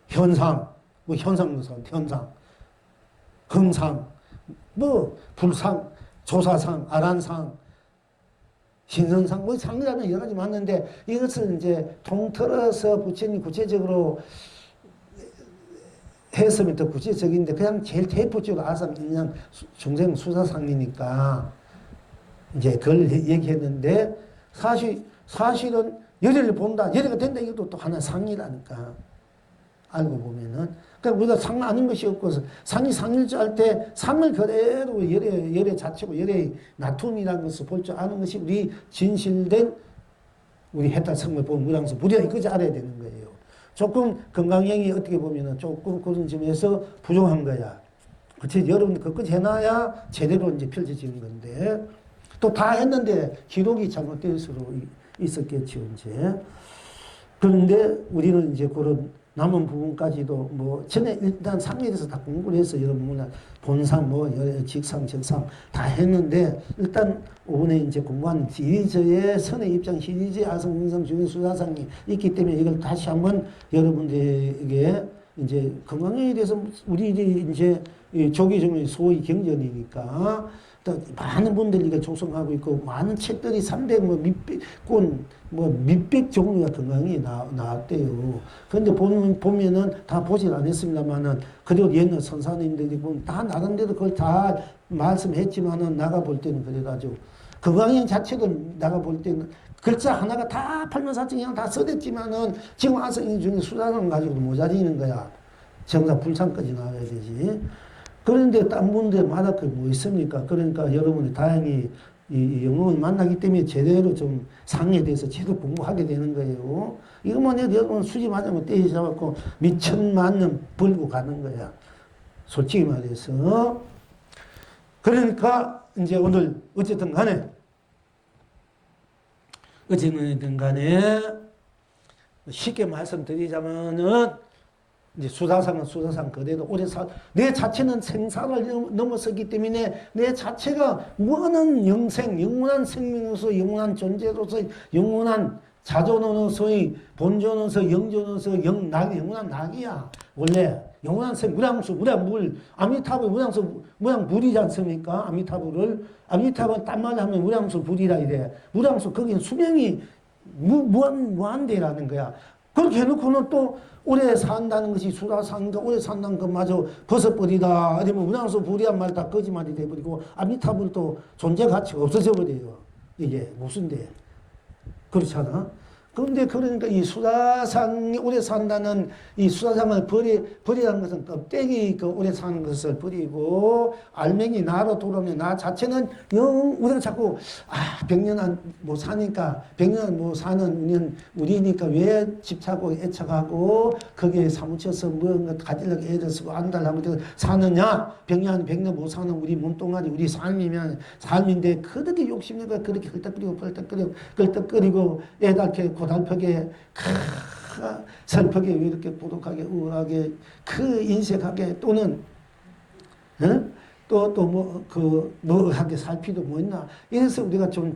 현상, 현상, 흥상, 불상, 조사상, 아란상, 신선상, 상이라면 여러 가지 많은데 이것을 이제 통틀어서 부처님 구체적으로 했으면 더 구체적인데 그냥 제일 대표적으로 아상 인양 중생 수사상이니까 이제 그걸 얘기했는데 사실은 열애를 본다, 열애가 된다 이것도 또 하나 상이라니까 알고 보면은 그러니까 우리가 상 아닌 것이 없고 상이 상일 줄 알 때 상을 그대로 열애 자체고 열애의 나툼이라는 것을 볼 줄 아는 것이 우리 진실된 우리 해탈 성을 보는 무량서 우리가 이거지 알아야 되는 거예요. 조금 건강형이 어떻게 보면은 조금 그런 점에서 부족한 거야. 그치 여러분 그것까지 해놔야 제대로 이제 펼쳐지는 건데 또 다 했는데 기록이 잘못될 수도 있었겠죠 이제. 그런데 우리는 이제 그런 남은 부분까지도 뭐 전에 일단 상에 대해서 다 공부를 해서 여러분 본상 직상 적상 다 했는데 일단 오늘 이제 공부한 시리즈의 선의 입장 시리즈의 아성 인상 중의 수사상이 있기 때문에 이걸 다시 한번 여러분들에게 이제 건강에 대해서 우리들이 이제 조기종의 소위 경전이니까 또 많은 분들이 이걸 조성하고 있고 많은 책들이 300 몇백 권 몇백 종류가 건강에 나왔대요. 그런데 보면은 다 보질 않았습니다만은 그래도 옛날 선사님들이 보면 다 나름대로 그걸 다 말씀했지만은 나가 볼 때는 그래가지고 건강형 자체도 나가 볼 때는 글자 하나가 다 84,000장 다 써댔지만은 지금 와서 이 중에 수단을 가지고도 모자리는 거야. 정상 불상까지 나와야 되지. 그런데 딴 분들마다 그 뭐 있습니까? 그러니까 여러분이 다행히 이 영웅을 만나기 때문에 제대로 좀 상에 대해서 제대로 공부하게 되는 거예요. 이것만 해도 여러분 수집하자면 떼이 잡았고 몇천만 년 벌고 가는 거야. 솔직히 말해서. 그러니까 이제 오늘 어쨌든 간에 쉽게 말씀드리자면은 이제 수사상은 수사상 그대로 오래 내 자체는 생사를 넘어섰기 때문에 내 자체가 무한한 영생, 영원한 생명으로서 영원한 존재로서 영원한 자존으로서의 본존으로서 영존으로서 영원한 낙이야. 원래 영원한 생, 무량수, 무량물, 아미타불 무량수, 무량불이지 않습니까? 아미타불은 딴 말로 하면 무량수 불이라 이래. 무량수, 거기는 수명이 무한대라는 거야. 그렇게 해놓고는 또 오래 산다는 것이 수라상인가 오래 산다는 것마저 벗어버리다. 아니면 무량수 불이란 말 다 거짓말이 돼버리고 아미타불도 존재 가치가 없어져 버려요. 이게 무슨데? 그렇잖아. 그런데 그러니까 이 수라상이 오래 산다는 이 수라상을 버리라는 것은 껍데기 그 오래 사는 것을 버리고 알맹이 나로 돌아오면 나 자체는 우리가 자꾸 100년 못 사니까 100년 못 사는 우리니까 왜 집착하고 애착하고 거기에 사무쳐서 뭔가 가지려고 애를 쓰고 안달하고 사느냐. 100년 못 사는 우리 몸뚱아리 우리 삶인데 그렇게 욕심내고 그렇게 헐떡거리고 애달게 고달프게 슬프게 왜 이렇게 고독하게 우울하게 인색하게 또는 뭐하게 살 필요 뭐 있나 이래서 우리가 좀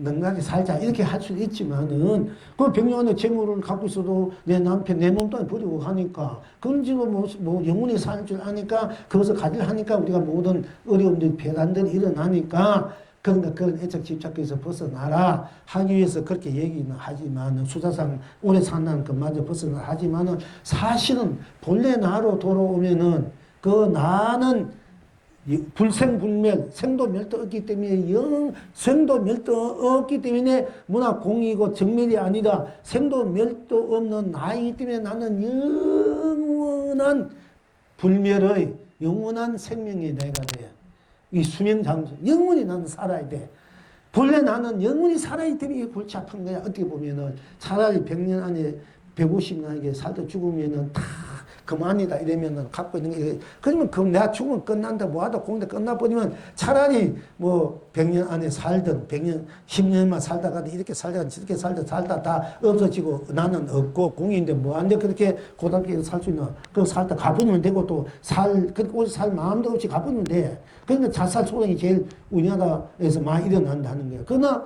넉넉하게 살자 이렇게 할 수도 있지만은 그 100년 안에 재물을 갖고 있어도 내 남편 내 몸뚱아리 버리고 하니까 그런지도 뭐 영원히 살 줄 아니까 그것을 가지려 하니까 우리가 모든 어려움들 배단들이 일어나니까 그러니까 그런 애착 집착에서 벗어나라 하기 위해서 그렇게 얘기는 하지만은 수사상 오래 산다는 것마저 벗어나라 하지만은 사실은 본래 나로 돌아오면은 그 나는 불생불멸 생도 멸도 없기 때문에 생도 멸도 없기 때문에 문화 공이고 정멸이 아니라 생도 멸도 없는 나이기 때문에 나는 영원한 불멸의 영원한 생명이 내가 돼. 이 수명장수 영원히 나는 살아야 돼. 본래 나는 영원히 살아야 때문에 골치 아픈 거야. 어떻게 보면은 차라리 100년 안에 150년에 살다 죽으면은 다 그만이다 이러면은 갖고 있는 게 그러면 그럼 내가 죽으면 끝난다 뭐하다 공대 끝나버리면 차라리 뭐 100년 안에 살든 100년 10년만 살다가도 이렇게 살다가 저렇게 살다 다 없어지고 나는 없고 공인데 뭐한데 그렇게 고단하게 살 수 있나. 그럼 살다 가버리면 되고 또 그렇게 살 마음도 없이 가버리면 돼. 그러니까 자살 소동이 제일 우리나라에서 많이 일어난다는 거야. 그러나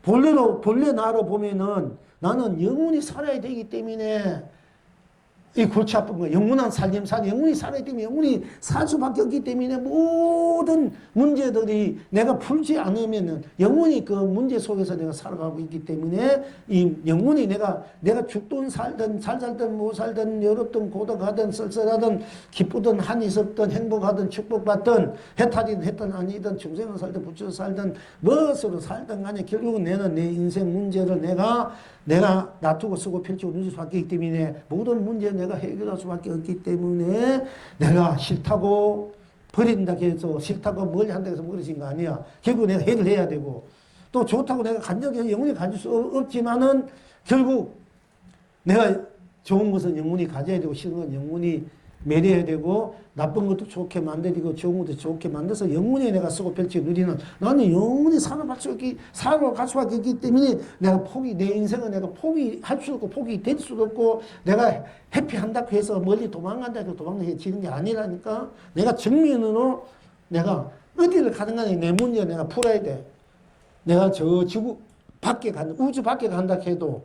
본래 나로 보면은 나는 영원히 살아야 되기 때문에 이 골치 아픈 거야. 영원한 영원히 살아야 되면 영원히 살 수밖에 없기 때문에 모든 문제들이 내가 풀지 않으면은 영원히 그 문제 속에서 내가 살아가고 있기 때문에 이 영원히 내가 죽든 살든 잘 살든 못 살든 외롭든 고독하든 쓸쓸하든 기쁘든 한이 있었든 행복하든 축복받든 해탈이든 해탈 아니든 중생을 살든 부처를 살든 무엇으로 살든 간에 결국은 나는 내 인생 문제를 내가 놔두고 쓰고 펼치고 누릴 수밖에 없기 때문에 모든 문제를 내가 해결할 수밖에 없기 때문에 내가 싫다고 버린다 해서 싫다고 멀리 한다 해서 버리신 거 아니야. 결국 내가 해결해야 되고 또 좋다고 내가 간절히 영원히 가질 수 없지만은 결국 내가 좋은 것은 영원히 가져야 되고 싫은 건 영원히 매려야 되고 나쁜 것도 좋게 만들고 좋은 것도 좋게 만들어서 영원히 내가 쓰고 펼치고 누리는 나는 영원히 살아갈 수밖에 없기 때문에 내가 내 인생은 내가 포기할 수도 없고 포기될 수도 없고 내가 회피한다고 해서 멀리 도망간다고 해서 도망가지는 게 아니라니까. 내가 정면으로 내가 어디를 가든 간에 내 문제 내가 풀어야 돼. 내가 저 지구 밖에 우주 밖에 간다 해도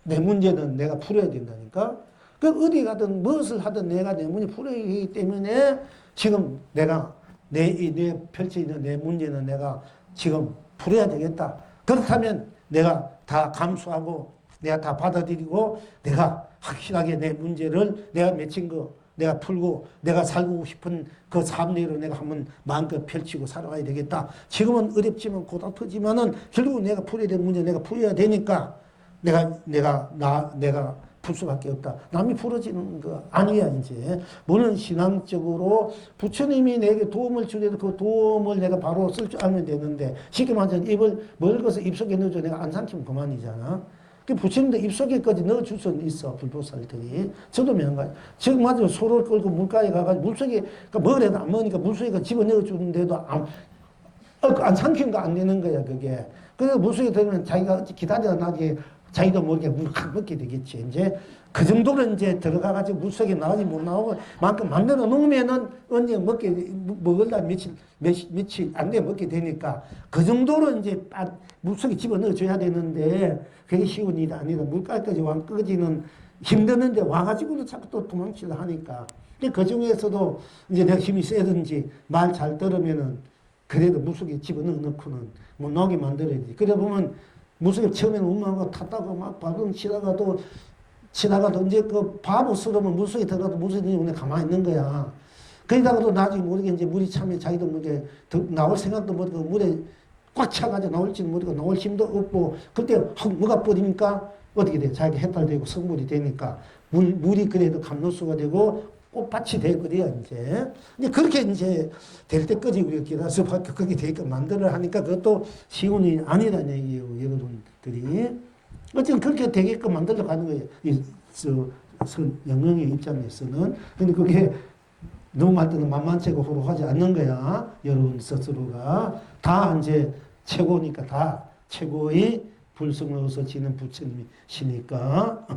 내 문제는 내가 풀어야 된다니까. 그 어디 가든 무엇을 하든 내가 내 문제 풀어야 하기 때문에 지금 내가 내 펼쳐 있는 내 문제는 내가 지금 풀어야 되겠다. 그렇다면 내가 다 감수하고 내가 다 받아들이고 내가 확실하게 내 문제를 내가 맺힌 거 내가 풀고 내가 살고 싶은 그 삶대로 내가 한번 마음껏 펼치고 살아가야 되겠다. 지금은 어렵지만 고달프지만은 결국 내가 풀어야 될 문제 내가 풀어야 되니까 내가 풀 수밖에 없다. 남이 풀어지는 거 아니야 이제. 물론 신앙적으로 부처님이 내게 도움을 주려도 그 도움을 내가 바로 쓸 줄 알면 되는데 쉽게 말하면 입을 멀거서 입속에 넣어줘 내가 안 삼키면 그만이잖아. 그 부처님도 입속에까지 넣어줄 수는 있어. 불보살들이. 저도 명가요. 지금 맞으면 소를 끌고 물가에 가가지고 물속에 뭘 해도 안 먹으니까 물속에 집어넣어주는데도 안 삼키는 거 안 되는 거야 그게. 그래서 물속에 들으면 자기가 기다려 나게 자기도 모르게 물을 확 먹게 되겠지. 이제 그 정도로 이제 들어가가지고 물속에 나오지 못 나오고 만큼 만들어 놓으면은 언제 먹을라 며칠 안 돼 먹게 되니까 그 정도로 이제 물속에 집어넣어 줘야 되는데 그게 쉬운 일이 아니다. 물가까지 왕까지는 힘드는데 와가지고도 자꾸 또 도망치려 하니까. 근데 그 중에서도 이제 내가 힘이 세든지 말 잘 들으면은 그래도 물속에 집어넣어 놓고는 못 나오게 만들어야지. 그래 보면 물속에 처음에는 운만하고 탔다가 막 바람 치다가도 이제 그 바보스러우면 물속에 들어가도 물속에 그냥 가만히 있는 거야. 그러다가도 나중에 모르게 이제 물이 차면 자기도 모르게 나올 생각도 모르고 물에 꽉 차가지고 나올지는 모르고 나올 힘도 없고 그때 확 뭐가 뿌리니까 어떻게 돼? 자기가 해탈되고 성물이 되니까 물이 그래도 감로수가 되고 꽃밭이 되거든요, 이제. 이제 그렇게 이제 될 때까지 우리가 기다려서 그렇게 되게끔 만들어 하니까 그것도 쉬운 일이 아니라는 얘기예요, 여러분들이. 어쨌든 그렇게 되게끔 만들어 가는 거예요. 영령의 입장에서는. 근데 그게 누구한테 때는 만만치고 호로하지 않는 거야, 여러분 스스로가. 다 이제 최고니까 다 최고의 불성으로서 지는 부처님이시니까.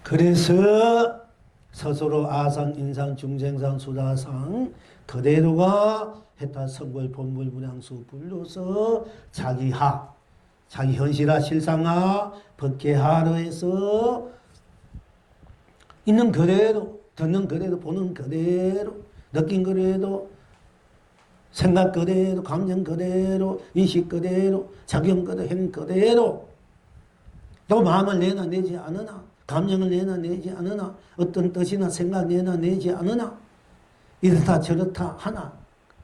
그래서 스스로 아상, 인상, 중생상, 수다상 그대로가 해탈, 성불, 본불, 무량수 불로서 자기하, 자기 현실화, 실상화, 법계하로 해서 있는 그대로, 듣는 그대로, 보는 그대로, 느낀 그대로, 생각 그대로, 감정 그대로, 인식 그대로, 작용 그대로, 행 그대로 또 마음을 내놔내지 않으나 감정을 내놔내지 않으나 어떤 뜻이나 생각 내놔내지 않으나 이렇다 저렇다 하나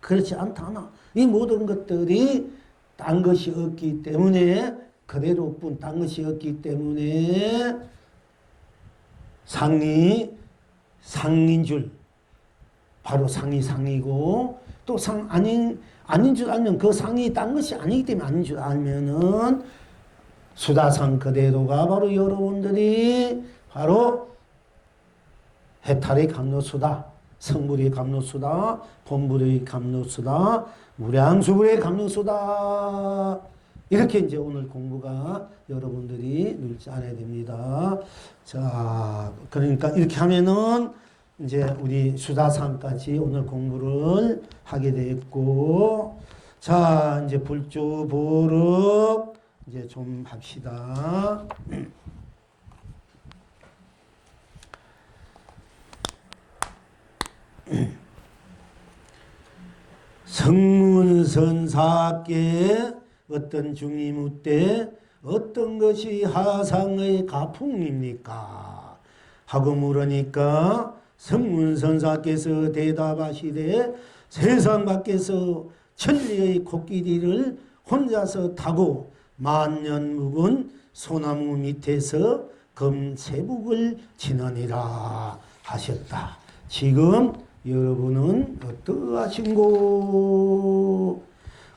그렇지 않다 하나 이 모든 것들이 딴 것이 없기 때문에 그대로뿐 딴 것이 없기 때문에 상인 줄 바로 상이고 또 상 아닌 줄 알면 그 상이 딴 것이 아니기 때문에 아닌 줄 알면은 수다상 그대로가 바로 여러분들이 바로 해탈의 감로수다, 성불의 감로수다, 본불의 감로수다, 무량수불의 감로수다. 이렇게 이제 오늘 공부가 여러분들이 늘지 않아야 됩니다. 자, 그러니까 이렇게 하면은 이제 우리 수다상까지 오늘 공부를 하게 되었고, 자, 이제 불주보륵 이제 좀 합시다. 성문선사께 어떤 중이 묻되 어떤 것이 하상의 가풍입니까? 하고 물으니까 성문선사께서 대답하시되 세상 밖에서 천리의 코끼리를 혼자서 타고 만년 묵은 소나무 밑에서 금세북을 지나니라 하셨다. 지금 여러분은 어떠하신고?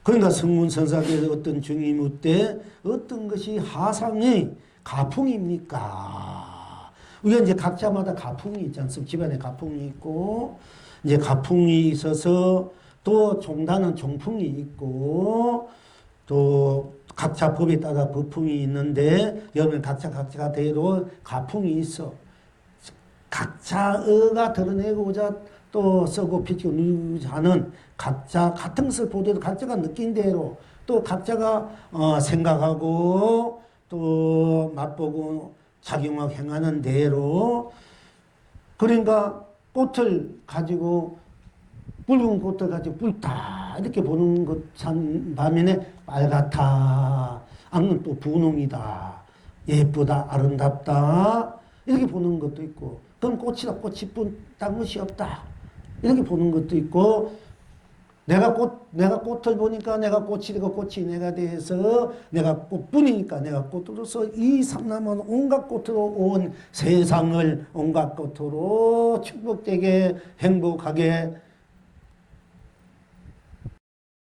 그러니까 성문선사께서 어떤 중이 묻되 어떤 것이 하상의 가풍입니까? 우리가 이제 각자마다 가풍이 있지 않습니까? 집안에 가풍이 있고 이제 가풍이 있어서 또 종단은 종풍이 있고 또 각자 법에 따라 법풍이 있는데 여러분 각자대로 가풍이 있어. 각자가 드러내고자 또 쓰고 비치고 누자는 각자 같은 것을 보더라도 각자가 느낀 대로 또 각자가 생각하고 또 맛보고 작용하고 행하는 대로 그러니까 꽃을 가지고 붉은 꽃을 가지고 붉다 이렇게 보는 것 반면에 빨갛다 악은 또 분홍이다 예쁘다 아름답다 이렇게 보는 것도 있고 그럼 꽃이다 꽃이 딴 것이 없다 이렇게 보는 것도 있고 내가 꽃을 보니까 내가 꽃이 되고 꽃이 내가 돼서 내가 꽃뿐이니까 내가 꽃으로서 이 삼남은 온갖 꽃으로 온 세상을 온갖 꽃으로 축복되게 행복하게